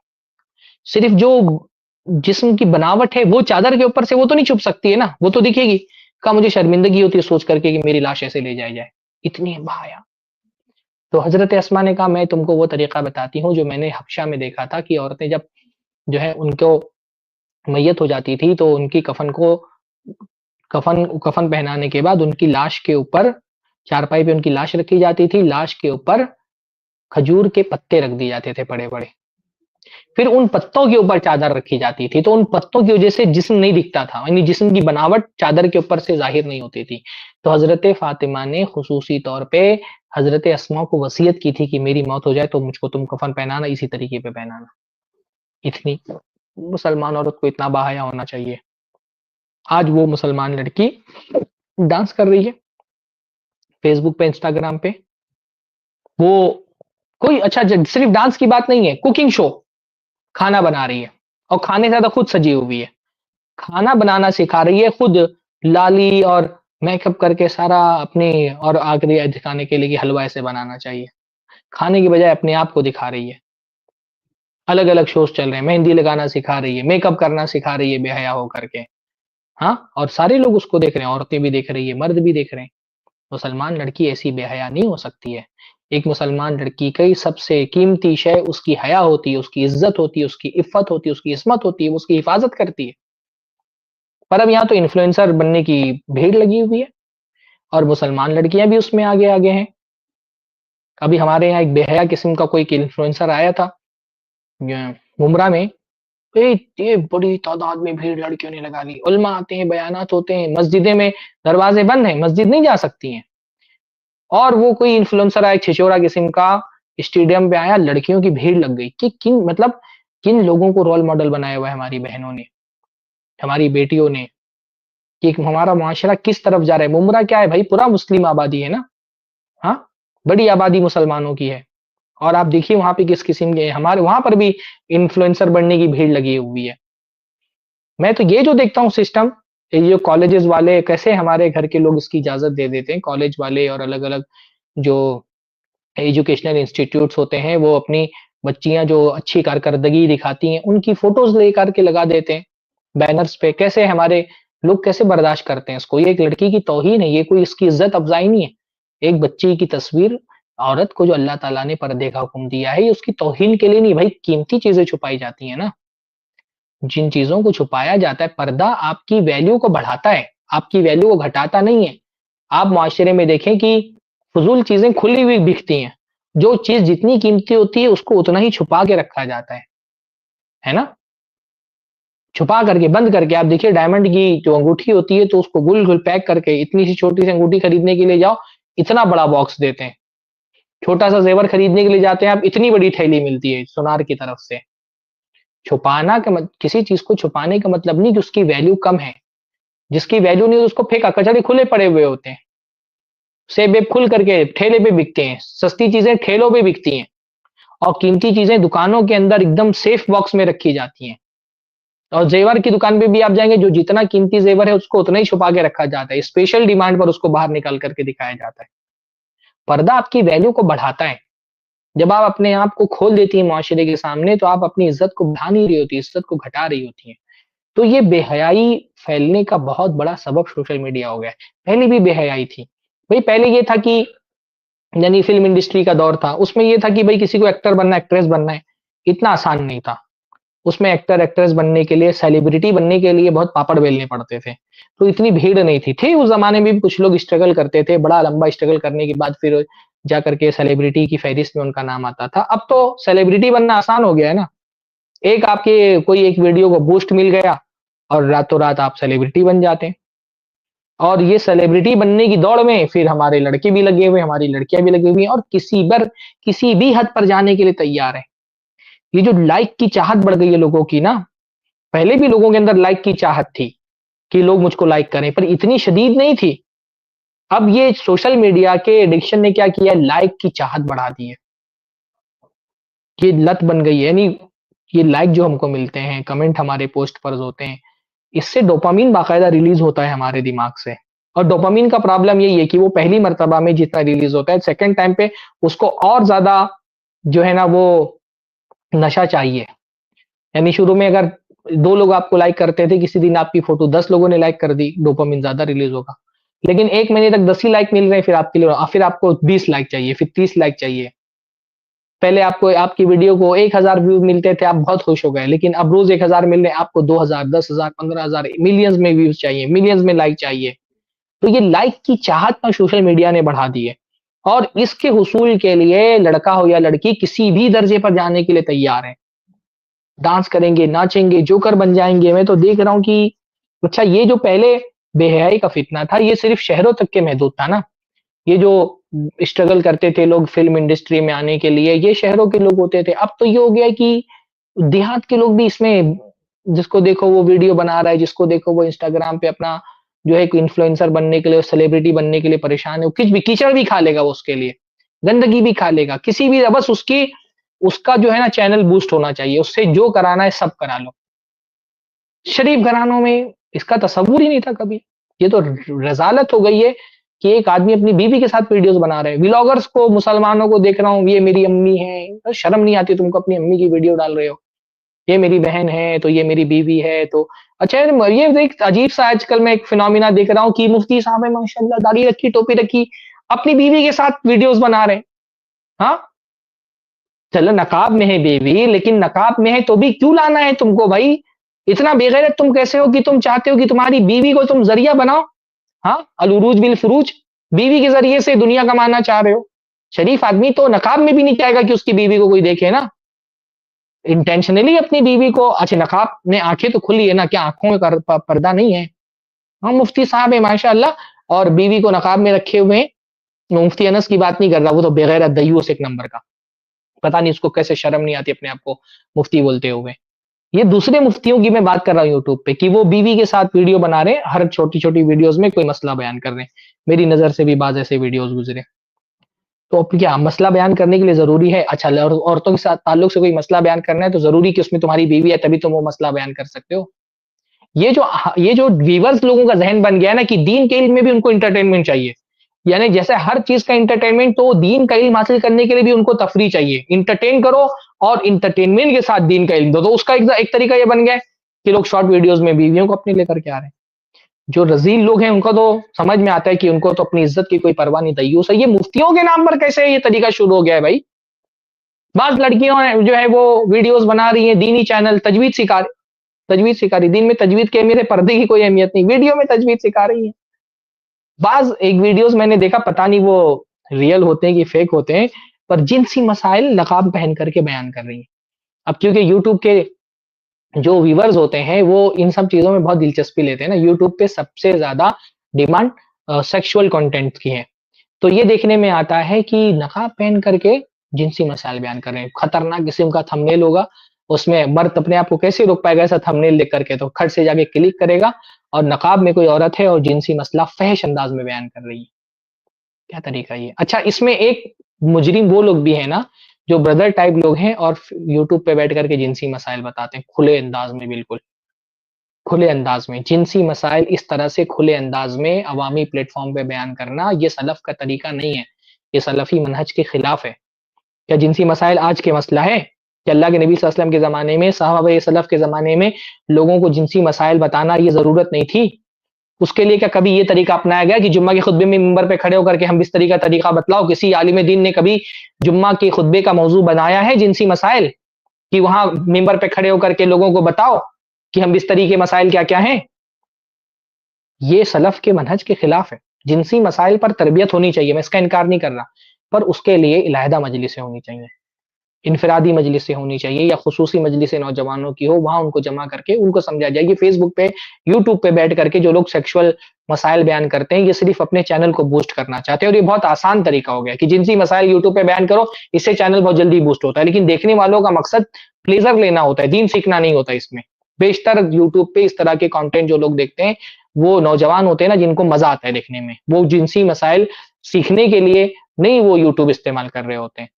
[SPEAKER 1] सिर्फ़ जो जिस्म की बनावट है, वो चादर के ऊपर से वो तो नहीं छुप सकती है ना, वो तो दिखेगी। कहा मुझे शर्मिंदगी होती है सोच करके कि मेरी लाश ऐसे ले जाई जाए, इतनी बहाया। तो हज़रत अस्मा ने कहा मैं तुमको वो तरीक़ा बताती हूँ जो मैंने हबशा में देखा था कि औरतें जब जो है उनको मय्यत हो जाती थी, तो उनकी कफ़न पहनाने के बाद उनकी लाश के ऊपर, चारपाई पे उनकी लाश रखी जाती थी, लाश के ऊपर खजूर के पत्ते रख दिए जाते थे बड़े-बड़े। फिर उन पत्तों के ऊपर चादर रखी जाती थी, तो उन पत्तों की वज़ह से जिस्म नहीं दिखता था, यानी जिस्म की बनावट चादर के ऊपर से ज़ाहिर नहीं होती थी। तो हज़रत फ़ातिमा ने ख़ुसूसी तौर पे हज़रत अस्मा को वसीयत की थी कि मेरी मौत हो जाए तो मुझको तुम कफ़न पहनाना, इसी तरीके पे पहनाना। इतनी मुसलमान औरत को इतना बाहया होना चाहिए। आज वो मुसलमान लड़की डांस कर रही है, फ़ेसबुक पे, इंस्टाग्राम पे। वो कोई अच्छा ज सिर्फ़ डांस की बात नहीं है, कुकिंग शो, खाना बना रही है, और खाने से ज़्यादा खुद सजी हुई है। खाना बनाना सिखा रही है, खुद लाली और मेकअप करके सारा अपने, और आगे दिखाने के लिए कि हलवा ऐसे बनाना चाहिए। खाने की बजाय अपने आप को दिखा रही है। अलग-अलग शोज़ चल रहे हैं, मेहंदी लगाना सिखा रही है, मेकअप करना सिखा रही है बेहया हो करके। हाँ, और सारे लोग उसको देख रहे हैं, औरतें भी देख रही है, मर्द भी देख रहे हैं। मुसलमान लड़की ऐसी बेहया नहीं हो सकती है। एक मुसलमान लड़की की सबसे कीमती शय उसकी हया होती है, उसकी इज़्ज़त होती है, उसकी इफ़्फ़त होती है, उसकी इस्मत होती है, वो उसकी हिफ़ाज़त करती है। पर अब यहाँ तो इन्फ्लुएंसर बनने की भीड़ लगी हुई है, और मुसलमान लड़कियाँ भी उसमें आगे-आगे हैं। अभी हमारे यहाँ एक बेहया किस्म का कोई इन्फ्लुएंसर आया था मुमरा में। ये बड़ी तादाद में भीड़ लड़कियों ने लगा ली, उलमा आते हैं, बयानात होते हैं, मस्जिदें में दरवाजे बंद हैं, मस्जिद नहीं जा सकती हैं। और वो कोई इन्फ्लुएंसर आया छिछोरा किस्म का, स्टेडियम पे आया, लड़कियों की भीड़ लग गई। कि किन मतलब किन लोगों को रोल मॉडल बनाया हुआ है हमारी बहनों ने, हमारी बेटियों ने, कि हमारा मुआशरा किस तरफ जा रहा है। मुमरा क्या है भाई, पूरा मुस्लिम आबादी है ना, हाँ, बड़ी आबादी मुसलमानों की है। और आप देखिए वहां पे किस किस्म के, हमारे वहां पर भी इन्फ्लुएंसर बनने की भीड़ लगी हुई है। मैं तो ये जो देखता हूँ सिस्टम, ये कॉलेजेस वाले कैसे हमारे घर के लोग इसकी इजाजत दे देते हैं, कॉलेज वाले और अलग अलग जो एजुकेशनल इंस्टीट्यूट्स होते हैं, वो अपनी बच्चियां जो अच्छी कारकर्दगी दिखाती हैं उनकी फोटोज लेकर के लगा देते हैं बैनर्स पे। कैसे हमारे लोग कैसे बर्दाश्त करते हैं इसको। ये एक लड़की की तौहीन है, ये कोई इसकी इज्जत अफजाई नहीं है। एक बच्ची की तस्वीर, औरत को जो अल्लाह ताला ने पर्दे का हुक्म दिया है, ये उसकी तौहीन के लिए नहीं भाई। कीमती चीजें छुपाई जाती है ना, जिन चीजों को छुपाया जाता है, पर्दा आपकी वैल्यू को बढ़ाता है, आपकी वैल्यू को घटाता नहीं है। आप मुआशरे में देखें कि फजूल चीजें खुली हुई बिकती हैं। जो चीज जितनी कीमती होती है उसको उतना ही छुपा के रखा जाता है ना। छुपा करके बंद करके, आप देखिए डायमंड की जो अंगूठी होती है तो उसको गुल गुल पैक करके, इतनी सी छोटी सी अंगूठी खरीदने के लिए जाओ, इतना बड़ा बॉक्स देते हैं। छोटा सा जेवर खरीदने के लिए जाते हैं आप, इतनी बड़ी थैली मिलती है सुनार की तरफ से। छुपाना का किसी चीज को छुपाने का मतलब नहीं कि उसकी वैल्यू कम है। जिसकी वैल्यू नहीं उसको फेंका, कचड़े खुले पड़े हुए होते हैं। सेब वेब खुल करके ठेले पे बिकते हैं, सस्ती चीजें ठेलों पे बिकती हैं, और कीमती चीजें दुकानों के अंदर एकदम सेफ बॉक्स में रखी जाती हैं। और जेवर की दुकान पे भी आप जाएंगे, जो जितना कीमती जेवर है उसको उतना ही छुपा के रखा जाता है, स्पेशल डिमांड पर उसको बाहर निकाल करके दिखाया जाता है। पर्दा आपकी वैल्यू को बढ़ाता है। जब आप अपने आप को खोल देती है मुआशरे के सामने, तो आप अपनी इज्जत को बढ़ा नहीं रही होती, इज्जत को घटा रही होती है। तो ये बेहयाई फैलने का बहुत बड़ा सबब सोशल मीडिया हो गया है। पहले भी बेहयाई थी भाई। पहले ये था कि यानी फिल्म इंडस्ट्री का दौर था, उसमें ये था कि भाई किसी को एक्टर बनना, एक्ट्रेस बनना है, इतना आसान नहीं था। उसमें एक्टर एक्ट्रेस बनने के लिए, सेलिब्रिटी बनने के लिए बहुत पापड़ बेलने पड़ते थे। तो इतनी भीड़ नहीं थी उस जमाने में भी कुछ लोग स्ट्रगल करते थे, बड़ा लंबा स्ट्रगल करने के बाद फिर जा करके सेलिब्रिटी की फहरिस्त में उनका नाम आता था। अब तो सेलिब्रिटी बनना आसान हो गया है ना। एक आपके कोई एक वीडियो को बूस्ट मिल गया और रातों रात आप सेलिब्रिटी बन जाते हैं। और ये सेलिब्रिटी बनने की दौड़ में फिर हमारे लड़के भी लगे हुए हैं, हमारी लड़कियां भी लगी हुई हैं, और किसी भी हद पर जाने के लिए तैयार है। ये जो लाइक की चाहत बढ़ गई है लोगों की ना, पहले भी लोगों के अंदर लाइक की चाहत थी कि लोग मुझको लाइक करें, पर इतनी शदीद नहीं थी। अब ये सोशल मीडिया के एडिक्शन ने क्या किया है, लाइक की चाहत बढ़ा दी है। ये लत बन गई है। यानी ये लाइक जो हमको मिलते हैं, कमेंट हमारे पोस्ट पर होते हैं, इससे डोपामीन बाकायदा रिलीज होता है हमारे दिमाग से। और डोपामीन का प्रॉब्लम यही है कि वो पहली मर्तबा में जितना रिलीज होता है, सेकंड टाइम पे उसको और ज्यादा जो है ना वो नशा चाहिए। यानी शुरू में अगर 2 लोग आपको लाइक करते थे, किसी दिन आपकी फोटो 10 लोगों ने लाइक कर दी, डोपामिन ज़्यादा रिलीज़ होगा। लेकिन 1 महीने तक 10 ही लाइक मिल रहे हैं, फिर आपके लिए फिर आपको 20 लाइक चाहिए, फिर 30 लाइक चाहिए। पहले आपको आपकी वीडियो को 1000 व्यू मिलते थे, आप बहुत खुश हो गए, लेकिन अब रोज़ 1000 मिल रहे हैं, आपको 2000, 10,000, 15,000, मिलियंस में व्यूज़ चाहिए, मिलियंस में लाइक चाहिए। तो ये लाइक की चाहत ना सोशल मीडिया ने बढ़ा दी है, और इसके हुसूल के लिए लड़का हो या लड़की किसी भी दर्जे पर जाने के लिए तैयार है। डांस करेंगे, नाचेंगे, जोकर बन जाएँगे। मैं तो देख रहा हूँ कि अच्छा, ये जो पहले बेहयाई का फितना था, ये सिर्फ़ शहरों तक के महदूद था ना। ये जो स्ट्रगल करते थे लोग फ़िल्म इंडस्ट्री में आने के लिए, ये शहरों के लोग होते थे। अब तो ये हो गया है कि देहात के लोग भी इसमें, जिसको देखो वो वीडियो बना रहा है, जिसको देखो वो इंस्टाग्राम पे अपना जो है एक इन्फ्लुएंसर बनने के लिए, सेलिब्रिटी बनने के लिए परेशान है। वो कुछ भी कीचड़ भी खा लेगा वो उसके लिए, गंदगी भी खा लेगा, किसी भी बस उसका जो है ना चैनल बूस्ट होना चाहिए, उससे जो कराना है सब करा लो। शरीफ घरानों में इसका तसव्वुर ही नहीं था कभी। ये तो रज़ालत हो गई है कि एक आदमी अपनी बीवी के साथ वीडियोज़ बना रहे हैं। व्लॉगर्स को, मुसलमानों को देख रहा हूँ, ये मेरी अम्मी है। शर्म नहीं आती तुमको, अपनी अम्मी की वीडियो डाल रहे हो। ये मेरी बहन है, तो ये मेरी बीवी है। तो अच्छा, ये एक अजीब-सा आजकल मैं एक फिनोमिना देख रहा हूँ कि मुफ्ती साहब है माशाअल्लाह, दाढ़ी रखी, टोपी रखी, अपनी बीवी के साथ वीडियोज़ बना रहे हैं। हाँ? चलो नकाब में है बीवी, लेकिन नकाब में है तो भी क्यों लाना है तुमको भाई? इतना बेगैरत तुम कैसे हो कि तुम चाहते हो कि तुम्हारी बीवी को तुम ज़रिया बनाओ? हाँ? अल उरूज बिल फुरूज, बीवी के ज़रिए से दुनिया कमाना चाह रहे हो। शरीफ आदमी तो नकाब में भी नहीं चाहेगा कि उसकी बीवी को कोई देखे ना। इंटेंशनली अपनी बीवी को, अच्छा नकाब में आंखें तो खुली है ना, क्या आंखों में पर्दा नहीं है? हाँ, मुफ्ती साहब है माशाअल्लाह और बीवी को नकाब में रखे हुए हैं। मुफ्ती अनस की बात नहीं कर रहा, वो तो बेगैरत दय्यूस एक नंबर का। पता नहीं उसको कैसे शर्म नहीं आती अपने आप को मुफ्ती बोलते हुए। ये दूसरे मुफ्तियों की मैं बात कर रहा हूँ यूट्यूब पे कि वो बीवी के साथ वीडियो बना रहे हैं, हर छोटी-छोटी वीडियोज़ में कोई मसला बयान कर रहे हैं। मेरी नज़र से भी बाज़ ऐसे वीडियोज़ गुज़रे। तो अब क्या मसला बयान करने के लिए ज़रूरी है, अच्छा ल औरतों के साथ ताल्लुक से कोई मसला बयान करना है तो ज़रूरी कि उसमें तुम्हारी बीवी है तभी तुम वो मसला बयान कर सकते हो? ये जो व्यूअर्स लोगों का ज़हन बन गया है ना कि दीन के इल्म में भी उनको एंटरटेनमेंट चाहिए। यानी जैसे हर चीज़ का एंटरटेनमेंट, तो दीन का इल्म हासिल करने के लिए भी उनको तफरीह चाहिए। एंटरटेन करो और एंटरटेनमेंट के साथ दीन का इल्म दो। तो उसका एक तरीका ये बन गया है कि लोग शॉर्ट वीडियोज़ में बीवियों को अपनी लेकर के आ रहे हैं। जो रज़ील लोग हैं उनको तो समझ में आता है कि उनको तो अपनी इज़्ज़त की कोई परवाह नहीं, दय्यूस है। ये मुफ्तियों के नाम पर कैसे ये तरीका शुरू हो गया है भाई? बाज़ लड़कियों हैं जो है वो वीडियोज़ बना रही हैं, दीनी चैनल तजवीज़ सिखा रही। दीन में तजवीज़ की अहमियत है, पर्दे की कोई अहमियत नहीं, वीडियो में तजवीज़ सिखा रही हैं। बाज़ एक वीडियोज़ मैंने देखा, पता नहीं वो रियल होते हैं कि फेक होते हैं, पर जिनसी मसाइल नकाब पहन कर के बयान कर रही हैं। अब क्योंकि यूट्यूब के जो व्यूअर्स होते हैं वो इन सब चीज़ों में बहुत दिलचस्पी लेते हैं ना, यूट्यूब पे सबसे ज़्यादा डिमांड सेक्सुअल कंटेंट की है। तो ये देखने में आता है कि नकाब पहन करके जिनसी मसाइल बयान कर रहे हैं। खतरनाक किस्म का थंबनेल होगा, उसमें मर्द अपने आप को कैसे रोक पाएगा ऐसा थंबनेल देख करके, तो खट से जाके क्लिक करेगा और नकाब में कोई औरत है और जिनसी मसला फ़हश अंदाज़ में बयान कर रही है। क्या तरीका है ये? अच्छा, इसमें एक मुजरिम वो लोग भी हैं ना, जो ब्रदर टाइप लोग हैं और यूट्यूब पे बैठ कर के जिनसी मसाइल बताते हैं, खुले अंदाज़ में बिल्कुल। खुले अंदाज़ में, जिनसी मसाइल इस तरह से खुले अंदाज़ में अवामी प्लेटफ़ॉर्म पे बयान करना, ये सलफ़ का तरीका नहीं है। ये सलफ़ी मनहज के खिलाफ़ है। क्या जिनसी मसाइल आज के मसला है? क्या अल्लाह के नबी सल्लल्लाहु अलैहि वसल्लम के ज़माने में, सहाबाए सलफ़ के ज़माने में लोगों को जिनसी मसाइल बताना ये ज़रूरत नहीं थी? उसके लिए क्या कभी ये तरीका अपनाया गया कि जुम्मा के खुतबे में मिंबर पे खड़े होकर के हम बिस्तरी का तरीका बतलाओ? किसी आलिम दीन ने कभी जुम्मा के खुतबे का मौजू बनाया है जिनसी मसाइल? कि वहाँ मिंबर पे खड़े होकर के लोगों को बताओ कि हम बिस्तरी के मसाइल क्या-क्या हैं? ये सलफ़ के मनहज के खिलाफ है। जिनसी मसाइल पर तरबियत होनी चाहिए, मैं इसका इनकार नहीं कर रहा, पर उसके लिए इलाहिदा मजलिसें होनी चाहिए। इनफरादी मजलिसें होनी चाहिए या खुसूसी मजलिसें नौजवानों की हो, वहाँ उनको जमा करके उनको समझाया जाए। ये फ़ेसबुक पे, यूट्यूब पे बैठ करके जो लोग सेक्सुअल मसाइल बयान करते हैं, ये सिर्फ़ अपने चैनल को बूस्ट करना चाहते हैं और ये बहुत आसान तरीका हो गया है कि जिनसी मसाइल यूट्यूब पे बयान करो, इससे चैनल बहुत जल्दी बूस्ट होता है। लेकिन देखने वालों का मकसद प्लेज़र लेना होता है, दीन सीखना नहीं होता इसमें। बेशतर यूट्यूब पे इस तरह के कंटेंट जो लोग देखते हैं, वो नौजवान होते हैं ना जिनको मज़ा आता है देखने में। वो जिनसी मसाइल सीखने के लिए नहीं वो यूट्यूब इस्तेमाल कर रहे होते हैं।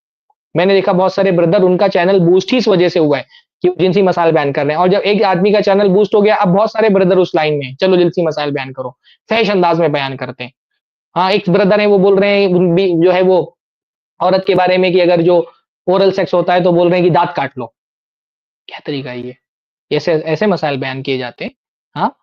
[SPEAKER 1] मैंने देखा बहुत सारे ब्रदर, उनका चैनल बूस्ट ही इस वजह से हुआ है कि वो जिनसी मसाइल बयान कर रहे हैं और जब एक आदमी का चैनल बूस्ट हो गया, अब बहुत सारे ब्रदर उस लाइन में हैं, चलो जिनसी मसाइल बयान करो, फहश अंदाज में बयान करते हैं। हाँ, एक ब्रदर है वो बोल रहे हैं भी जो है वो औरत के बारे में कि अगर जो ओरल सेक्स होता है तो बोल रहे हैं कि दाँत काट लो। क्या तरीका है ये? ऐसे ऐसे मसाइल बयान किए जाते हैं। हाँ,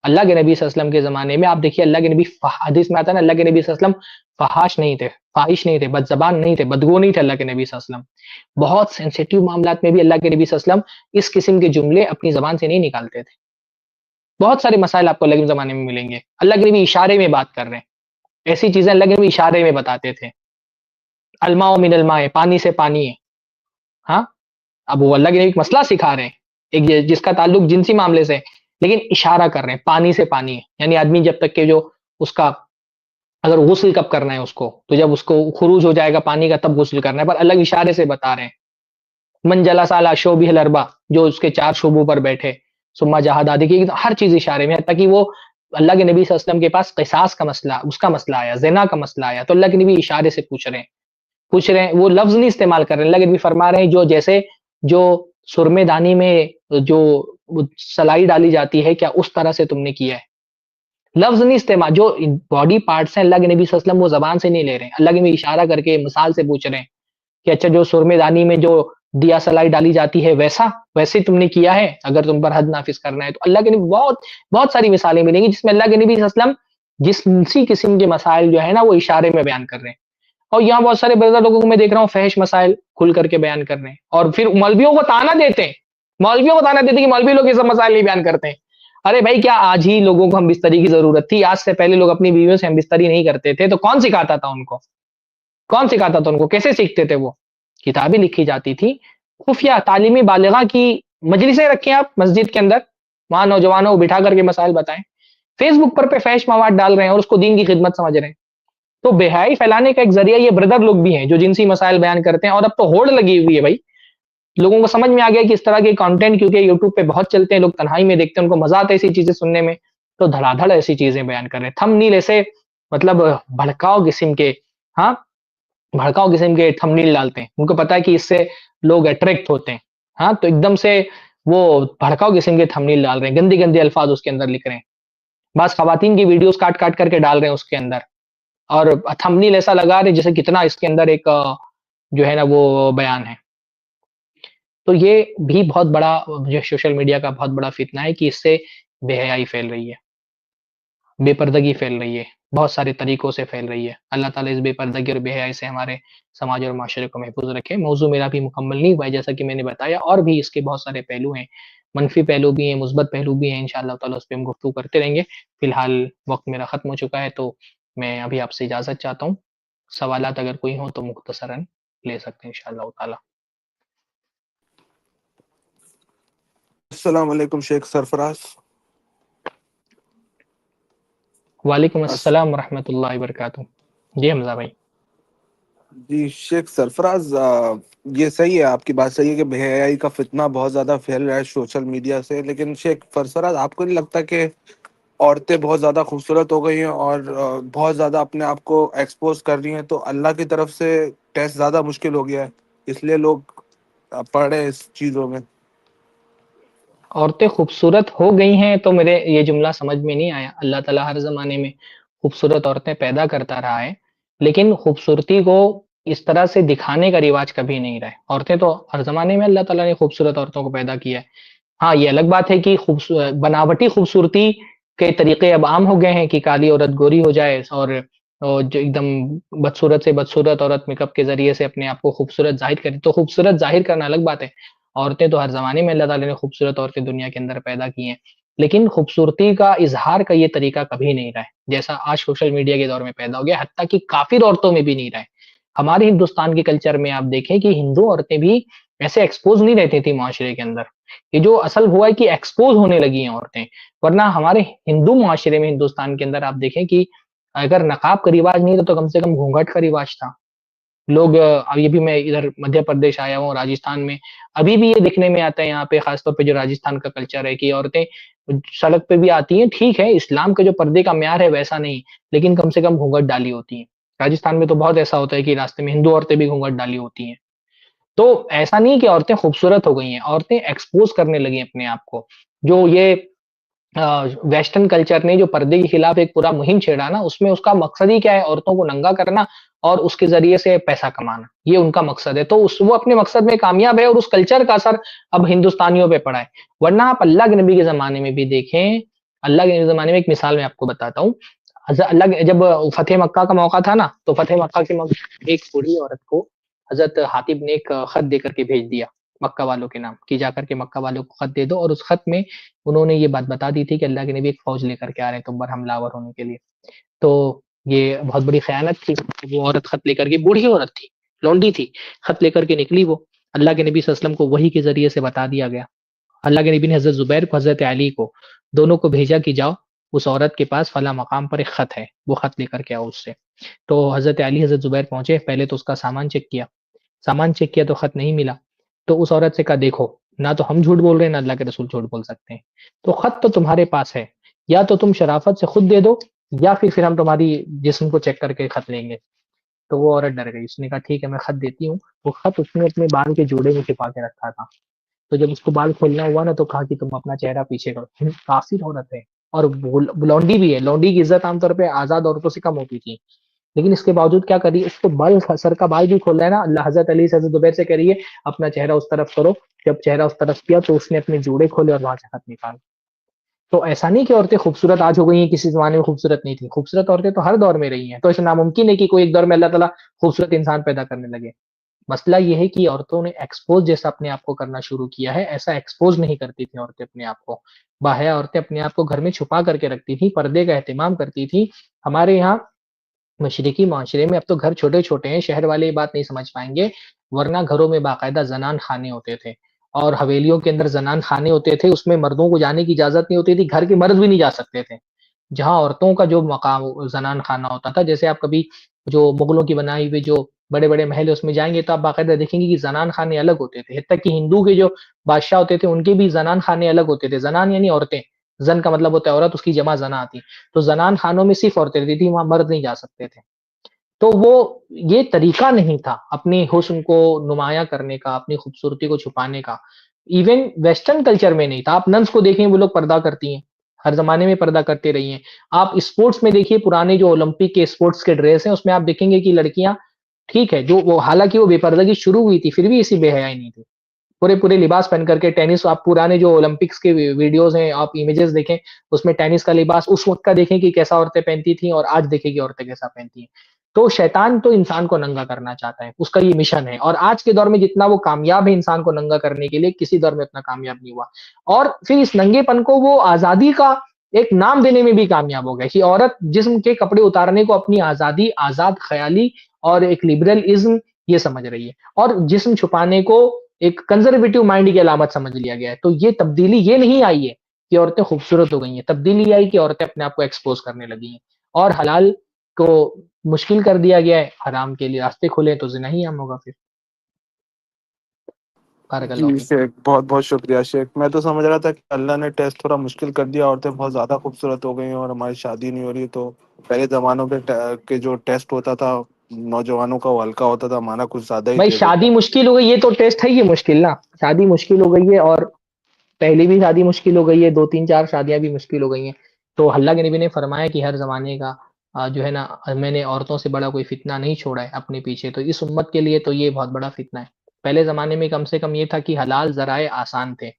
[SPEAKER 1] अल्लाह के नबी सल्लल्लाहु अलैहि वसल्लम के ज़माने में आप देखिए, अल्लाह के नबी हदीस में आता है ना, अल्लाह के नबी सल्लल्लाहु अलैहि वसल्लम फ़हाश नहीं थे, फ़ाहिश नहीं थे, बदज़बान नहीं थे, बदगो नहीं थे अल्लाह के नबी सल्लल्लाहु अलैहि वसल्लम। बहुत सेंसिटिव मामलात में भी अल्लाह के नबी सल्लल्लाहु अलैहि वसल्लम इस किस्म के जुमले अपनी ज़बान से नहीं निकालते थे। बहुत सारे मसाइल आपको अल्लाह के ज़माने में मिलेंगे। अल्लाह के नबी इशारे में बात कर रहे हैं। ऐसी चीज़ें अल्लाह के नबी इशारे में बताते थे। अलमाउ मिनल माए, पानी से पानी है। हाँ? अब वो अल्लाह के नबी एक मसला सिखा रहे हैं, एक जिसका ताल्लुक जिनसी मामले से है, लेकिन इशारा कर रहे हैं, पानी से पानी है। यानी आदमी जब तक के जो उसका अगर गुस्ल कब करना है उसको, तो जब उसको खुरूज हो जाएगा पानी का तब गुस्ल करना है, पर अलग इशारे से बता रहे हैं। मन जलसा अला शोबिहिल अरबा, जो उसके 4 शोबों पर बैठे, सुम्मा जहाद आदि की हर चीज़ इशारे में है, ताकि वो अल्लाह के नबी सल्लल्लाहु अलैहि वसल्लम के पास क़िसास का मसला, उसका मसला आया, ज़िना का मसला आया, तो अल्लाह के नबी इशारे से पूछ रहे हैं, वो लफ्ज़ नहीं इस्तेमाल कर रहे हैं। अल्लाह के नबी फरमा रहे हैं जो जैसे जो सुरमेदानी में जो वो सलाई डाली जाती है, क्या उस तरह से तुमने किया है? लफ्ज़ नहीं इस्तेमाल, जो बॉडी पार्ट्स हैं अल्लाह के नबी सल्लल्लाहु अलैहि वसल्लम वो ज़बान से नहीं ले रहे हैं। अल्लाह के नबी इशारा करके मिसाल से पूछ रहे हैं कि अच्छा जो सुरमेदानी में जो दिया सलाई डाली जाती है वैसा, वैसे तुमने किया है? अगर तुम पर हद नाफ़िज़ करना है तो। अल्लाह के नबी बहुत बहुत सारी मिसालें मिलेंगी जिसमें अल्लाह के नबी सल्लल्लाहु अलैहि वसल्लम जिस किस्म के मसाइल जो है ना वो इशारे में बयान कर रहे हैं। और यहाँ बहुत सारे ब्रदर लोगों को मैं देख रहा हूँ फहश मसाइल खुल करके बयान कर रहे हैं और फिर मौलवियों को ताना देते हैं। मौलवियों को ताना देते हैं कि मौलवी लोग ये सब मसाइल नहीं बयान करते हैं। अरे भाई, क्या आज ही लोगों को हम बिस्तरी की ज़रूरत थी? आज से पहले लोग अपनी बीवियों से हम बिस्तरी नहीं करते थे, तो कौन सिखाता था उनको? कौन सिखाता था उनको? कैसे सीखते थे वो? किताबें लिखी जाती थी, खुफिया तालीमी बालिगा की मजलिसें रखें आप मस्जिद के अंदर, वहाँ नौजवानों को बिठा करके मसाइल बताएँ। फेसबुक पर पे फैश मवाद डाल रहे हैं और उसको दीन की खिदमत समझ रहे हैं। तो बेहयाई फैलाने का एक ज़रिया ये ब्रदर लोग भी हैं, जो जिनसी मसाइल बयान करते हैं और अब तो होड़ लगी हुई है भाई। लोगों को समझ में आ गया कि इस तरह के कंटेंट क्योंकि यूट्यूब पे बहुत चलते हैं, लोग तन्हाई में देखते हैं, उनको मज़ा आता है ऐसी चीज़ें सुनने में, तो धड़ाधड़ ऐसी चीज़ें बयान कर रहे हैं। थंबनेल ऐसे मतलब भड़काऊ किस्म के, हाँ, भड़काऊ किस्म के थंबनेल डालते हैं। उनको पता है कि इससे लोग अट्रैक्ट होते हैं। हाँ, तो एकदम से वो भड़काऊ किस्म के थंबनेल डाल रहे हैं, गंदे-गंदे अल्फाज़ उसके अंदर लिख रहे हैं। बस खवातीन की वीडियोज़ काट-काट करके डाल रहे हैं उसके अंदर और थंबनेल ऐसा लगा रहे हैं जैसे कितना इसके अंदर एक जो है ना वो बयान है। तो ये भी बहुत बड़ा जो सोशल मीडिया का बहुत बड़ा फितना है कि इससे बेहयाई फैल रही है, बेपर्दगी फैल रही है, बहुत सारे तरीकों से फैल रही है। अल्लाह ताला इस बेपर्दगी और बेहयाई से हमारे समाज और माशरे को महफूज़ रखे। मौज़ू मेरा भी मुकम्मल नहीं हुआ है, जैसा कि मैंने बताया और भी इसके बहुत सारे पहलू हैं, मनफ़ी पहलू भी हैं, मुस्बत पहलू भी हैं, इंशाअल्लाह ताला उस पे हम गुफ्तगू करते रहेंगे। फ़िलहाल वक़्त मेरा ख़त्म हो चुका है, तो मैं अभी आपसे इजाज़त चाहता हूँ। सवालात अगर कोई हों तो मुख्तसरन ले सकते हैं इंशाअल्लाह ताला।
[SPEAKER 2] अस्सलाम वालेकुम शेख सरफराज।
[SPEAKER 1] वालेकुम
[SPEAKER 2] अस-
[SPEAKER 1] अस्सलाम व रहमतुल्लाहि व बरकातुहू। जी हमज़ा भाई।
[SPEAKER 2] जी शेख सरफराज, ये सही है, आपकी बात सही है कि बेहयाई का फितना बहुत ज्यादा फैल रहा है सोशल मीडिया से। लेकिन शेख सरफराज, आपको नहीं लगता कि औरतें बहुत ज्यादा खूबसूरत हो गई हैं और बहुत ज्यादा अपने आप को एक्सपोज कर रही हैं, तो अल्लाह की तरफ से टेस्ट ज्यादा मुश्किल हो गया है, इसलिए लोग पड़ रहे हैं इस चीजों में।
[SPEAKER 1] औरतें खूबसूरत हो गई हैं तो मेरे ये जुमला समझ में नहीं आया। अल्लाह ताला हर ज़माने में खूबसूरत औरतें पैदा करता रहा है, लेकिन खूबसूरती को इस तरह से दिखाने का रिवाज कभी नहीं रहा है। औरतें तो हर ज़माने में अल्लाह ताला ने खूबसूरत औरतों को पैदा किया है। हाँ, ये अलग बात है कि बनावटी खूबसूरती के तरीके अब आम हो गए हैं कि काली औरत गोरी हो जाए और जो एकदम बदसूरत से बदसूरत औरत मेकअप के ज़रिए से अपने आप को खूबसूरत ज़ाहिर करे। तो खूबसूरत ज़ाहिर करना अलग बात है। औरतें तो हर ज़माने में अल्लाह ताला ने खूबसूरत औरतें दुनिया के अंदर पैदा की हैं। लेकिन खूबसूरती का इज़हार का ये तरीका कभी नहीं रहा है, जैसा आज सोशल मीडिया के दौर में पैदा हो गया, हत्ता कि काफ़िर औरतों में भी नहीं रहा है। हमारे हिंदुस्तान के कल्चर में आप देखें कि हिंदू औरतें भी ऐसे एक्सपोज़ नहीं रहती थी मुआशरे के अंदर। ये जो असल हुआ है कि एक्सपोज़ होने लगी हैं औरतें, वरना हमारे हिंदू मुआशरे में हिंदुस्तान के अंदर आप देखें कि अगर नकाब का रिवाज नहीं था तो कम से कम घूंघट का रिवाज था। लोग अभी भी मैं इधर मध्य प्रदेश आया हूँ, राजस्थान में, अभी भी ये देखने में आता है यहाँ पे ख़ास तौर पे जो राजस्थान का कल्चर है कि औरतें सड़क पे भी आती हैं, ठीक है, इस्लाम का जो पर्दे का म्यार है वैसा नहीं, लेकिन कम से कम घूँघट डाली होती हैं। राजस्थान में तो बहुत ऐसा होता है कि रास्ते में हिंदू औरतें भी घूँघट डाली होती हैं। तो ऐसा नहीं कि औरतें खूबसूरत हो गई हैं, औरतें एक्सपोज़ करने लगी हैं अपने आप को। जो ये वेस्टर्न कल्चर ने जो पर्दे के खिलाफ एक पूरा मुहिम छेड़ा ना, उसमें उसका मकसद ही क्या है? औरतों को नंगा करना और उसके ज़रिए से पैसा कमाना, ये उनका मकसद है। तो उस वो अपने मकसद में कामयाब है और उस कल्चर का असर अब हिंदुस्तानियों पे पड़ा है। वरना आप अल्लाह के नबी के ज़माने में भी देखें, अल्लाह के ज़माने में एक मिसाल मैं आपको बताता हूँ। जब फ़तेह मक्का का मौका था ना, तो फ़तेह मक्का के मौके एक बूढ़ी औरत को हज़रत हातिब ने एक खत दे कर के भेज दिया, मक्का वालों के नाम कि जाकर के मक्का वालों को खत दे दो और उस खत में उन्होंने ये बात बता दी थी कि अल्लाह के नबी एक फ़ौज लेकर के आ रहे हैं तुम पर हमलावर होने के लिए। तो ये बहुत बड़ी ख़यानत थी। वो औरत खत लेकर के बूढ़ी औरत थी, लौंडी थी, खत लेकर के निकली वो। अल्लाह के नबी सल्लल्लाहु अलैहि वसल्लम को वही के ज़रिए से बता दिया गया। अल्लाह के नबी ने हज़रत ज़ुबैर को, हज़रत अली को, दोनों को भेजा कि जाओ उस औरत के पास फला मकाम पर एक खत है, वो खत लेकर के आओ उससे। तो हज़रत अली, हज़रत ज़ुबैर पहुँचे, पहले तो उसका सामान चेक किया तो खत नहीं मिला। तो उस औरत से कहा देखो, ना तो हम झूठ बोल रहे हैं, ना अल्लाह के रसूल झूठ बोल सकते हैं। तो खत तो तुम्हारे पास है, या तो तुम शराफ़त से खुद दे दो या फिर हम तुम्हारी जिस्म को चेक करके खत लेंगे। तो वो औरत डर गई, उसने कहा ठीक है मैं खत देती हूँ। वो खत उसने अपने बाल के जूड़े में छिपा के रखा था। तो जब उसको बाल खोलना हुआ ना तो कहा कि तुम अपना चेहरा पीछे करो। काफ़िर औरत है और लौंडी भी है। लौंडी की इज़्ज़त आमतौर पे आज़ाद औरतों से कम होती थी। लेकिन इसके बावजूद क्या करी, उसको बाल, सर का बाल भी खोलना है ना, अल्लाह हज़रत अली से हज़रत ज़ुबैर से कह रही है अपना चेहरा उस तरफ करो। जब चेहरा उस तरफ किया तो उसने अपने जूड़े खोले और वहाँ से खत निकाला। तो ऐसा नहीं कि औरतें खूबसूरत आज हो गई हैं, किसी ज़माने में खूबसूरत नहीं थी। खूबसूरत औरतें तो हर दौर में रही हैं। तो ऐसा नामुमकिन है कि कोई एक दौर में अल्लाह ताला खूबसूरत इंसान पैदा करने लगे। मसला ये है कि औरतों ने एक्सपोज़ जैसा अपने आप को करना शुरू किया है, ऐसा एक्सपोज़ नहीं करती थी औरतें अपने आप को। बाहया औरतें अपने आप को घर में छुपा करके रखती थी, पर्दे का एहतमाम करती थी। हमारे यहाँ मशरिकी माशरे में अब तो घर छोटे-छोटे हैं, शहर वाले ये बात नहीं समझ पाएँगे, वरना घरों में बाकायदा ज़नान खाने होते थे और हवेलियों के अंदर ज़नान खाने होते थे, उसमें मर्दों को जाने की इजाज़त नहीं होती थी, घर के मर्द भी नहीं जा सकते थे। जहाँ औरतों का जो मकाम ज़नान खाना होता था, जैसे आप कभी जो मुगलों की बनाई हुई जो बड़े-बड़े महल है उसमें जाएँगे तो आप बाकायदा देखेंगे कि ज़नान खाने अलग होते थे। यहाँ तक कि हिंदू के जो बादशाह होते थे, उनके भी ज़नान खाने अलग होते थे। ज़नान यानी औरतें, ज़न का मतलब होता है औरत, उसकी जमा ज़ना आती है। तो ज़नान खानों में सिर्फ़ औरतें रहती थी, वहाँ मर्द नहीं जा सकते थे। तो वो ये तरीका नहीं था अपने हुस्न को नुमायाँ करने का, अपनी खूबसूरती को छुपाने का। इवन वेस्टर्न कल्चर में नहीं था। आप नन्स को देखें वो लोग पर्दा करती हैं, हर ज़माने में पर्दा करते रही हैं। आप स्पोर्ट्स में देखिए पुराने जो ओलंपिक के स्पोर्ट्स के ड्रेस हैं उसमें आप देखेंगे कि लड़कियाँ ठीक है, जो वो हालाँकि वो बेपर्दगी शुरू हुई थी, फिर भी ऐसी बेहयाई नहीं थी। पूरे-पूरे लिबास पहन कर के टेनिस आप पुराने जो ओलंपिक्स के वीडियोज़ हैं, आप इमेजेस देखें, उसमें टेनिस का लिबास उस वक़्त का देखें कि कैसा औरतें पहनती थी और आज देखें कि औरतें कैसा पहनती हैं। तो शैतान तो इंसान को नंगा करना चाहता है, उसका ये मिशन है और आज के दौर में जितना वो कामयाब है इंसान को नंगा करने के लिए, किसी दौर में उतना कामयाब नहीं हुआ। और फिर इस नंगेपन को वो आज़ादी का एक नाम देने में भी कामयाब हो गए कि औरत जिस्म के कपड़े उतारने को अपनी आज़ादी, आज़ाद ख़याली और एक लिबरलिज़्म ये समझ रही है और जिस्म छुपाने को एक कंज़र्वेटिव माइंड की अलामत समझ लिया गया है। तो ये तब्दीली ये नहीं आई है कि औरतें खूबसूरत हो गई हैं, तब्दीली ये आई कि औरतें अपने आप को एक्सपोज़ करने लगी हैं और हलाल को मुश्किल कर दिया गया है, हराम के लिए रास्ते खुले तो ज़िना ही आम होगा फिर। बारक अल्लाह
[SPEAKER 2] जी
[SPEAKER 1] फ़ीक।
[SPEAKER 2] शेख, बहुत-बहुत शुक्रिया शेख। मैं तो समझ रहा था कि अल्लाह ने टेस्ट थोड़ा मुश्किल कर दिया, औरतें बहुत ज़्यादा खूबसूरत हो गई हैं और हमारी शादी नहीं हो रही, तो पहले ज़मानों के जो टेस्ट होता था, नौजवानों का वो हल्का होता था, हमारा कुछ ज़्यादा ही
[SPEAKER 1] भाई
[SPEAKER 2] तेज़
[SPEAKER 1] शादी
[SPEAKER 2] होता है।
[SPEAKER 1] मुश्किल हो गई ये तो टेस्ट है ही मुश्किल ना, शादी मुश्किल हो गई है और पहले भी शादी मुश्किल हो गई है, 2, 3, 4 शादियाँ भी मुश्किल हो गई हैं। तो अल्लाह के नबी ने फरमाया कि हर ज़माने का जो है ना मैंने औरतों से बड़ा कोई फ़ितना नहीं छोड़ा है अपने पीछे, तो इस उम्मत के लिए तो ये बहुत बड़ा फ़ितना है। पहले ज़माने में कम से कम ये था कि हलाल ज़राए आसान थे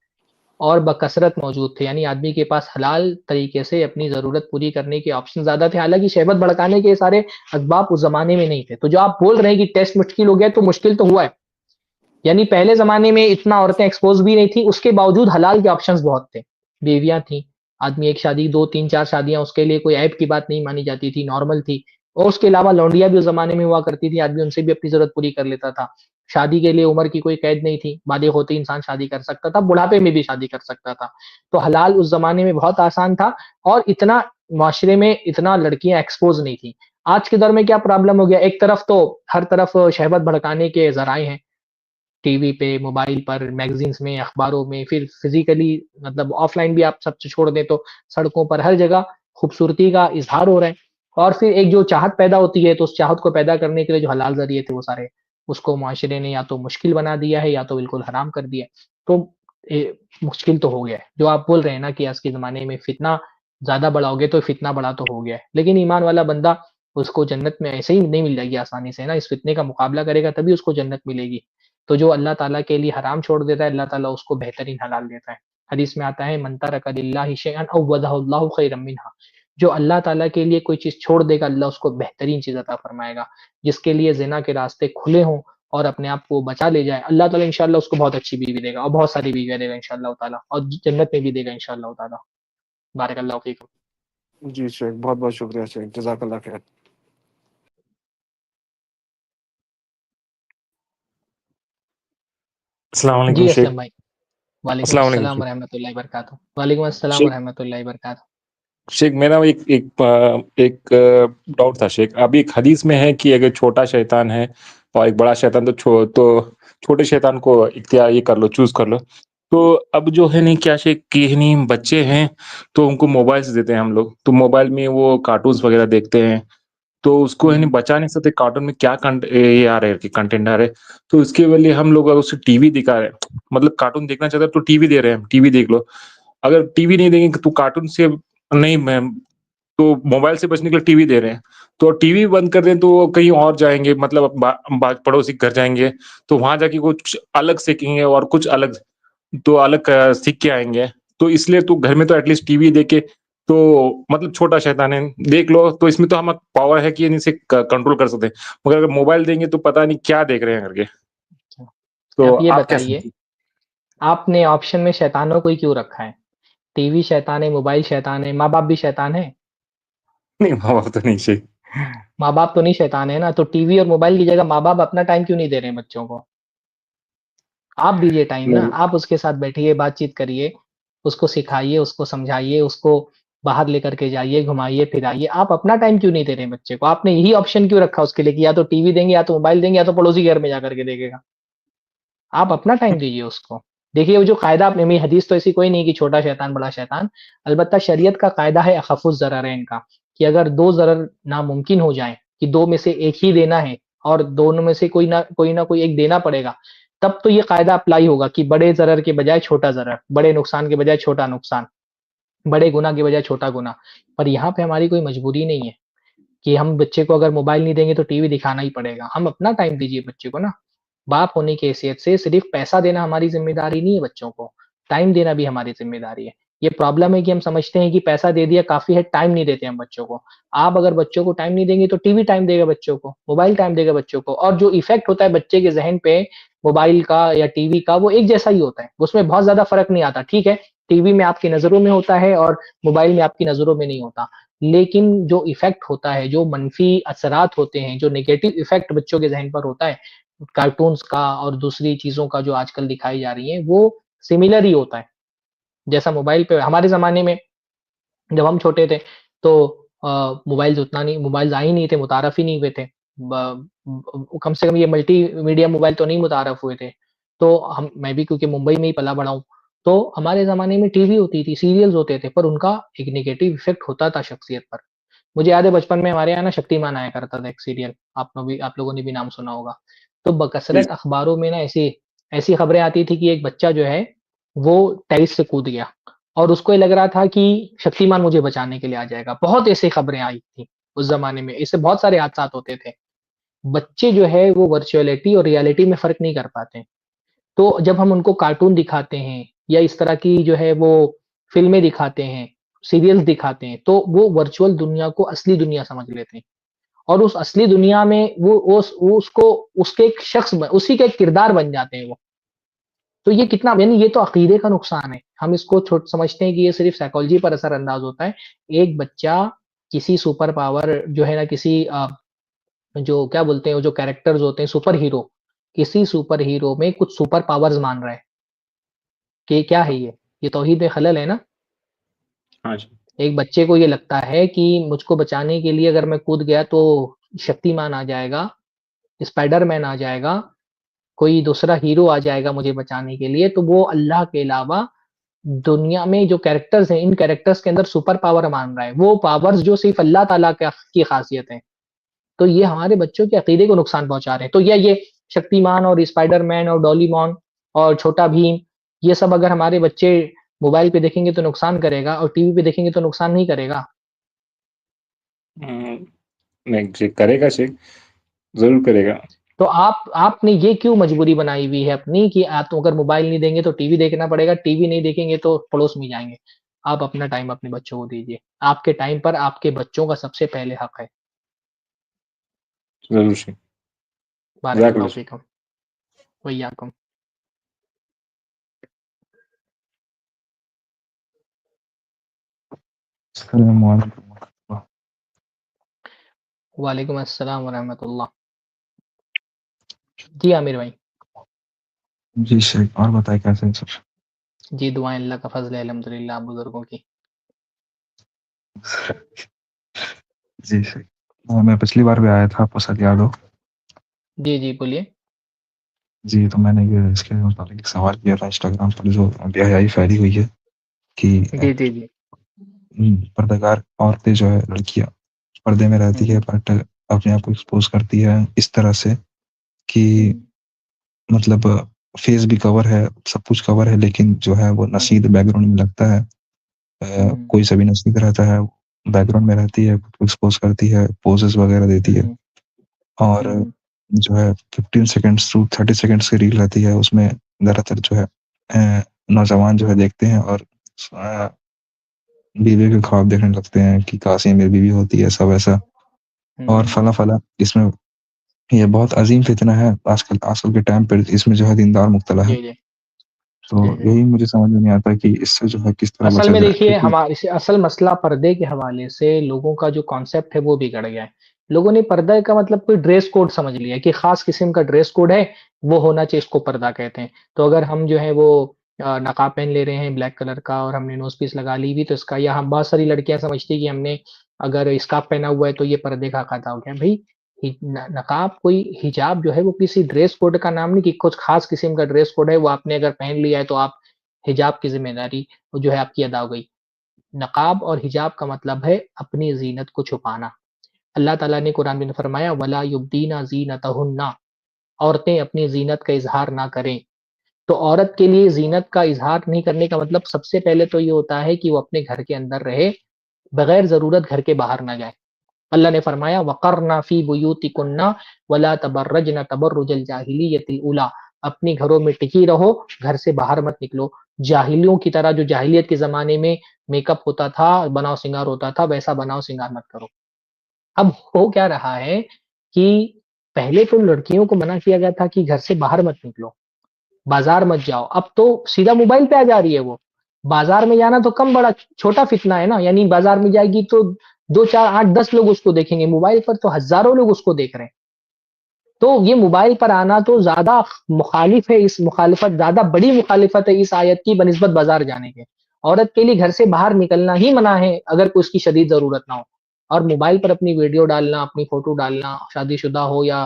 [SPEAKER 1] और बकसरत मौजूद थे, यानी आदमी के पास हलाल तरीके से अपनी ज़रूरत पूरी करने के ऑप्शन ज़्यादा थे। हालाँकि शहवत भड़काने के सारे असबाब उस ज़माने में नहीं थे। तो जो आप बोल रहे हैं कि टेस्ट मुश्किल हो गया है, तो मुश्किल तो हुआ है। यानी पहले ज़माने में इतना औरतें एक्सपोज़ भी नहीं थी, उसके बावजूद हलाल के ऑप्शंस बहुत थे। बीवियाँ थीं, आदमी एक शादी 2, 3, 4 शादियाँ उसके लिए कोई ऐब की बात नहीं मानी जाती थी, नॉर्मल थी। और उसके अलावा लौंडिया भी उस ज़माने में हुआ करती थी, आदमी उनसे भी अपनी ज़रूरत पूरी कर लेता था। शादी के लिए उम्र की कोई कैद नहीं थी, बालिग होते ही इंसान शादी कर सकता था, बुढ़ापे में भी शादी कर सकता था। तो हलाल उस ज़माने में बहुत आसान था और इतना माशरे में इतना लड़कियाँ एक्सपोज़ नहीं थी। आज के दौर में क्या प्रॉब्लम हो गया, एक तरफ तो हर तरफ शहवत भड़काने के ज़राए हैं। टीवी पे, मोबाइल पर, मैगज़ीन्स में, अखबारों में, फिर फ़िज़िकली मतलब ऑफ़लाइन भी आप सब छोड़ दें तो सड़कों पर हर जगह खूबसूरती का इज़हार हो रहा है। और फिर एक जो चाहत पैदा होती है, तो उस चाहत को पैदा करने के लिए जो हलाल ज़रिए थे वो सारे, उसको मुआशरे ने या तो मुश्किल बना दिया है या तो बिल्कुल हराम कर दिया है। तो मुश्किल तो हो गया है। जो आप बोल रहे हैं ना कि आज के ज़माने में फ़ितना ज़्यादा बढ़ाओगे तो फ़ितना बड़ा तो हो गया है। लेकिन ईमान वाला बंदा उसको जन्नत में ऐसे ही नहीं मिल जाएगी आसानी से ना, इस फ़ितने का मुकाबला करेगा तभी उसको जन्नत मिलेगी। तो जो अल्लाह ताला के लिए हराम छोड़ देता है, अल्लाह ताला उसको बेहतरीन हलाल देता है। हदीस में आता है मन तरका लिल्लाहि शैअन अव्वदहु अल्लाहु खैरम मिन्हा। जो अल्लाह ताला के लिए कोई चीज़ छोड़ देगा, अल्लाह उसको बेहतरीन चीज़ अता फरमाएगा। जिसके लिए ज़िना के रास्ते खुले हों और अपने आप को बचा ले जाए, अल्लाह ताला इंशाअल्लाह उसको बहुत अच्छी बीवी देगा और बहुत सारी बीवियाँ देगा इंशाअल्लाह ताला और जन्नत में भी देगा इंशाअल्लाह ताला। बारक अल्लाह फ़ीकुम।
[SPEAKER 2] जी शेख, बहुत-बहुत शुक्रिया शेख, जज़ाकल्लाह खैर।
[SPEAKER 3] अस्सलाम वालेकुम
[SPEAKER 1] जी,
[SPEAKER 3] शेख।
[SPEAKER 1] असलम भाई। वालेकुम
[SPEAKER 3] अस्सलाम वालेकुम
[SPEAKER 1] अस्सलाम व
[SPEAKER 3] शेख।
[SPEAKER 1] रहमतुल्लाहि व बरकातहू। वालेकुम अस्सलाम व
[SPEAKER 3] शेख
[SPEAKER 1] रहमतुल्लाहि व बरकातहू।
[SPEAKER 3] शेख मेरा एक डाउट था शेख। अभी एक हदीस में है कि अगर छोटा शैतान है और एक बड़ा शैतान तो छोटे शैतान को इख्तियार ये कर लो, चूज़ कर लो। तो अब जो है नहीं क्या शेख कि है नहीं बच्चे हैं, तो उनको मोबाइल्स देते हैं हम लोग। तो मोबाइल में वो कार्टून्स वगैरह देखते हैं। तो उसको है नहीं
[SPEAKER 1] हुँ।
[SPEAKER 3] बचा नहीं सकते कार्टून में क्या ये आ रहा है कि कंटेंट आ रहा है। तो उसके बदले हम लोग अगर उसे टीवी दिखा रहे हैं, मतलब कार्टून देखना चाहता है तो टीवी दे रहे हैं, टीवी देख लो। अगर टीवी नहीं देंगे तो कार्टून से नहीं मैम, तो मोबाइल से बचने के लिए टीवी दे रहे हैं। तो टीवी बंद कर दें तो वो कहीं और जाएँगे, मतलब पड़ोसी के घर जाएँगे, तो वहाँ जाके कुछ अलग सीखेंगे और कुछ अलग तो अलग सीख के आएँगे। तो इसलिए तो घर में तो एटलीस्ट टीवी देके तो मतलब छोटा शैतान है, देख लो तो इसमें तो हम पावर है कि इसे कंट्रोल कर सकते हैं। मगर अगर मोबाइल देंगे तो पता नहीं क्या देख रहे हैं करके।
[SPEAKER 1] अच्छा,
[SPEAKER 3] तो
[SPEAKER 1] आप ये
[SPEAKER 3] आप क्या
[SPEAKER 1] बताइए,
[SPEAKER 3] समझे?
[SPEAKER 1] आपने ऑप्शन में शैतानों को ही क्यों रखा है? टीवी शैतान है, मोबाइल शैतान है, माँ-बाप भी शैतान हैं?
[SPEAKER 3] नहीं, माँ-बाप तो नहीं चाहिए।
[SPEAKER 1] माँ बाप तो नहीं शैतान है ना, तो टीवी और मोबाइल की जगह माँ बाप अपना टाइम क्यों नहीं दे रहे हैं बच्चों को? आप दीजिए टाइम ना,
[SPEAKER 3] नहीं,
[SPEAKER 1] आप उसके साथ बैठिए, बातचीत करिए, उसको सिखाइए, उसको समझाइए, उसको बाहर लेकर के जाइए, घुमाइए, फिराइए। आप अपना टाइम क्यों नहीं दे रहे हैं बच्चे को? आपने यही ऑप्शन क्यों रखा उसके लिए कि या तो टीवी देंगे, या तो मोबाइल देंगे, या तो पड़ोसी के घर में जाकर के देखेगा। आप अपना टाइम दीजिए उसको। देखिए वो जो कायदा आपने में हदीस तो ऐसी कोई नहीं कि छोटा शैतान, बड़ा शैतान। अलबत्ता शरीयत का कायदा है अखफ़ुज़ ज़ररैन का, कि अगर 2 ज़रर नामुमकिन हो जाएँ, कि 2 में से 1 ही देना है और दोनों में से कोई ना कोई एक देना पड़ेगा, तब तो ये कायदा अप्लाई होगा कि बड़े ज़रर के बजाय छोटा ज़रर, बड़े नुकसान के बजाय छोटा नुकसान, बड़े गुनाह के बजाय छोटा गुनाह। पर यहाँ पे हमारी कोई मजबूरी नहीं है कि हम बच्चे को अगर मोबाइल नहीं देंगे तो टीवी दिखाना ही पड़ेगा। हम अपना टाइम दीजिए बच्चे को ना। बाप होने की हैसियत से सिर्फ़ पैसा देना हमारी ज़िम्मेदारी नहीं है बच्चों को, टाइम देना भी हमारी ज़िम्मेदारी है। ये प्रॉब्लम है कि हम समझते हैं कि पैसा दे दिया काफ़ी है, टाइम नहीं देते हम बच्चों को। आप अगर बच्चों को टाइम नहीं देंगे तो टीवी टाइम देगा बच्चों को, मोबाइल टाइम देगा बच्चों को, और जो इफ़ेक्ट होता है बच्चे के ज़हन पे मोबाइल का या टीवी का, वो एक जैसा ही होता है। उसमें बहुत ज़्यादा फ़र्क नहीं आता। ठीक है, टीवी में आपकी नज़रों में होता है और मोबाइल में आपकी नज़रों में नहीं होता। लेकिन जो इफ़ेक्ट होता है, जो मनफ़ी असरात होते हैं, जो नेगेटिव इफ़ेक्ट बच्चों के ज़हन पर होता है, कार्टून्स का और दूसरी चीज़ों का जो आजकल दिखाई जा रही हैं, वो सिमिलर ही होता है। जैसा मोबाइल पे हमारे ज़माने में जब हम छोटे थे तो मोबाइल्स आए ही नहीं थे, मुतारफ़ ही नहीं हुए थे। कम से कम ये मल्टीमीडिया मोबाइल तो नहीं मुतारफ़ हुए थे। तो हम मैं भी क्योंकि मुंबई में ही पला-बड़ा हूँ, तो हमारे ज़माने में टीवी होती थी, सीरियल्स होते थे, पर उनका एक नेगेटिव इफ़ेक्ट होता था शख्सियत पर। मुझे याद है बचपन में हमारे यहाँ ना शक्तिमान आया करता था एक सीरियल, आप लोगों ने भी नाम सुना होगा। तो
[SPEAKER 3] जी,
[SPEAKER 1] बकसरत अखबारों में ना ऐसी ऐसी खबरें आती थी कि एक बच्चा जो है, वो टेरेस से कूद गया और उसको ये लग रहा था कि शक्तिमान मुझे बचाने के लिए आ जाएगा। बहुत ऐसी खबरें आई थी उस ज़माने में, इससे बहुत सारे हादसात होते थे। बच्चे जो है वो वर्चुअलिटी और रियलिटी में फ़र्क नहीं कर पाते। तो जब हम उनको कार्टून दिखाते हैं या इस तरह की जो है वो फ़िल्में दिखाते हैं, सीरियल्स दिखाते हैं, तो वो वर्चुअल दुनिया को असली दुनिया समझ लेते हैं। और उस असली दुनिया में वो उसको उसके एक शख्स ब उसी का एक किरदार बन जाते हैं वो। तो ये कितना यानी ये तो अक़ीदे का नुकसान है। हम इसको छोट समझते हैं कि ये सिर्फ़ साइकोलॉजी पर असर अंदाज़ होता है। एक बच्चा किसी सुपर पावर जो है ना किसी जो क्या बोलते हैं वो जो कैरेक्टर्स होते हैं सुपर हीरो, किसी सुपर हीरो में कुछ सुपर पावर्स मान रहा है कि क्या है ये? ये तौहीद में खलल है ना?
[SPEAKER 3] हाँ जी।
[SPEAKER 1] एक बच्चे को ये लगता है कि मुझको बचाने के लिए अगर मैं कूद गया तो शक्तिमान आ जाएगा, स्पाइडरमैन आ जाएगा, कोई दूसरा हीरो आ जाएगा मुझे बचाने के लिए, तो वो अल्लाह के अलावा दुनिया में जो कैरेक्टर्स हैं, इन कैरेक्टर्स के अंदर सुपर पावर मान रहा है। वो पावर्स जो सिर्फ़ अल्लाह ताला का की ख़ासियत है। तो ये हमारे बच्चों के अक़ीदे को नुकसान पहुँचा रहे हैं। तो ये शक्तिमान और स्पाइडरमैन और डोरेमोन और छोटा भीम, ये सब अगर हमारे बच्चे मोबाइल पे देखेंगे तो नुकसान करेगा और टीवी पे देखेंगे तो नुकसान नहीं करेगा।
[SPEAKER 3] हुँ, नहीं चेक करेगा चेक, ज़रूर करेगा।
[SPEAKER 1] तो आपने ये क्यों मजबूरी बनाई हुई है अपनी कि आप तो अगर मोबाइल नहीं देंगे तो टीवी देखना पड़ेगा, टीवी नहीं देखेंगे तो पड़ोस में जाएँगे। आप अपना टाइम अपने बच्चों को दीजिए। आपके टाइम पर आपके बच्चों का सबसे पहले हक है।
[SPEAKER 3] ज़रूर शेख,
[SPEAKER 1] बारकल्लाहु
[SPEAKER 3] ज़ाकल्लाह।
[SPEAKER 1] फ़ीकुम व इय्याकुम।
[SPEAKER 4] अस्सलाम वालेकुम।
[SPEAKER 1] वालेकुम अस्सलाम व रहमतुल्लाह। जी, आमिर भाई।
[SPEAKER 4] जी शेख, और बताएँ कैसे हैं सब?
[SPEAKER 1] जी, दुआएँ अल्लाह का फ़ज़्ल है अल्हम्दुलिल्लाह आप बुज़ुर्गों की।
[SPEAKER 4] जी शेख। मैं पिछली बार भी आया था, आपको शायद याद हो।
[SPEAKER 1] जी, जी, बोलिए।
[SPEAKER 4] जी, तो मैंने ये इसके मुताबिक एक सवाल किया था इंस्टाग्राम पर जो बेहयाई फैली हुई है कि
[SPEAKER 1] जी, जी, जी।
[SPEAKER 4] पर्दाकार औरतें जो है लड़कियाँ पर्दे में रहती है
[SPEAKER 1] हुँ,
[SPEAKER 4] बट अपने आप को एक्सपोज़ करती है इस तरह से कि
[SPEAKER 1] हुँ,
[SPEAKER 4] मतलब फेस भी कवर है, सब कुछ कवर है लेकिन जो है वो
[SPEAKER 1] हुँ,
[SPEAKER 4] नशीद बैकग्राउंड में लगता है।
[SPEAKER 1] हुँ,
[SPEAKER 4] कोई सभी नशीद रहता है, बैकग्राउंड में रहती है, खुद को एक्सपोज़ करती है, पोजेज़ वगैरह देती है।
[SPEAKER 1] हुँ,
[SPEAKER 4] और
[SPEAKER 1] हुँ,
[SPEAKER 4] जो है 15 सेकंड्स टू 30 सेकंड्स की रील रहती है, उसमें ज़्यादातर जो है नौजवान जो है देखते हैं और अ, बीवी के ख्वाब देखने लगते हैं कि काश ये मेरी बीवी होती, ऐसा वैसा और
[SPEAKER 1] हुँ।
[SPEAKER 4] फला-फला। इसमें ये बहुत अज़ीम फ़ितना है आजकल आजकल के टाइम पे इसमें जो है दीनदार मुब्तला है।
[SPEAKER 1] जी, जी।
[SPEAKER 4] तो
[SPEAKER 1] जी, जी।
[SPEAKER 4] यही मुझे समझ में नहीं आता कि इससे जो है किस तरह
[SPEAKER 1] असल
[SPEAKER 4] बचा
[SPEAKER 1] में
[SPEAKER 4] जाए
[SPEAKER 1] देखिए
[SPEAKER 4] क्योंकि
[SPEAKER 1] असल मसला पर्दे के हवाले से लोगों का जो कॉन्सेप्ट है वो बिगड़ गया है। लोगों ने पर्दा का मतलब कोई ड्रेस कोड समझ लिया कि खास किस्म का ड्रेस कोड है, वो होना चाहिए, इसको पर्दा कहते हैं। तो अगर हम जो है वो नकाब पहन ले रहे हैं ब्लैक कलर का और हमने नोज़ पीस लगा ली हुई तो इसका, या हम बहुत सारी लड़कियाँ समझती हैं कि हमने अगर स्कार्फ़ पहना हुआ है तो ये पर्दे का खाता हो गया। भई हि न नकाब कोई हिजाब जो है वो किसी ड्रेस कोड का नाम नहीं कि कुछ खास किस्म का ड्रेस कोड है, वो आपने अगर पहन लिया है तो आप हिजाब की ज़िम्मेदारी वो जो है आपकी अदा हो गई। नकाब और हिजाब का मतलब है अपनी ज़ीनत को छुपाना। अल्लाह ताला ने कुरान में फरमाया वला युब्दीना ज़ीनतहुन्ना, औरतें अपनी ज़ीनत का इज़हार ना करें। तो औरत के लिए ज़ीनत का इज़हार नहीं करने का मतलब सबसे पहले तो ये होता है कि वो अपने घर के अंदर रहे, बगैर ज़रूरत घर के बाहर ना जाए। अल्लाह ने फरमाया वक़रना फ़ी बुयूतिकुन्ना वला तबर्रजना तबर्रुजल जाहिलियतिल ऊला, अपने घरों में टिकी रहो, घर से बाहर मत निकलो। जाहिलियों की तरह जो जाहिलियत के ज़माने में मेकअप होता था, बनाव-श्रृंगार होता था, वैसा बनाव-श्रृंगार मत करो। अब हो क्या रहा है कि पहले तो लड़कियों को मना किया गया था कि घर से बाहर मत निकलो, बाज़ार मत जाओ, अब तो सीधा मोबाइल पे आ जा रही है वो। बाज़ार में जाना तो कम बड़ा छोटा फितना है ना, यानी बाज़ार में जाएगी तो 2, 4, 8, 10 लोग उसको देखेंगे, मोबाइल पर तो हज़ारों लोग उसको देख रहे हैं। तो ये मोबाइल पर आना तो ज़्यादा मुखालिफ है, इस मुखालिफत ज़्यादा बड़ी मुखालिफत है इस आयत की बनिस्बत बाज़ार जाने के। औरत के लिए घर से बाहर निकलना ही मना है अगर कोई उसकी शदीद ज़रूरत ना हो। और मोबाइल पर अपनी वीडियो डालना, अपनी फ़ोटो डालना, शादीशुदा हो या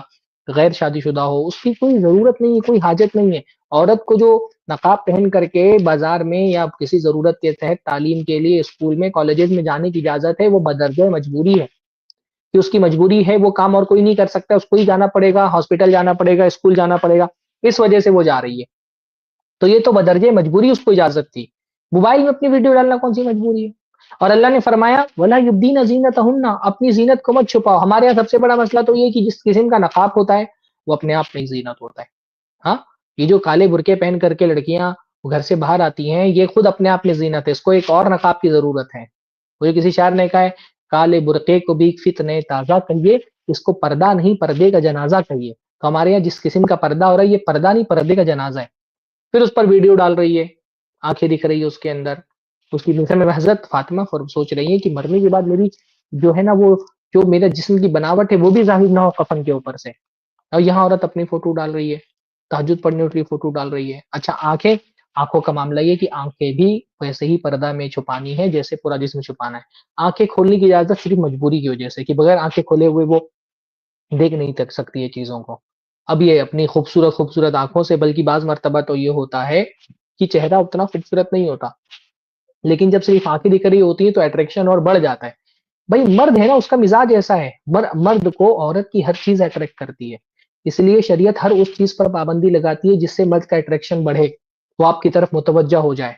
[SPEAKER 1] गैर शादीशुदा हो, उसकी कोई ज़रूरत नहीं है, कोई हाजत नहीं है। औरत को जो नकाब पहन करके बाज़ार में या किसी ज़रूरत के तहत तालीम के लिए स्कूल में, कॉलेजेस में जाने की इजाज़त है, वो बदर्जे मजबूरी है। कि उसकी मजबूरी है, वो काम और कोई नहीं कर सकता, उसको ही जाना पड़ेगा, हॉस्पिटल जाना पड़ेगा, स्कूल जाना पड़ेगा, इस वजह से वो जा रही है। तो ये तो बदर्जे मजबूरी उसको इजाज़त थी। मोबाइल में अपनी वीडियो डालना कौन-सी मजबूरी है? और अल्लाह ने फरमाया वला युब्दीना ज़ीनतहुन्ना, अपनी ज़ीनत को मत छुपाओ। हमारे यहाँ सबसे बड़ा मसला तो ये है कि जिस किस्म का नकाब होता है, वो अपने आप में ही ज़ीनत होता है। हाँ? ये जो काले बुर्के पहन करके लड़कियाँ घर से बाहर आती हैं, ये खुद अपने आप में ज़ीनत है, इसको एक और नकाब की ज़रूरत है। कोई किसी शायर ने कहा है, काले बुर्के को भी फ़ित्ने ताज़ा कहिए, इसको पर्दा नहीं पर्दे का जनाज़ा कहिए। तो हमारे यहाँ जिस किस्म का पर्दा हो रहा है, ये पर्दा नहीं पर्दे का जनाज़ा है। फिर उस पर वीडियो डाल रही है, आँखें दिख रही है उसके अंदर। उसकी मिसेस में हज़रत फ़ातिमा सोच रही है कि मरने के बाद मेरी जो है ना वो जो मेरा जिस्म की बनावट है, वो भी ज़ाहिर ना हो कफ़न के ऊपर से। और यहाँ औरत अपनी फ़ोटो डाल रही है, तहज्जुद पढ़ने उठ रही फ़ोटो डाल रही है। अच्छा आँखें, आँखों का मामला ये है कि आँखें भी वैसे ही पर्दा में छुपानी है जैसे पूरा जिस्म छुपाना है। आँखें खोलने की इजाज़त सिर्फ़ मजबूरी की वजह से कि बगैर आँखें खोले हुए वो देख नहीं तक सकती है चीज़ों को। अब ये अपनी खूबसूरत-खूबसूरत आँखों से, बल्कि बाज़ मर्तबा तो ये होता है कि चेहरा उतना खूबसूरत नहीं होता, लेकिन जब सिर्फ़ आँखें दिख रही होती हैं तो अट्रैक्शन और बढ़ जाता है। भई मर्द है ना, उसका मिज़ाज ऐसा है, मर्द को औरत की हर चीज़ अट्रैक्ट करती है। इसलिए शरीयत हर उस चीज़ पर पाबंदी लगाती है जिससे मर्द का अट्रैक्शन बढ़े, वो आपकी तरफ मुतवज्जा हो जाए।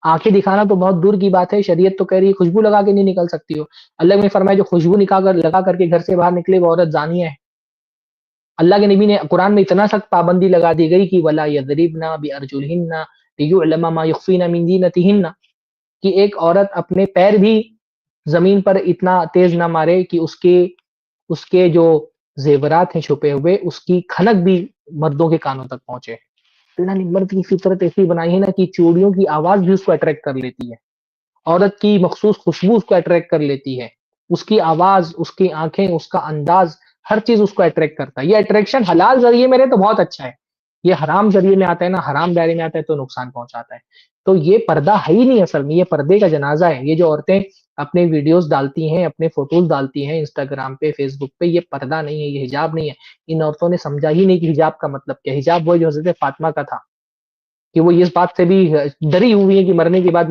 [SPEAKER 1] आँखें दिखाना तो बहुत दूर की बात है, शरीयत तो कह रही है खुशबू लगा के नहीं निकल सकती हो। अल्लाह ने फरमाया जो खुशबू लगा करके घर से बाहर निकले वो औरत ज़ानिया है। अल्लाह के नबी ने कुरान में इतना सख्त पाबंदी लगा दी गई कि वला यज़रिबना बिअरजुलिहिन्ना लियुअलमा मा युख्फीना मिन ज़ीनतिहिन्ना, कि एक औरत अपने पैर भी ज़मीन पर इतना तेज़ ना मारे कि उसके उसके जो ज़ेवरात हैं छुपे हुए, उसकी खनक भी मर्दों के कानों तक पहुँचे। अल्लाह ने मर्द की फितरत ऐसी बनाई है ना कि चूड़ियों की आवाज़ भी उसको अट्रैक्ट कर लेती है। औरत की मखसूस खुशबू उसको अट्रैक्ट कर लेती है। उसकी आवाज़, उसकी आँखें, उसका अंदाज़, हर चीज़ उसको अट्रैक्ट करता है। ये अट्रैक्शन हलाल ज़रिए में रहे तो बहुत अच्छा है। ये हराम ज़रिए में आता है ना, हराम दायरे में आता है तो नुकसान पहुँचाता है। तो ये पर्दा है ही नहीं असल में, ये पर्दे का जनाज़ा है। ये जो औरतें अपने वीडियोज़ डालती हैं, अपने फ़ोटोज़ डालती हैं इंस्टाग्राम पे, फ़ेसबुक पे, ये पर्दा नहीं है, ये हिजाब नहीं है। इन औरतों ने समझा ही नहीं कि हिजाब का मतलब क्या है। हिजाब वो जो हज़रत फ़ातिमा का था। कि वो इस बात से भी डरी हुई है कि मरने के बाद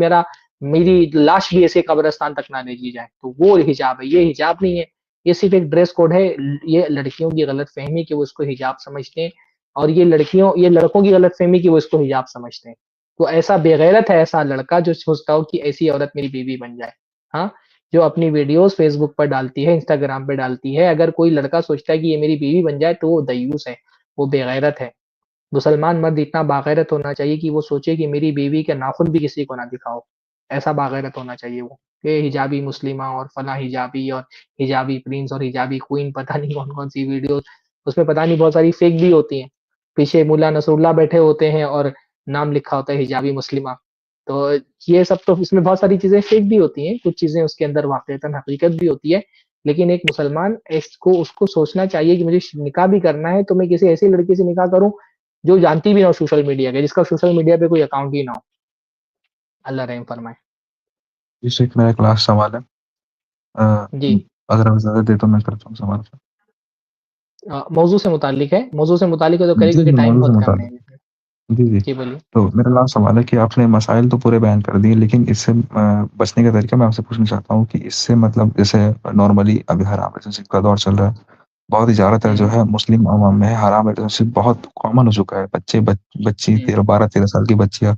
[SPEAKER 1] मेरी लाश भी ऐसे कब्रिस्तान तक ना ले जी जाए। तो वो हिजाब है, ये हिजाब नहीं है। ये सिर्फ़ एक ड्रेस कोड है। ये लड़कियों की गलतफ़हमी कि वो इसको हिजाब समझते हैं, और ये लड़कों की गलतफ़हमी कि वो इसको हिजाब समझते हैं। तो ऐसा बेगैरत है ऐसा लड़का जो सोचता हो कि ऐसी औरत मेरी बीवी बन जाए। हाँ? जो अपनी वीडियोज़ फ़ेसबुक पर डालती है, इंस्टाग्राम पे डालती है। अगर कोई लड़का सोचता है कि ये मेरी बीवी बन जाए तो वो दय्यूस है, वो बेगैरत है। मुसलमान मर्द इतना बागैरत होना चाहिए कि वो सोचे कि मेरी बीवी के नाख़ुन भी किसी को ना दिखाओ। ऐसा बागैरत होना चाहिए वो। ये हिजाबी मुस्लिमा और फलाँ हिजाबी और हिजाबी प्रिंस और हिजाबी क्वीन, पता नहीं कौन-कौन सी वीडियोज़, उसमें पता नहीं बहुत सारी फ़ेक भी होती हैं। पीछे मुल्ला नसरुल्लाह बैठे होते हैं और नाम लिखा होता है हिजाबी मुस्लिमा। तो ये सब तो इसमें बहुत सारी चीज़ें फ़ेक भी होती हैं, कुछ चीज़ें उसके अंदर वाक़ईतन हकीकत भी होती है। लेकिन एक मुसलमान इसको उसको सोचना चाहिए कि मुझे निकाह भी करना है तो मैं किसी ऐसी लड़की से निकाह करूं जो जानती भी ना हो सोशल मीडिया के, जिसका सोशल मीडिया पे कोई अकाउंट ही ना हो। अल्लाह रहम फरमाए।
[SPEAKER 4] जी शेख, मेरा एक लास्ट सवाल है।
[SPEAKER 1] जी।
[SPEAKER 4] अगर आप इजाज़त दें तो मैं करता हूँ सवाल।
[SPEAKER 1] मौजू से मुताल्लिक है, मौजू से मुताल्लिक है तो करिए
[SPEAKER 4] जी,
[SPEAKER 1] क्योंकि
[SPEAKER 4] जी,
[SPEAKER 1] टाइम
[SPEAKER 4] मौज़ू से
[SPEAKER 1] बहुत कम है।
[SPEAKER 4] मुताल्लिक। जी, जी।
[SPEAKER 1] जी बोलिए।
[SPEAKER 4] तो मेरा लास्ट सवाल है कि आपने मसाइल तो पूरे बयान कर दिए, लेकिन इससे बचने का तरीका मैं आपसे पूछना चाहता हूँ कि इससे मतलब जैसे नॉर्मली अभी हराम रिलेशनशिप का दौर चल रहा है। बहुत ही ज़्यादातर जो
[SPEAKER 1] हुँ,
[SPEAKER 4] है मुस्लिम अवाम में हराम रिलेशनशिप बहुत कॉमन हो चुका है। बच्ची
[SPEAKER 1] हुँ,
[SPEAKER 4] 12-13 साल की बच्चियाँ,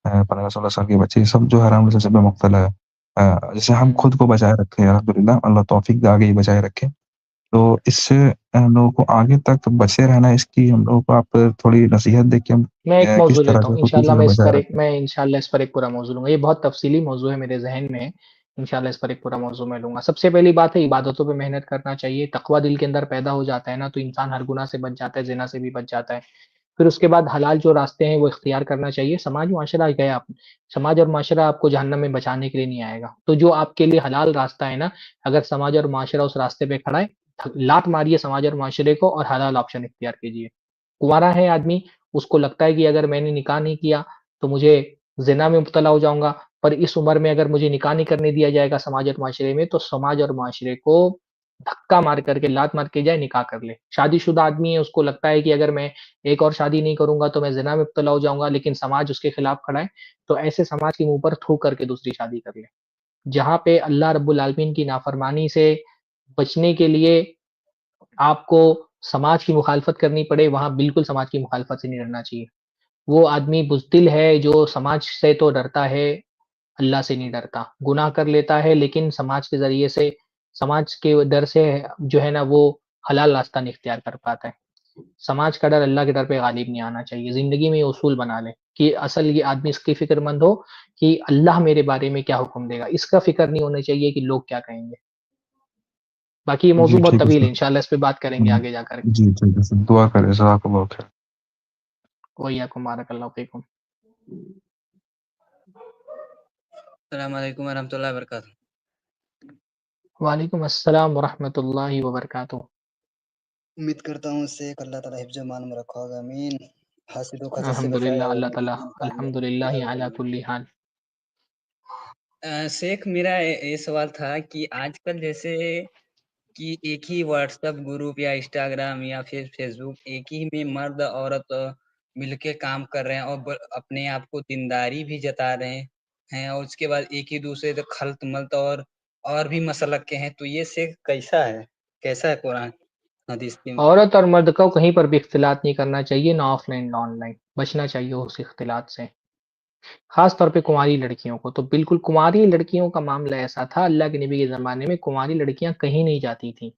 [SPEAKER 4] 15-16 साल की बच्ची, सब जो हराम रिलेशनशिप में मुब्तला है। जैसे हम
[SPEAKER 1] हुँ।
[SPEAKER 4] खुद को बचाए रखें अल्हम्दुलिल्लाह, अल्लाह तौफ़ीक दे आगे ही बचाए रखे। तो इससे हम लोगों को आगे तक बचे रहना है, इसकी हम लोगों को आप थोड़ी नसीहत दें कि हम
[SPEAKER 1] मैं एक
[SPEAKER 4] किस
[SPEAKER 1] मौज़ू
[SPEAKER 4] तरह
[SPEAKER 1] लेता
[SPEAKER 4] जो
[SPEAKER 1] हूँ,
[SPEAKER 4] है खुद को इससे बचाए रखें?
[SPEAKER 1] इंशाअल्लाह इस पर एक पूरा मौज़ू लूँगा। ये बहुत तफ़सीली मौज़ू है मेरे ज़हन में, इंशाअल्लाह इस पर एक पूरा मौज़ू मैं लूँगा। सबसे पहली बात है इबादतों पे मेहनत करना चाहिए, तक़वा दिल के अंदर पैदा हो जाता है ना, तो इंसान हर गुनाह से बच जाता है, ज़िना से भी बच जाता है। फिर उसके बाद हलाल जो रास्ते हैं वो इख्तियार करना चाहिए। समाज और माशरा आपको जहन्नम में बचाने के लिए नहीं आएगा। तो जो आपके लिए हलाल रास्ता है ना, अगर समाज और माशरा उस रास्ते पे खड़ा है, लात मारिए समाज और माशरे को और हलाल ऑप्शन इख्तियार कीजिए। कुँवारा है आदमी, उसको लगता है कि अगर मैंने निकाह नहीं किया, तो मुझे ज़िना में मुब्तला हो जाऊँगा, पर इस उम्र में अगर मुझे निकाह नहीं करने दिया जाएगा समाज और माशरे में, तो समाज और माशरे को धक्का मार कर के, लात मार के जाए निकाह कर ले। शादीशुदा आदमी है, उसको लगता है कि अगर मैं एक और शादी नहीं करूँगा तो मैं ज़िना में मुब्तला हो जाऊँगा, लेकिन समाज उसके खिलाफ खड़ा है, तो ऐसे समाज के मुँह पर थूक करके दूसरी शादी कर ले। जहाँ पे अल्लाह रब्बुल आलमीन की नाफ़रमानी से बचने के लिए आपको समाज की मुखालफत करनी पड़े, वहाँ बिल्कुल समाज की मुखालफत से नहीं डरना चाहिए। वो आदमी बुज़दिल है जो समाज से तो डरता है, अल्लाह से नहीं डरता। गुनाह कर लेता है लेकिन समाज के ज़रिए से समाज के डर से जो है ना वो हलाल रास्ता नहीं इख्तियार कर पाता है। समाज का डर अल्लाह के डर पे गालिब नहीं आना चाहिए। ज़िंदगी में ये उसूल बना लें कि असल ये आदमी इसकी फ़िक्रमंद हो कि अल्लाह मेरे बारे में क्या हुक्म देगा। इसका फ़िक्र नहीं होना चाहिए कि लोग क्या कहेंगे। बाकी ये मौज़ू
[SPEAKER 4] जी,
[SPEAKER 1] बहुत
[SPEAKER 4] ठीक है
[SPEAKER 1] तवील है,
[SPEAKER 4] सर।
[SPEAKER 1] इंशाअल्लाह इस पे बात करेंगे
[SPEAKER 4] हुँ।
[SPEAKER 1] आगे जाकर।
[SPEAKER 4] जी, ठीक है सर। दुआ करें, जज़ाकल्लाह खैर।
[SPEAKER 1] वइय्याकुम बारकल्लाहु फ़ीकुम।
[SPEAKER 5] अस्सलाम वालेकुम वरहमतुल्लाहि वबरकातुहू।
[SPEAKER 1] वालेकुम अस्सलाम व रहमतुल्लाहि व बरकातुहू।
[SPEAKER 5] उम्मीद करता हूँ इससे एक अल्लाह ताला हिफ्ज़ ईमान में रखा होगा, आमीन। हासिदों का से बचाए
[SPEAKER 1] अल्हम्दुलिल्लाह
[SPEAKER 5] और
[SPEAKER 1] अल्लाह ताला
[SPEAKER 5] नेकी में कामयाब
[SPEAKER 1] अल्हम्दुलिल्लाहि
[SPEAKER 5] कामयाब
[SPEAKER 1] अला
[SPEAKER 5] बनाए।
[SPEAKER 1] कुल्ली हाल।
[SPEAKER 5] शेख मेरा ये सवाल था कि आजकल जैसे कि एक ही व्हाट्सएप ग्रुप या इंस्टाग्राम या फिर फेसबुक एक ही में मर्द औरत मिलके काम कर रहे हैं और अपने आप को दीनदारी भी जता रहे हैं और उसके बाद एक ही दूसरे से खल्त मल्त और भी मसलक के हैं, तो ये शेख कैसा है कुरान हदीस की?
[SPEAKER 1] औरत और मर्द को कहीं पर भी इख्तिलात नहीं करना चाहिए, ना ऑफ़लाइन ना ऑनलाइन, बचना चाहिए उस इख्तिलात से। ख़ास तौर पे कुँवारी लड़कियों को, तो बिल्कुल कुँवारी लड़कियों का मामला ऐसा था, अल्लाह के नबी के ज़माने में कुँवारी लड़कियाँ कहीं नहीं जाती थीं।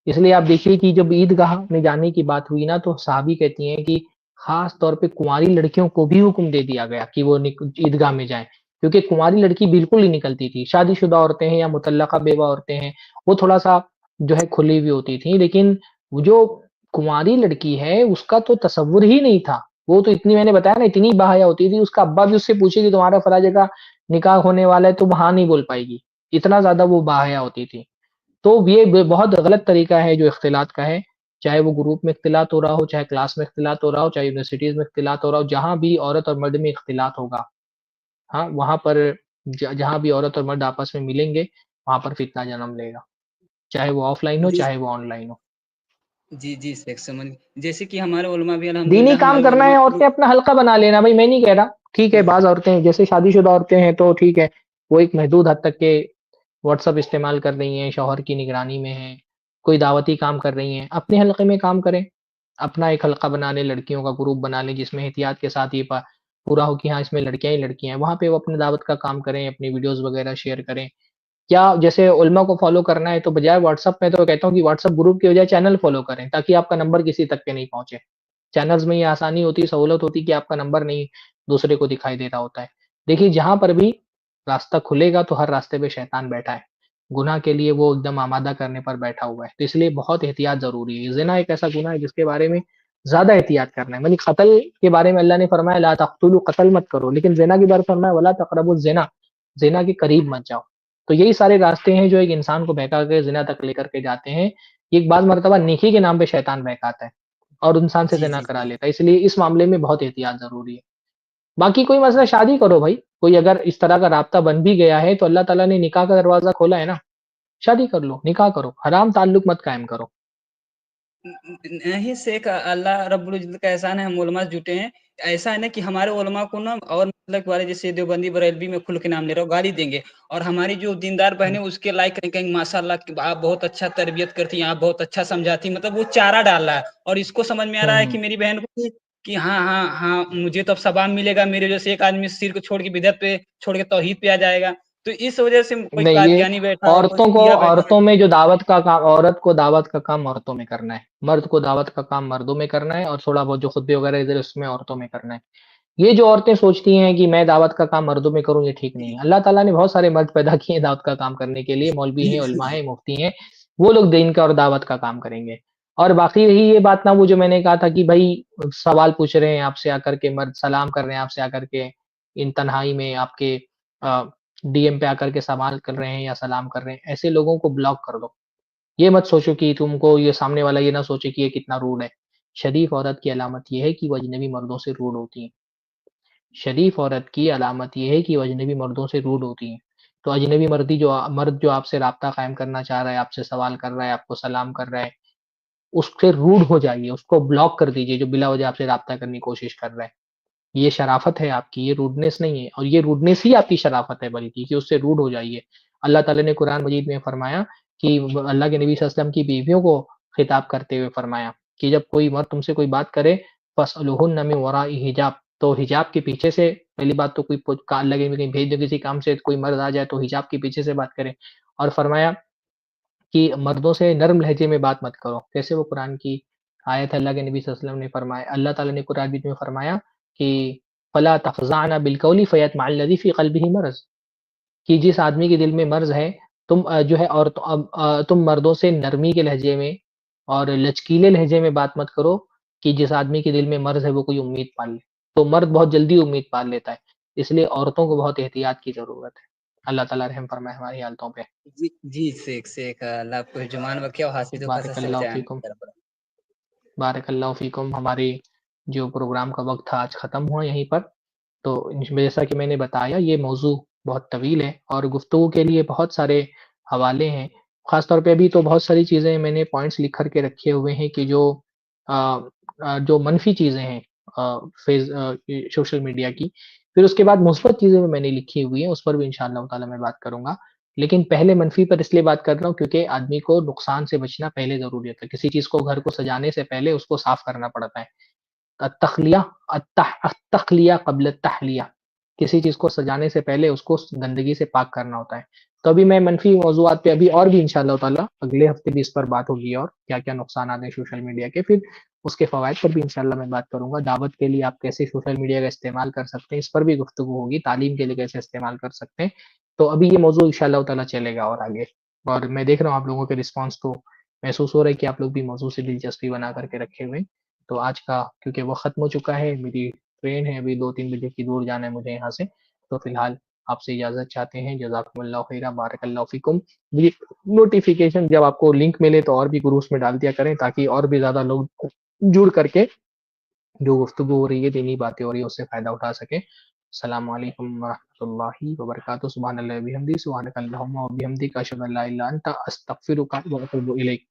[SPEAKER 1] इसलिए आप देखिए कि जब ईदगाह में जाने की बात हुई ना, तो सहाबी कहती हैं कि ख़ास तौर पे कुँवारी लड़कियों को भी हुक्म दे दिया गया कि वो ईदगाह में जाएँ, क्योंकि कुँवारी लड़की बिल्कुल नहीं निकलती थी। शादीशुदा औरतें हैं या मुतल्लक़ा बेवा औरतें हैं, वो थोड़ा-सा जो है खुली हुई होती थी, लेकिन वो जो कुँवारी लड़की है, उसका तो तसव्वुर ही नहीं था। वो तो इतनी मैंने बताया ना इतनी बाहया होती थी, उसका अब्बा भी उससे पूछे कि तुम्हारा फला जगह निकाह होने वाला है, तो वो हाँ नहीं बोल पाएगी। इतना ज़्यादा वो बाहया होती थी। तो ये बहुत गलत तरीका है जो इख्तिलात का है, चाहे वो ग्रुप में इख्तिलात हो रहा हो, चाहे क्लास में इख्तिलात हो रहा हो, चाहे यूनिवर्सिटीज़ में इख्तिलात हो रहा हो, जहाँ भी औरत और मर्द में इख्तिलात होगा, हाँ, वहाँ पर जहाँ भी औरत और मर्द आपस में मिलेंगे, वहाँ पर फितना जन्म लेगा। चाहे वो ऑफ़लाइन हो,
[SPEAKER 5] जी,
[SPEAKER 1] चाहे वो ऑनलाइन हो।
[SPEAKER 5] जी शेख समझ जैसे कि हमारे उलमा भी
[SPEAKER 1] दीनी
[SPEAKER 5] अल्हम्दुलिल्लाह
[SPEAKER 1] काम
[SPEAKER 5] हमारे
[SPEAKER 1] करना
[SPEAKER 5] उलमा
[SPEAKER 1] है,
[SPEAKER 5] भी
[SPEAKER 1] औरतें अपना हल्का बना लेना, भई मैं नहीं कह रहा, ठीक है, बाज़ औरतें जैसे शादीशुदा औरतें हैं तो ठीक है, वो एक महदूद हद तक के व्हाट्सएप इस्तेमाल कर रही हैं, शौहर की निगरानी में हैं, कोई दावती काम कर रही हैं, अपने हलक़े में काम करें। अपना एक हलक़ा बना लें, लड़कियों का ग्रुप बना लें जिसमें एहतियात के साथ ये पूरा हो कि हाँ, इसमें लड़कियाँ ही लड़कियाँ हैं, वहाँ पे वो अपनी दावत का काम करें, अपनी वीडियोज़ वग़ैरह शेयर करें। क्या जैसे उलमा को फ़ॉलो करना है तो बजाय व्हाट्सएप में तो कहता हूँ कि व्हाट्सएप ग्रुप की बजाय चैनल फ़ॉलो करें, ताकि आपका नंबर किसी तक के नहीं पहुँचे। चैनल्स में ये आसानी होती है, सहूलत होती है कि आपका नंबर नहीं दूसरे को दिखाई दे रहा होता है। देखिए, जहाँ पर भी रास्ता खुलेगा तो हर रास्ते पे शैतान बैठा है। गुनाह के लिए वो एकदम आमादा करने पर बैठा हुआ है। तो इसलिए बहुत एहतियात ज़रूरी है। ज़िना एक ऐसा गुनाह है जिसके बारे में ज़्यादा एहतियात करना है। क़त्ल के बारे में अल्लाह ने फरमाया ला तक़्तुलू, क़त्ल मत करो, लेकिन ज़िना के बारे में फरमाया वला तक़रबुज़ ज़िना, ज़िना के करीब मत जाओ। तो यही सारे रास्ते हैं जो एक इंसान को बहका के ज़िना तक लेकर के जाते हैं। एक बाद मर्तबा नेकी के नाम पे शैतान बहकाता है और इंसान से
[SPEAKER 5] जी,
[SPEAKER 1] ज़िना
[SPEAKER 5] जी,
[SPEAKER 1] करा
[SPEAKER 5] जी।
[SPEAKER 1] लेता है, इसलिए इस मामले में बहुत एहतियात ज़रूरी है। बाकी कोई मसला शादी करो भाई, कोई अगर इस तरह का राब्ता बन भी गया है तो अल्लाह ताला ने निकाह का दरवाज़ा खोला है ना, शादी कर लो, निकाह करो, हराम ताल्लुक मत कायम करो।
[SPEAKER 5] नहीं शेख अल्लाह रब्बुल इज़्ज़त का एहसान है हम उलमा जुटे हैं। ऐसा है ना कि हमारे उलमा को ना और मतलब वाले जैसे देवबंदी बरेलवी में खुल के नाम ले रहा हूँ, गाली देंगे और हमारी जो दीनदार बहनें
[SPEAKER 1] हुँ,
[SPEAKER 5] उसके लाइक कहेंगे माशाअल्लाह कि आप बहुत अच्छा तरबियत करती हैं, आप बहुत अच्छा समझाती हैं। मतलब वो चारा डाल रहा है और इसको समझ में आ रहा
[SPEAKER 1] हुँ,
[SPEAKER 5] है कि
[SPEAKER 1] हुँ।
[SPEAKER 5] मेरी बहन को कि हाँ, हाँ, हाँ, मुझे तो अब सवाब मिलेगा, मेरे जैसे एक आदमी सिर को छोड़ के बिदअत पे छोड़ के तौहीद पे आ जाएगा। तो इस वजह से कोई
[SPEAKER 1] नहीं, ये
[SPEAKER 5] कादियानी बैठा है, कोई शिया बैठा है।
[SPEAKER 1] औरतों में जो दावत का काम औरत को दावत का काम औरतों में करना है, मर्द को दावत का काम मर्दों में करना है और थोड़ा बहुत जो खुतबे वगैरह इधर उसमें औरतों में करना है। ये जो औरतें सोचती हैं कि मैं दावत का काम मर्दों में करूँ, ये ठीक नहीं
[SPEAKER 5] जी,
[SPEAKER 1] है। अल्लाह ताला ने बहुत सारे मर्द पैदा किए हैं दावत का काम करने के लिए, मौलवी
[SPEAKER 5] जी,
[SPEAKER 1] हैं,
[SPEAKER 5] जी,
[SPEAKER 1] उलमा
[SPEAKER 5] जी।
[SPEAKER 1] हैं, मुफ्ती हैं, वो लोग दीन का और दावत का काम करेंगे। और बाकी रही ये बात ना वो जो मैंने कहा था कि भई सवाल पूछ रहे हैं आपसे आकर के मर्द, सलाम कर रहे हैं आपसे आकर के, इन तन्हाई में आपके अ, डीएम पे आकर के सवाल कर रहे हैं या सलाम कर रहे हैं, ऐसे लोगों को ब्लॉक कर दो। ये मत सोचो कि तुमको ये सामने वाला ये ना सोचे कि ये कितना रूड है। शरीफ औरत की अलामत ये है कि वो अजनबी मर्दों से रूड होती है। शरीफ औरत की अलामत ये है कि वो अजनबी मर्दों से रूड होती हैं। तो अजनबी मर्द जो आपसे राब्ता कायम करना चाह रहा है, आपसे सवाल कर रहा है, आपको सलाम कर रहा है, उससे रूड हो जाइए, उसको ब्लॉक कर दीजिए जो बिला वजह आपसे राब्ता करने की कोशिश कर रहा है। ये शराफ़त है आपकी, ये रूडनेस नहीं है और ये रूडनेस ही आपकी शराफ़त है बल्कि कि उससे रूड हो जाइए। अल्लाह ताला ने कुरान मजीद में फरमाया कि अल्लाह के नबी सल्लल्लाहु अलैहि वसल्लम की बीवियों को खिताब करते हुए फरमाया कि जब कोई मर्द तुमसे कोई बात करे फ़स्अलुहुन्ना मिन वराइ हिजाब, तो हिजाब के पीछे से पहली बात तो कोई अल्लाह के नबी कहीं भेज दो किसी काम से कोई मर्द आ जाए तो हिजाब के पीछे से बात करे और फरमाया कि मर्दों से नर्म लहजे में बात मत करो। कैसे वो कुरान की आयत है अल्लाह के नबी सल्लल्लाहु अलैहि वसल्लम ने फरमाया अल्लाह ताला ने कुरान मजीद में फरमाया कि फला तख़ज़अना बिल क़ौली फ़यतमअ अल्लज़ी फ़ी क़ल्बिही मरज़ कि जिस आदमी के दिल में मर्ज़ है तुम जो है और तुम मर्दों से नरमी के लहजे में और लचकीले लहजे में बात मत करो कि जिस आदमी के दिल में मर्ज़ है वो कोई उम्मीद पाल ले। तो मर्द बहुत जल्दी उम्मीद पाल लेता है। इसलिए औरतों को बहुत एहतियात की ज़रूरत है। अल्लाह ताला रहम फरमाए हमारी हालतों पे।
[SPEAKER 5] जी, जी, शेख अल्लाह आपको जुबान बख्शे और हासिल का सच
[SPEAKER 1] बारकल्लाहु
[SPEAKER 5] बयान
[SPEAKER 1] फ़ीकुम।
[SPEAKER 5] कर
[SPEAKER 1] बारकल्लाहु फ़ीकुम। हमारी जो प्रोग्राम का वक़्त था आज ख़त्म हुआ यहीं पर। तो जैसा कि मैंने बताया ये मौज़ू बहुत तवील है और गुफ्तगू के लिए बहुत सारे हवाले हैं। ख़ास तौर पे अभी तो बहुत सारी चीज़ें मैंने पॉइंट्स लिख कर के रखे हुए हैं कि अ जो मनफ़ी चीज़ें हैं ये सोशल मीडिया की। फिर उसके बाद मुस्बत चीज़ें भी मैंने लिखी हुई हैं, उस पर भी इंशाअल्लाह ताला मैं बात करूँगा। लेकिन पहले मनफ़ी पर इसलिए बात कर रहा हूँ क्योंकि आदमी को नुकसान से बचना पहले ज़रूरी होता है। किसी चीज़ को घर को सजाने से पहले उसको साफ़ करना पड़ता है। अत्तख़लिया अत्तख़लिया क़ब्ल अत्तहलिया किसी चीज़ को सजाने से पहले उसको गंदगी से पाक करना होता है। तो अभी मैं मनफ़ी मौज़ूआत पे अभी और भी इंशाअल्लाह ताला अगले हफ़्ते भी इस पर बात होगी और क्या-क्या नुकसानात हैं सोशल मीडिया के, फिर उसके फ़वाइद पर भी इंशाअल्लाह मैं बात करूँगा। दावत के लिए आप कैसे सोशल मीडिया का इस्तेमाल कर सकते हैं, इस पर भी गुफ्तगू होगी, तालीम के लिए कैसे इस्तेमाल कर सकते हैं। तो अभी ये मौज़ू इंशाअल्लाह ताला चलेगा और आगे। और मैं देख रहा हूँ आप लोगों के रिस्पॉन्स तो महसूस हो रहा है कि आप लोग भी मौज़ू से दिलचस्पी बना कर के रखे हुए हैं। तो आज का क्योंकि वो ख़त्म हो चुका है, मेरी ट्रेन है अभी 2-3 बजे की, दूर जाना है मुझे यहाँ से। तो फ़िलहाल आपसे इजाज़त चाहते हैं। जज़ाकुमुल्लाहु खैरा, बारकल्लाहु फ़ीकुम। ये नोटिफ़िकेशन जब आपको लिंक मिले तो और भी ग्रुप्स में डाल दिया करें ताकि और भी ज़्यादा लोग जुड़ करके जो गुफ्तगू हो रही है, दीनी बातें हो रही है, उससे फ़ायदा उठा सकें। अस्सलामु अलैकुम व रहमतुल्लाहि व बरकातुहू। सुब्हानल्लाहि व बिहम्दिही, सुब्हानकल्लाहुम्मा व बिहम्दिका, अशहदु अन ला इलाहा इल्ला अंता, अस्तगफिरुका व अतूबु इलैक।